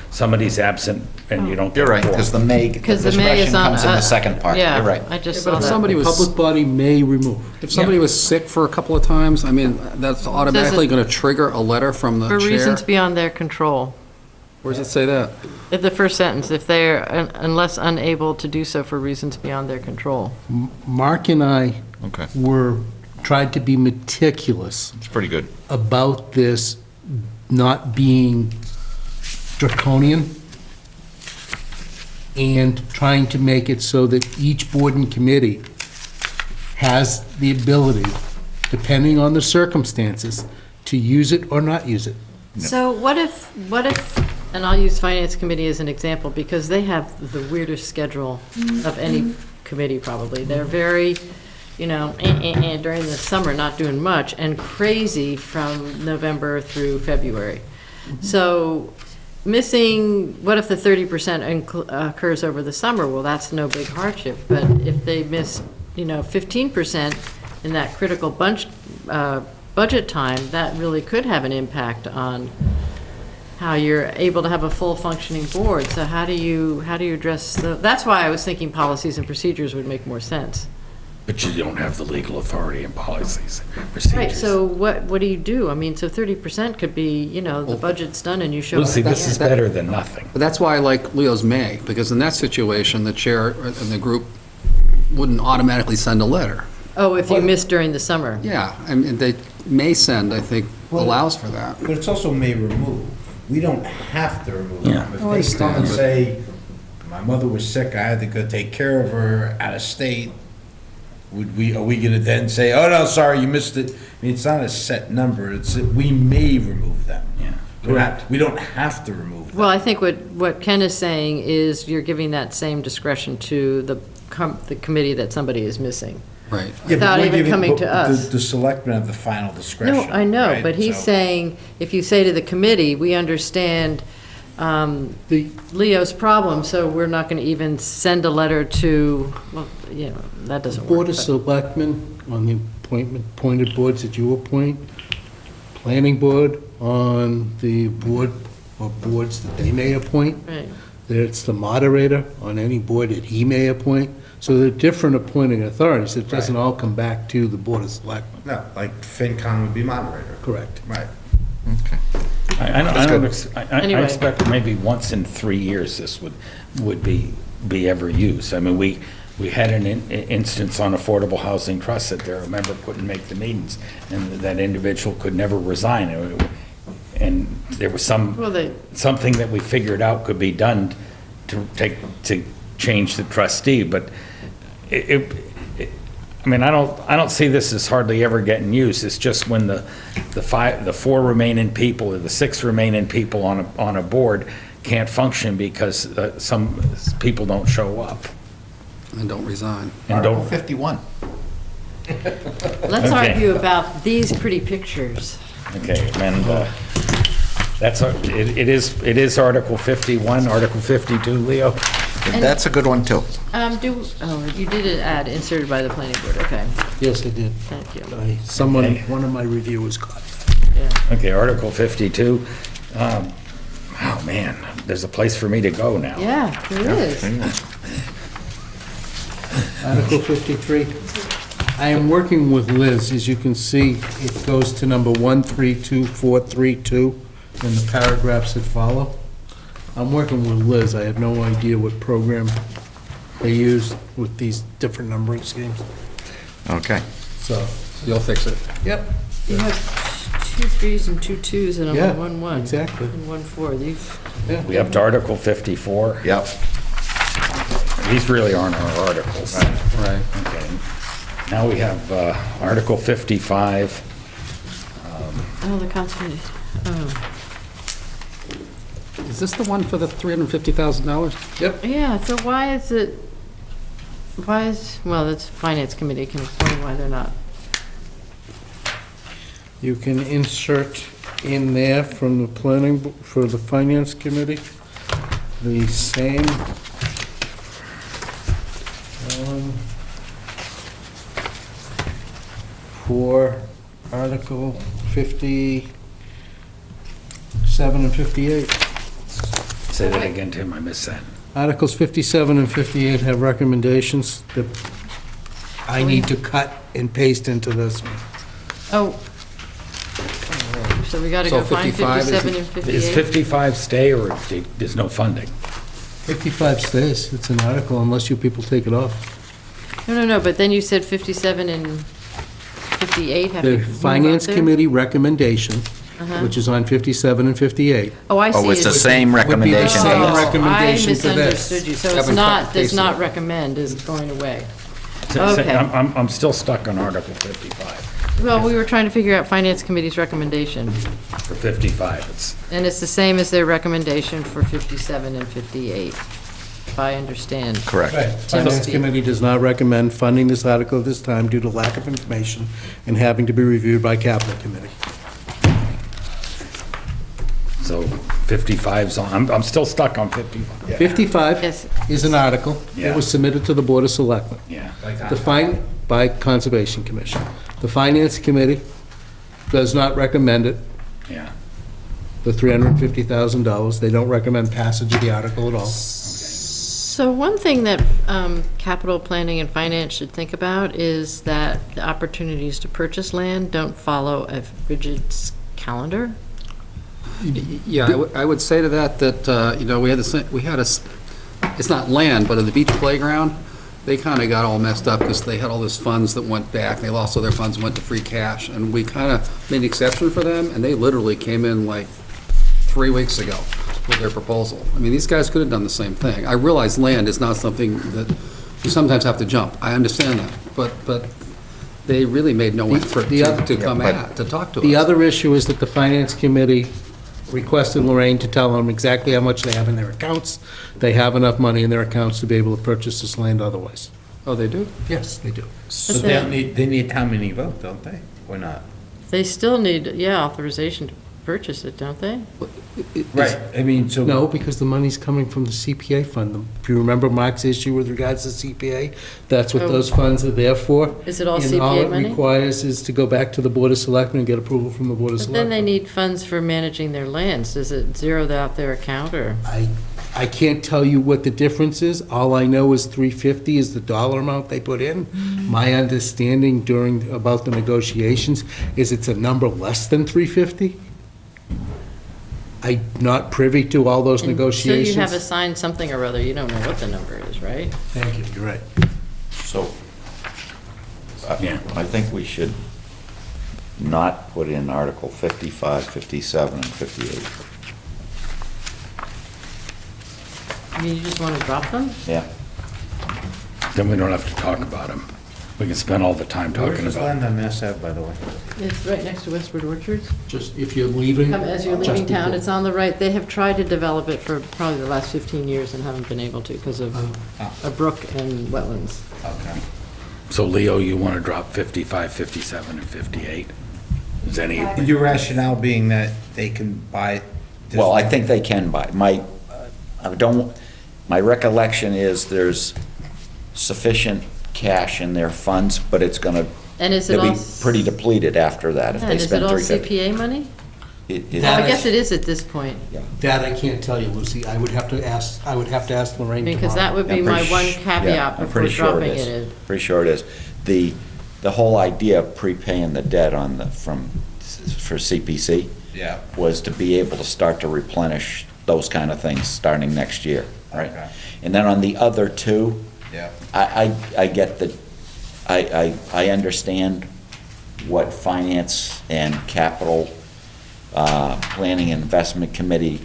somebody's absent and you don't get You're a right, quorum. because the may, the because the may is discretion on. comes in the second part. Yeah, You're right. I just But saw if that. somebody was, Public body may remove. if somebody was sick for a couple of times, I mean, that's automatically going to trigger a letter from the For chair. reasons beyond their control. Where does it say that? In the first sentence, if they're, unless unable to do so for reasons beyond their control. Mark and I Okay, tried to be meticulous it's pretty good. about this not being draconian and trying to make it so that each board and committee has the ability, depending on the circumstances, to use it or not use it. So what if, and I'll use Finance Committee as an example, because they have the weirdest schedule of any committee probably. They're very, during the summer, not doing much, and crazy from November through February. So what if the 30% occurs over the summer? Well, that's no big hardship, but if they miss, 15% in that critical budget time, that really could have an impact on how you're able to have a full functioning board. So how do you address that's why I was thinking policies and procedures would make more sense. But you don't have the legal authority in policies and procedures. Right, so what do you do? I mean, so 30% could be, the budget's done and you show up. Lucy, at the this is end. better than nothing. But that's why I like Leo's may, because in that situation, the chair and the group wouldn't automatically send a letter. Oh, if you missed during the summer. Yeah, I mean, they may send, I think, allows for that. But it's also may remove. We don't have to remove them. Yeah. If they come and understand. say, my mother was sick, I had to go take care of her out of state, are we gonna then say, oh, no, sorry, you missed it? I mean, it's not a set number, it's that we may remove them. Yeah. We don't have to remove them. Well, I think what Ken is saying is you're giving that same discretion to the committee that somebody is missing. Right. Yeah, but without we're even giving- coming but to us. The selectmen have the final discretion. No, I know, right? but he's So- saying, if you say to the committee, we understand Leo's problem, so we're not going to even send a letter to, well, that doesn't work. Board of but- Selectmen on the appointed boards that you appoint, planning board on the board or boards that they may appoint. Right. It's the moderator on any board that he may appoint. So they're different appointing authorities. It doesn't all come back to the Board of Selectmen. No, like FinCom would be moderator. Correct. Right. I That's don't, good. I Anyway. expect maybe once in 3 years this would be ever used. I mean, we had an instance on Affordable Housing Trust that their member couldn't make the meetings, and that individual could never resign. And there was Well, they- something that we figured out could be done to change the trustee, but I mean, I don't see this as hardly ever getting used. It's just when the 4 remaining people or the 6 remaining people on a board can't function because some people don't show up. And don't resign. And Article don't, 51. Let's Okay. argue about these pretty pictures. okay, and it is Article 51, Article 52, Leo? That's a good one, too. You did add inserted by the planning board, okay, Yes, I did. thank you. Okay. One of my reviewers caught. Yeah. Okay, Article 52. Oh, man, there's a place for me to go now. Yeah, there is. Article 53. I am working with Liz. As you can see, it goes to number 132432 and the paragraphs that follow. I'm working with Liz. I have no idea what program they use with these different numbering schemes. Okay. So, You'll fix it. yep. You have 2 3s and 2 2s and Yeah, a 1 1. exactly. And 1 4. These, We have to Article 54. Yep. These really aren't our articles. Right. Okay. Now we have Article 55. the conservation, Is this the one for the $350,000? yeah, so why is, well, that's Finance Committee can explain why they're not. You can insert in there from the for the Finance Committee, the same for Article 57 and 58. Say that again, Tim, I missed that. Articles 57 and 58 have recommendations that I need to cut and paste into this one. Oh. So we gotta So go find 55 is- 57 and Is 58? 55 stay or there's no funding? 55 stays, it's an article unless you people take it off. No, but then you said 57 and 58 have to The move up Finance there? Committee recommendation, which is on 57 and 58. Oh, I see. Oh, it's the It's- same Would be the recommendation. same Oh, recommendation to I misunderstood this. you, so it's Haven't not, does pasted not it. recommend is going away. Say- Okay. I'm still stuck on Article 55. Well, we were trying to figure out Finance Committee's recommendation, For 55, it's, and it's the same as their recommendation for 57 and 58, if I understand. Correct. Finance speak. Committee does not recommend funding this article at this time due to lack of information and having to be reviewed by Capital Committee. so 55's on, I'm still stuck on 55. 55 Yes. is an article Yeah. that was submitted to the Board of Selectmen. Yeah. By Conservation Commission. The Finance Committee does not recommend it, Yeah. the $350,000. They don't recommend passage of the article at all. So one thing that capital planning and finance should think about is that the opportunities to purchase land don't follow a rigid calendar. Yeah, I would say to that, we had it's not land, but at the beach playground, they kind of got all messed up because they had all those funds that went back. They lost all their funds, went to free cash, and we kind of made an exception for them, and they literally came in like 3 weeks ago with their proposal. I mean, these guys could have done the same thing. I realize land is not something that you sometimes have to jump. I understand that, but they really made no effort the other- to come to talk to us. The other issue is that the Finance Committee requested Lorraine to tell them exactly how much they have in their accounts. They have enough money in their accounts to be able to purchase this land otherwise. Oh, they do? Yes, they do. But then They need town meeting vote, don't they? Or not? they still need, authorization to purchase it, don't they? Right, I mean, so. No, because the money's coming from the CPA fund. If you remember Mark's issue with regards to CPA, that's what Oh. those funds are there for. Is it all And all CPA it money? requires is to go back to the Board of Selectmen and get approval from the Board of But then they Selectmen. need funds for managing their lands. Does it zero out their account, or? I can't tell you what the difference is. All I know is 350 is the dollar amount they put in. My understanding about the negotiations is it's a number less than 350. I'm not privy to all those Until negotiations. you have assigned something or other, you don't know what the number is, right? Thank you, you're right. So, Yeah. I think we should not put in Article 55, 57, and 58. I mean, you just want to drop them? Yeah. Then we don't have to talk about them. We can spend all the time talking about land on Mass Ave, by the way? It's right next to Westward Orchards. Just if you're leaving. As you're just leaving town, before. it's on the right. They have tried to develop it for probably the last 15 years and haven't been able to because of a brook and wetlands. Okay. So Leo, you want to drop 55, 57, and 58? Is any, Your rationale being that they can buy. Well, I think they can buy. My recollection is there's sufficient cash in their funds, but it's gonna, And is it they'll all? be pretty depleted after that if And they is it spend all 350. CPA money? It- Well, That I is- guess it is at this point. That I can't tell you, Lucy. I would have to ask Lorraine tomorrow. Because that would be I'm my pretty one sh- yeah, caveat I'm before pretty sure dropping it in. Pretty sure it is. The whole idea of prepaying the debt for CPC Yeah. was to be able to start to replenish those kind of things starting next year, right? Okay. And then on the other two, Yeah. I get that, I understand what Finance and Capital Planning and Investment Committee,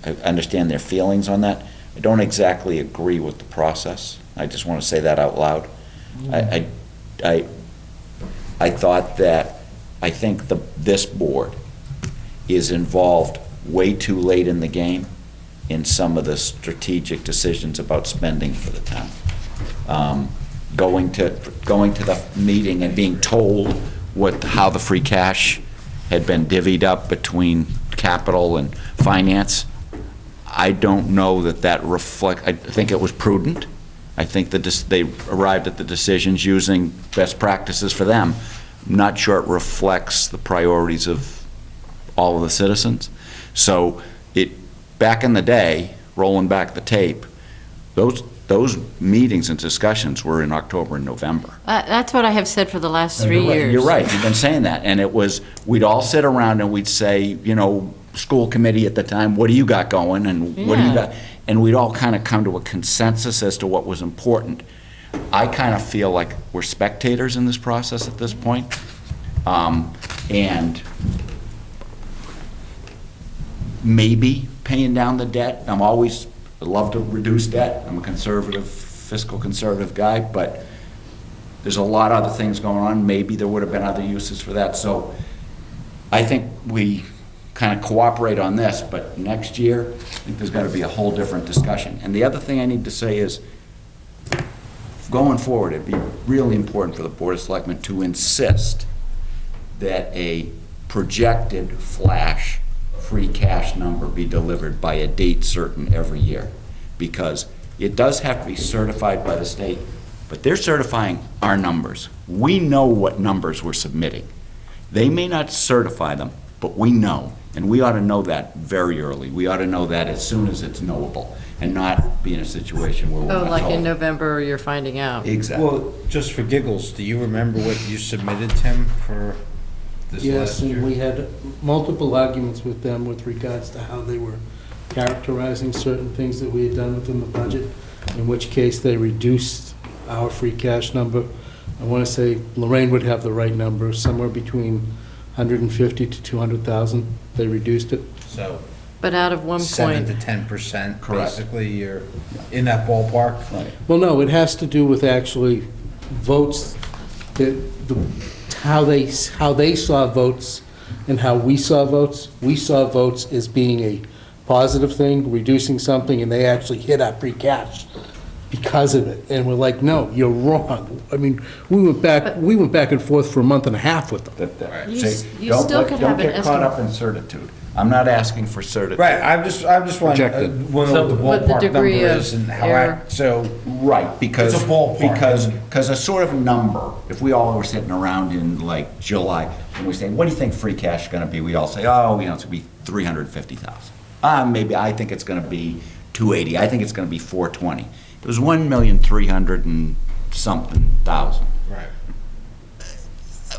I understand their feelings on that. I don't exactly agree with the process. I just want to say that out loud. I thought that, I think this board is involved way too late in the game in some of the strategic decisions about spending for the town. Going to the meeting and being told how the free cash had been divvied up between capital and finance, I don't know that I think it was prudent. I think that they arrived at the decisions using best practices for them. I'm not sure it reflects the priorities of all of the citizens. So back in the day, rolling back the tape, those meetings and discussions were in October and November. That's what I have said for the last 3 years. You're right, you've been saying that, and it was, we'd all sit around and we'd say, school committee at the time, what do you got going, and what do you Yeah. got? And we'd all kind of come to a consensus as to what was important. I kind of feel like we're spectators in this process at this point, and maybe paying down the debt. I love to reduce debt. I'm a fiscal conservative guy, but there's a lot of other things going on. Maybe there would have been other uses for that. So I think we kind of cooperate on this, but next year, I think there's got to be a whole different discussion. And the other thing I need to say is, going forward, it'd be really important for the Board of Selectmen to insist that a projected flash free cash number be delivered by a date certain every year, because it does have to be certified by the state, but they're certifying our numbers. We know what numbers we're submitting. They may not certify them, but we know, and we ought to know that very early. We ought to know that as soon as it's knowable, and not be in a situation where we're Oh, not like in told. November, you're finding out. Exactly. Well, just for giggles, do you remember what you submitted, Tim, for this Yes, last year? and we had multiple arguments with them with regards to how they were characterizing certain things that we had done within the budget, in which case they reduced our free cash number. I want to say Lorraine would have the right number, somewhere between 150 to 200,000. They reduced it. So But out of 7 to 10%, Correct. basically, you're in that ballpark? Right. Well, no, it has to do with actually votes, how they saw votes and how we saw votes. We saw votes as being a positive thing, reducing something, and they actually hit our free cash because of it. And we're like, no, you're wrong. I mean, we went back and forth for a month and a half with them. You See, s- you don't still let- could have an Don't get caught estimate. up in certitude. I'm not asking for certitude. Right, I'm just wondering, Projected. what the What the ballpark number degree of is and how, error. so, Right, because, It's a ballpark. because a sort of number, if we all were sitting around in like July, and we say, what do you think free cash is gonna be? We all say, oh, it's gonna be 350,000. Maybe I think it's gonna be 280, I think it's gonna be 420. It was 1,300,000 and something thousand. right.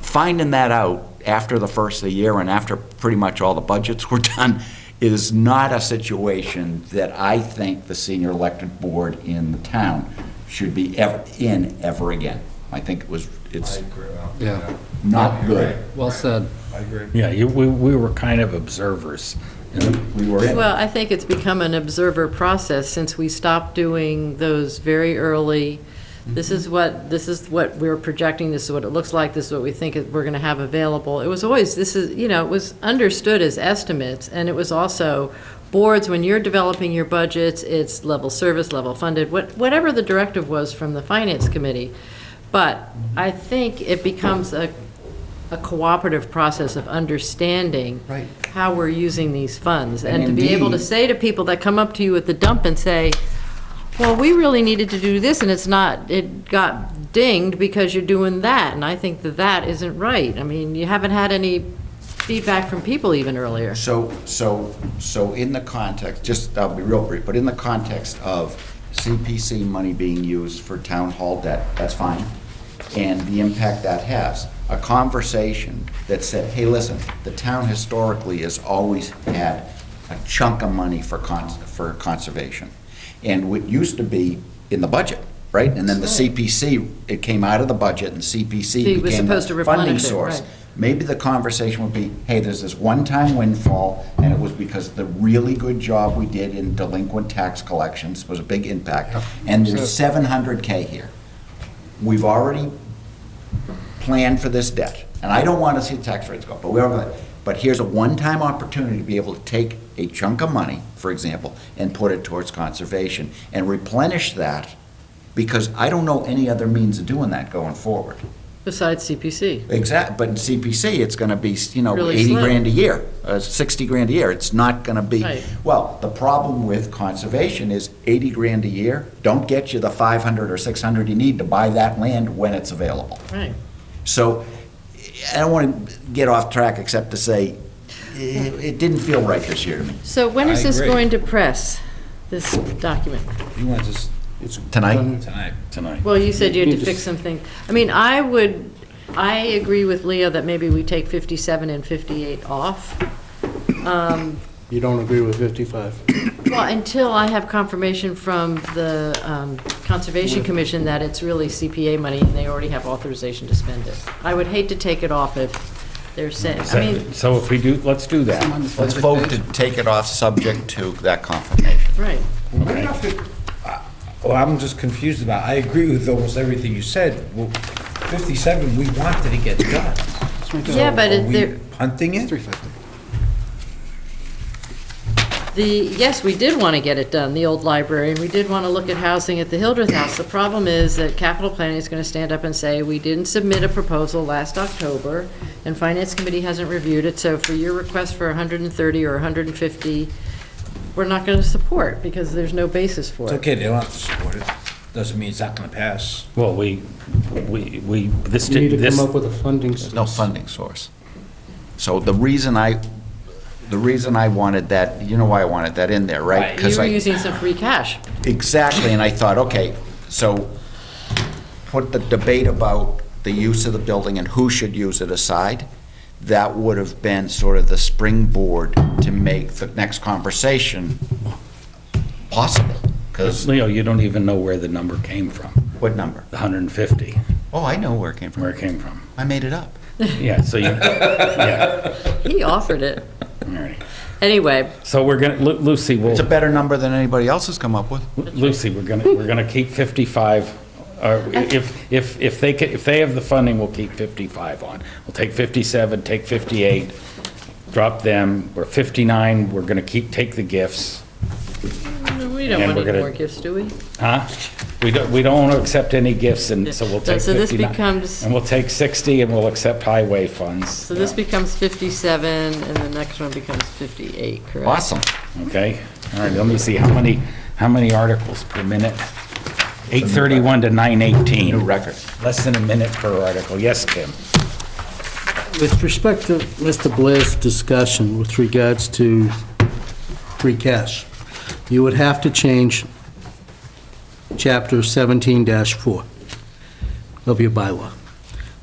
Finding that out after the first of the year and after pretty much all the budgets were done It is not a situation that I think the senior elected board in the town should be ever again. I think it's Yeah, not good. well said. Yeah, we were kind of observers. We were in. Well, I think it's become an observer process since we stopped doing those very early, this is what we're projecting, this is what it looks like, this is what we think we're going to have available. It was always, it was understood as estimates, and it was also boards, when you're developing your budgets, it's level service, level funded, whatever the directive was from the finance committee. But I think it becomes a cooperative process of understanding how we're using these funds. And to be able to say to people that come up to you at the dump and say, well, we really needed to do this, and it got dinged because you're doing that, and I think that isn't right. I mean, you haven't had any feedback from people even earlier. So in the context, I'll be real brief, but in the context of CPC money being used for town hall debt, that's fine, and the impact that has. A conversation that said, hey, listen, the town historically has always had a chunk of money for conservation. And what used to be in the budget, right? And then the CPC, it came out of the budget, and CPC was became supposed to the funding replenish it, source. right. Maybe the conversation would be, hey, there's this one-time windfall, and it was because the really good job we did in delinquent tax collections was a big impact. And there's $700K here. We've already planned for this debt, and I don't want to see tax rates go up, but here's a one-time opportunity to be able to take a chunk of money, for example, and put it towards conservation and replenish that, because I don't know any other means of doing that going forward. Besides CPC. Exactly, but in CPC, it's going to be, Really 80 slim. grand a year, 60 grand a year. It's not going to be, Right. well, the problem with conservation is 80 grand a year don't get you the 500 or 600 you need to buy that land when it's available. Right. So I don't want to get off track except to say it didn't feel right this year to me. So when is I this agree. going to press, this document? You want this Tonight? tonight? Well, you said you had to You fix just- something. I mean, I agree with Leo that maybe we take 57 and 58 off. You don't agree with 55? Well, until I have confirmation from the Conservation Commission that it's really CPA money and they already have authorization to spend it. I would hate to take it off if they're saying, I mean, So if we do, let's do that. Let's vote to take it off subject to that confirmation. right. Okay. Well, I'm just confused about, I agree with almost everything you said. Well, 57, we wanted to get done. Yeah, but Are we they're, punting it? yes, we did want to get it done, the old library, and we did want to look at housing at the Hildreth House. The problem is that capital planning is going to stand up and say, we didn't submit a proposal last October, and Finance Committee hasn't reviewed it, so for your request for 130 or 150, we're not going to support, because there's no basis for It's it. okay, they don't have to support it. Doesn't mean it's not gonna pass. Well, this You need did, to come up with a funding There's no source. funding source. So the reason I wanted that, you know why I wanted that in there, right? You 'Cause were I- using some free cash. Exactly, and I thought, okay, so put the debate about the use of the building and who should use it aside. That would have been sort of the springboard to make the next conversation possible, because, Leo, you don't even know where the number came from, what number? the 150, Oh, I know where it came from. where it came from. I made it up. Yeah, so you, yeah, He offered it. all right. Anyway, So we're gonna, Lucy, It's a better number than anybody else has come up with. Lucy, we're gonna keep 55, or if they have the funding, we'll keep 55 on. We'll take 57, take 58, drop them, we're 59, we're gonna take the gifts, we don't And want we're any gonna- more gifts, do we? huh? We don't want to accept any gifts, and so we'll take So this 59. becomes- And we'll take 60, and we'll accept highway funds. So this becomes 57, and the next one becomes 58, correct? Awesome. Okay, all right, let me see, how many articles per minute? 8:31 to 9:18. New record. Less than a minute per article. Yes, Kim? With respect to Mr. Blair's discussion with regards to free cash, you would have to change Chapter 17-4 of your bylaw,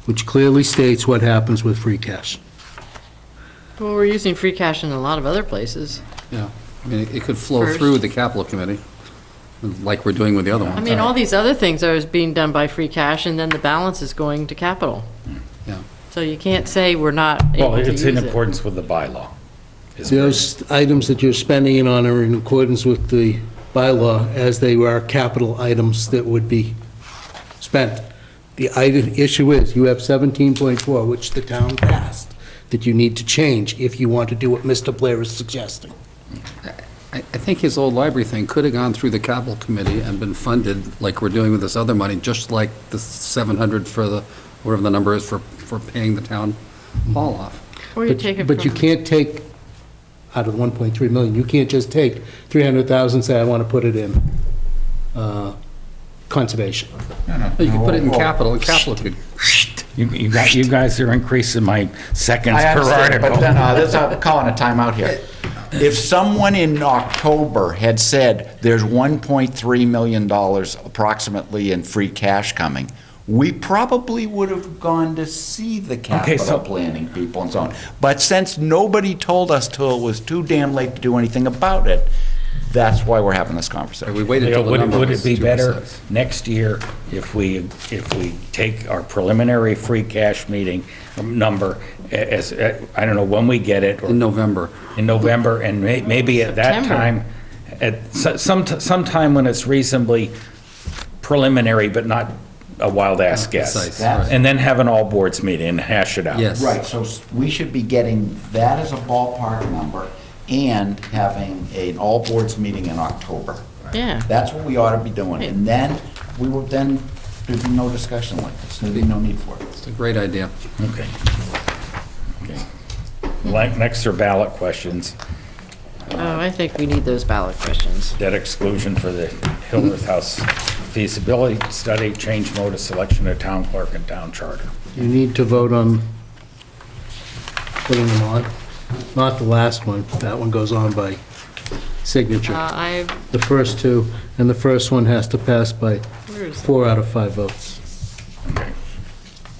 which clearly states what happens with free cash. Well, we're using free cash in a lot of other places. Yeah, I mean, it could flow First. through the capital committee, like we're doing with the other I ones. mean, all these other things are being done by free cash, and then the balance is going to capital. Yeah. So you can't say we're not Well, able to it's use in it. accordance with the bylaw. is Those items that you're spending it on are in accordance with the bylaw as they are capital items that would be spent. The issue is, you have 17.4, which the town passed, that you need to change if you want to do what Mr. Blair is suggesting. I think his old library thing could have gone through the capital committee and been funded like we're doing with this other money, just like the 700 for the, whatever the number is for paying the town hall off. Or you take it But you from, can't take, out of the 1.3 million, you can't just take 300,000 and say, I want to put it in conservation. You could put it in capital, and capital could, You guys are increasing my seconds I per understand, but article. then, I'm calling a timeout here. If someone in October had said, there's $1.3 million approximately in free cash coming, we probably would have gone to see the capital planning people and so on. But since nobody told us till it was too damn late to do anything about it, that's why we're having this conversation. we waited till the number Would was it be better 2%. next year if we take our preliminary free cash meeting number as, I don't know when we get it, or In November. in November, and maybe at that September. time, sometime when it's reasonably preliminary, but not a wild-ass guess. Precise, right. And then have an all-boards meeting and hash it out. Yes. Right, so we should be getting that as a ballpark number and having an all-boards meeting in October. yeah. That's what we ought to be doing. And then, there'd be no discussion like this. There'd be no need for it. It's a great idea. Okay. Okay. Next are ballot questions. Oh, I think we need those ballot questions. Debt exclusion for the Hillworth House feasibility study, change mode of selection of town clerk and town charter. You need to vote on putting them on, not the last one. That one goes on by signature. The first two, and the first one has to pass by Where is 4 out of 5 votes.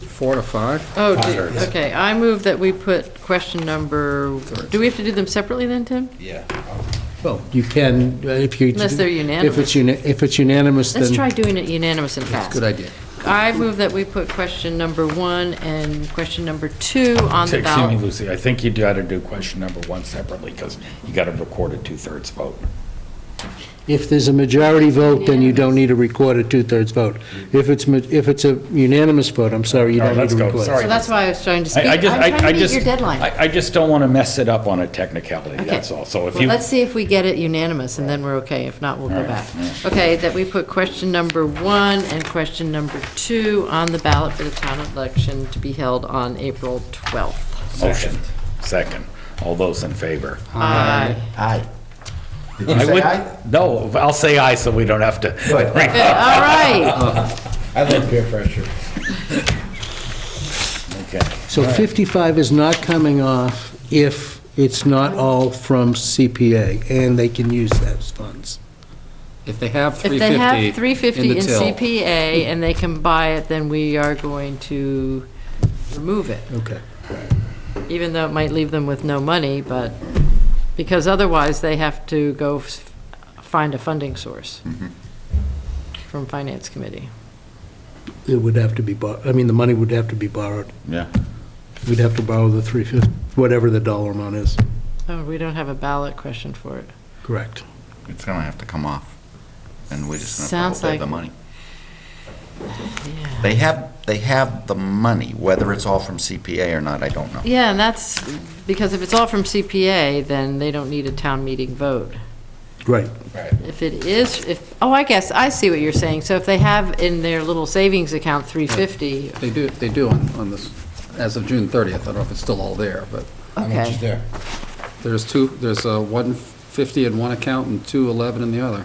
4 to 5? Oh, Two-thirds. okay, I move that we put question number, do we have to do them separately then, Tim? Yeah. Well, you can, if you... Unless they're unanimous. If it's unanimous, then... Let's try doing it unanimous and fast. Good idea. I move that we put question number 1 and question number 2 on the Excuse me, ballot. Lucy, I think you got to do question number 1 separately, because you got to record a 2/3 vote. If there's a majority vote, then you don't need a recorded 2/3 vote. If it's a unanimous vote, I'm sorry, you All don't right, need to let's go. record it. Sorry. So that's why I was trying to speak. I I'm just- trying to meet just- your deadline. I just don't want to mess it up on a technicality, Okay. that's all. So if Well, you, let's see if we get it unanimous, and then we're okay. If not, we'll go All right, back. yeah. Okay, that we put question number 1 and question number 2 on the ballot for the town election to be held on April 12th. motion, second, all those in favor? Aye. Aye. Did you I say would- aye? No, I'll say aye so we don't have to. Good. Okay, all right. I love peer pressure. Okay. So 55 is not coming off if it's not all from CPA, and they can use those funds. If they have If they have 350 350 in the in till. CPA and they can buy it, then we are going to remove it, Okay. even though it might leave them with no money, but, because otherwise they have to go find a funding source from Finance Committee. It would have to be, I mean, the money would have to be borrowed. Yeah. We'd have to borrow the 350, whatever the dollar amount is. Oh, we don't have a ballot question for it. Correct. It's gonna have to come off, and we're just gonna Sounds have to pay the like- money. Yeah. They have the money, whether it's all from CPA or not, I don't know. Yeah, and that's, because if it's all from CPA, then they don't need a town meeting vote. Right. If it is, oh, I guess, I see what you're saying. So if they have in their little savings account 350, They do on this, as of June 30th. I don't know if it's still all there, but How much is okay. there? there's 150 in one account and 211 in the other.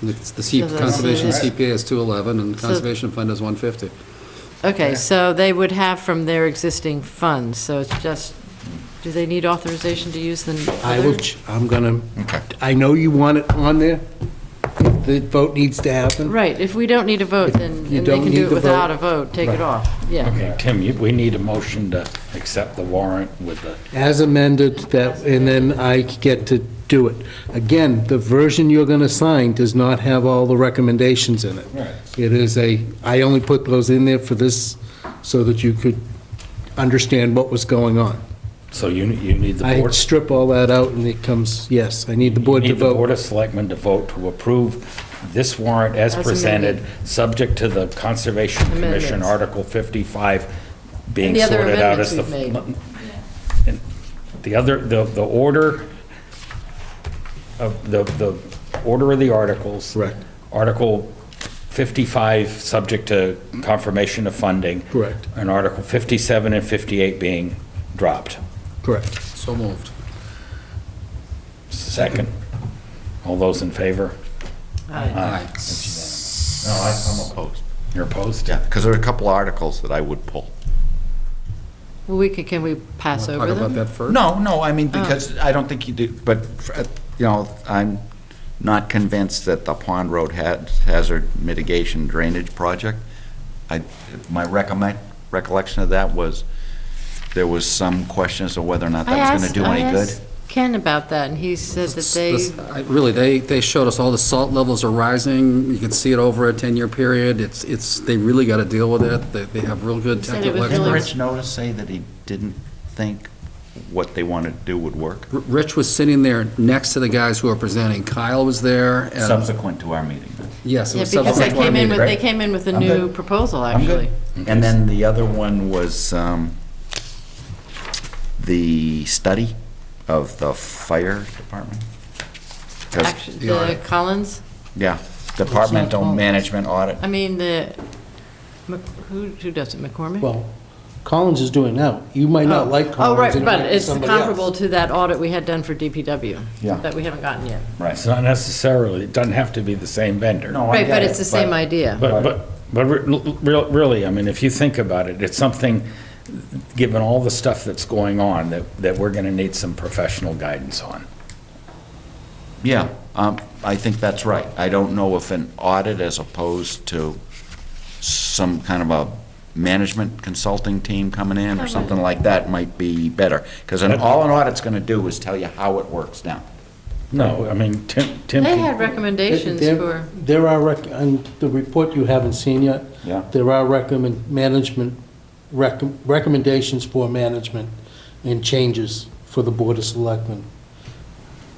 And it's the So that's- Conservation CPA is 211 and So- Conservation Fund is 150. Okay, so they would have from their existing funds, so it's just, do they need authorization to use the I will, other? I'm gonna, Okay. I know you want it on there. If the vote needs to happen. Right, if we don't need a vote, then, You and they don't can need do it the without vote. a vote, take it Right. off, yeah. Okay, Tim, we need a motion to accept the warrant with the, As amended, that, and then I get to do it. Again, the version you're going to sign does not have all the recommendations in it. Right. It is I only put those in there for this so that you could understand what was going on. So you need the I board. strip all that out and it comes, yes, I need the board to You need the Board vote. of Selectmen to vote to approve this warrant as As presented, amended. subject to the Conservation Commission Amendments. Article 55 being And the other sorted out as the... amendments And the order of the order of the articles. Correct. Article 55, subject to confirmation of funding. Correct. And Article 57 and 58 being dropped. Correct. So moved. Second. All those in favor? Aye. Aye. No, I'm opposed. You're opposed? Yeah, because there are a couple articles that I would pull. Well, can we pass Talk over about them? that first? No, I mean, because I don't think you do, but, I'm not convinced that the Pond Road Hazard Mitigation Drainage Project, my recollection of that was, there was some question as to whether or not that was going to do any I good. asked Ken about that, and he said that Really, they showed us all the salt levels are rising. You can see it over a 10-year period. They really got to deal with it. They have real good said it technical was Didn't really- experts. Rich Notice say that he didn't think what they wanted to do would work? Rich was sitting there next to the guys who were presenting. Kyle was there. and- Subsequent to our meeting, then. Yes, it Yeah, was because subsequent to our meeting. they came in with a I'm new good. proposal, I'm good. actually. And then the other one was the study of the fire department? 'Cause- Actually, the Collins, Yeah, departmental Collins? management audit. I mean, who does it, McCormick? Well, Collins is doing now. You might not like Oh, Collins. right, and it but might be it's somebody else. comparable to that audit we had done for DPW. Yeah. That we haven't gotten yet. Right. It's not necessarily, it doesn't have to be the same vendor. No, I Right, get but it, it's the same idea. But really, I mean, if you think about it, it's something, given all the stuff that's going on, that we're going to need some professional guidance on. Yeah, I think that's right. I don't know if an audit as opposed to some kind of a management consulting team coming in or something like that might be better. Because all an audit's going to do is tell you how it works now. No, I mean, Tim. They had recommendations for, There are, on the report you haven't seen yet. Yeah. There are recommendations for management and changes for the Board of Selectmen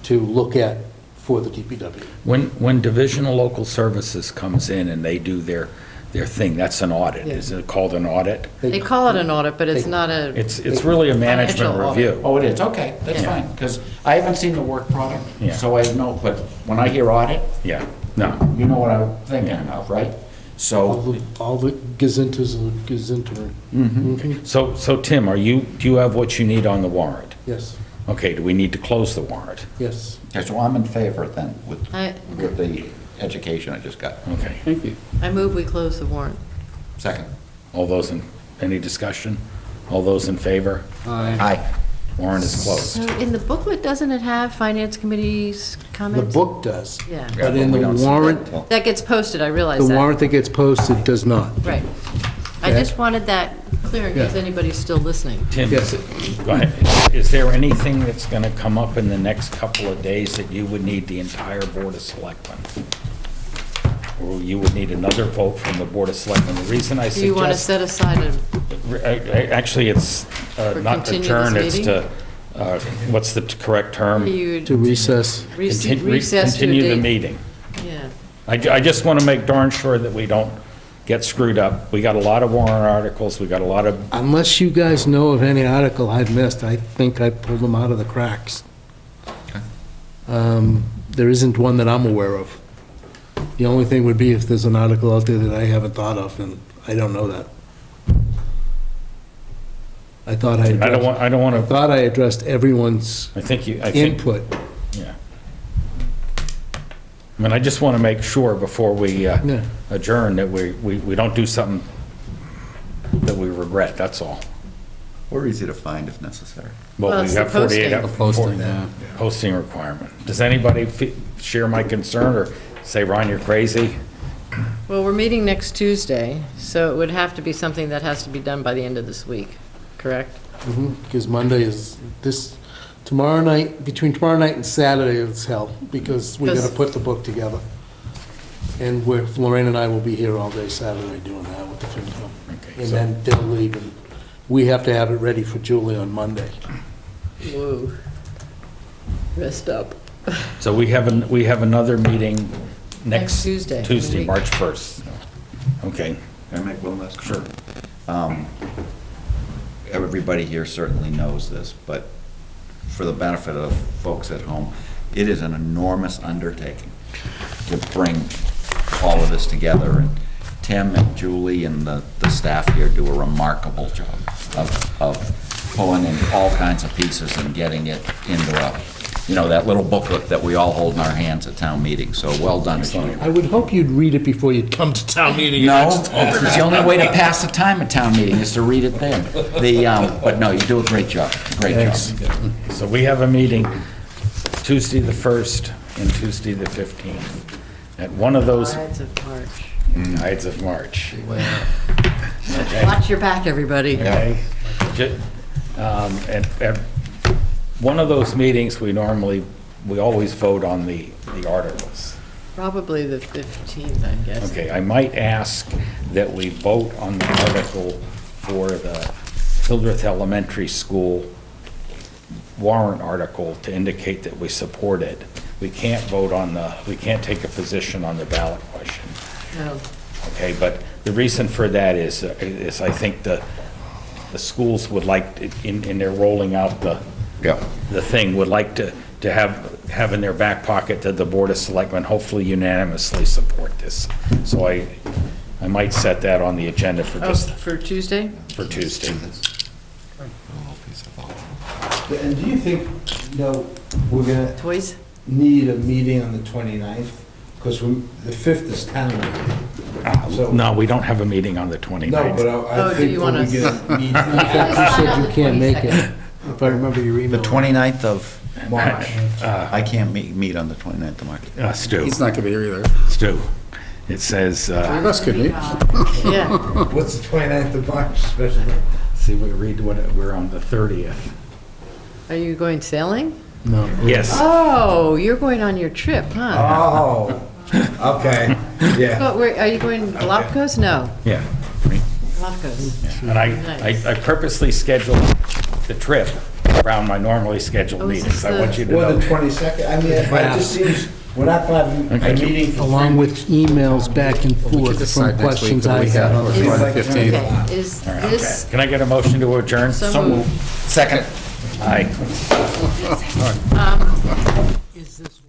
to look at for the DPW. When Division of Local Services comes in and they do their thing, that's an audit. Yeah. Is it called an audit? they call it an audit, but it's not a, It's really a management Financial audit. review. Oh, it is, okay, that's Yeah. fine. Because I haven't seen the work product, Yeah. so I know, but when I hear audit, Yeah, no. you know what I'm thinking of, right? So, All the gazintas and gazinter. Mhm. So Tim, do you have what you need on the warrant? Yes, Okay, do we need to close the warrant? yes. okay, so I'm in favor then with I the education I just got. Okay. Thank you. I move we close the warrant. Second. Any discussion? All those in favor? Aye. Aye. Warrant is closed. So in the booklet, doesn't it have Finance Committee's The comments? book does. Yeah. But in we the don't see that. warrant, That gets posted, I realize the that. warrant that gets posted does not. Right. I Okay. just wanted that clear in case Yeah. anybody's still listening. Tim, Yes. go ahead. Is there anything that's going to come up in the next couple of days that you would need the entire Board of Selectmen? Or you would need another vote from the Board of Selectmen? The reason I Do you want to suggest, set aside a, actually, it's not continue adjourn, this it's meeting? to, what's the correct term? you To recess. recess to a Continue the date? meeting. Yeah. I just want to make darn sure that we don't get screwed up. We got a lot of warrant articles, we got a lot of, Unless you guys know of any article I've missed, I think I pulled them out of the cracks. There isn't one that I'm aware of. The only thing would be if there's an article out there that I haven't thought of, and I don't know that. I thought I I don't want to, thought I addressed everyone's I think input. yeah. I mean, I just want to make sure before we Yeah. adjourn that we don't do something that we regret, that's all. Or easy to find if necessary. Well, we it's have the 48 posting. The posting, yeah. Posting requirement. Does anybody share my concern or say, Ron, you're crazy? Well, we're meeting next Tuesday, so it would have to be something that has to be done by the end of this week, correct? Because Monday is, this Tomorrow night, between tomorrow night and Saturday, it's hell, because we gotta Because- put the book together. And Lorraine and I will be here all day Saturday doing that with the FinCom. Okay, And so- then they'll leave, and we have to have it ready for Julie on Monday. Whoa. Messed up. So we have another meeting Next next Tuesday. Tuesday, Week. March 1st. Okay. Can I make one last Sure. comment? Everybody here certainly knows this, but for the benefit of folks at home, it is an enormous undertaking to bring all of this together. And Tim and Julie and the staff here do a remarkable job of pulling in all kinds of pieces and getting it into that little booklet that we all hold in our hands at town meetings. So well done to you. I would hope you'd read it before you'd come to town meeting. No, it's the only way to pass the time at town meeting is to read it there. But no, you do a great job, great job. So we have a meeting Tuesday the 1st and Tuesday the 15th. At one of those Ides of March. Ides of March. Watch your back, everybody. Okay? At one of those meetings, we always vote on the articles. Probably the 15th, I guess. Okay, I might ask that we vote on the article for the Hildreth Elementary School warrant article to indicate that we support it. We can't we can't take a position on the ballot question. No. Okay, but the reason for that is I think the schools would like, in their rolling out the thing, would like to have in their back pocket that the Board of Selectmen hopefully unanimously support this. So I might set that on the agenda for For Tuesday? for Tuesday. And do you think, we're gonna Toys? need a meeting on the 29th? Because the 5th is town meeting. So- No, we don't have a meeting on the 29th. No, but Oh, I do think you when want we us- get a meeting. You said you can't make it, if I remember your email. The 29th of March. I can't meet on the 29th of March. Stu, He's not gonna be here either. Stu, it says, Three of us could meet. Yeah. What's the 29th of March special? see, we read what, we're on the 30th. Are you going sailing? No. Yes. Oh, you're going on your trip, huh? Oh, okay, yeah. But are you going Galapagos? No, Yeah. Galapagos. And I Nice. purposely scheduled the trip around my normally scheduled Oh, is meetings. this I want you to Or know. the 22nd, I mean, it just seems, we're not gonna have a Okay. meeting for Along with emails back and We could forth from decide next week questions what I we had have on for the Is- the 15th. Okay, is All right, okay. this, Can I get a motion to adjourn? so moved. Second. Aye. Is this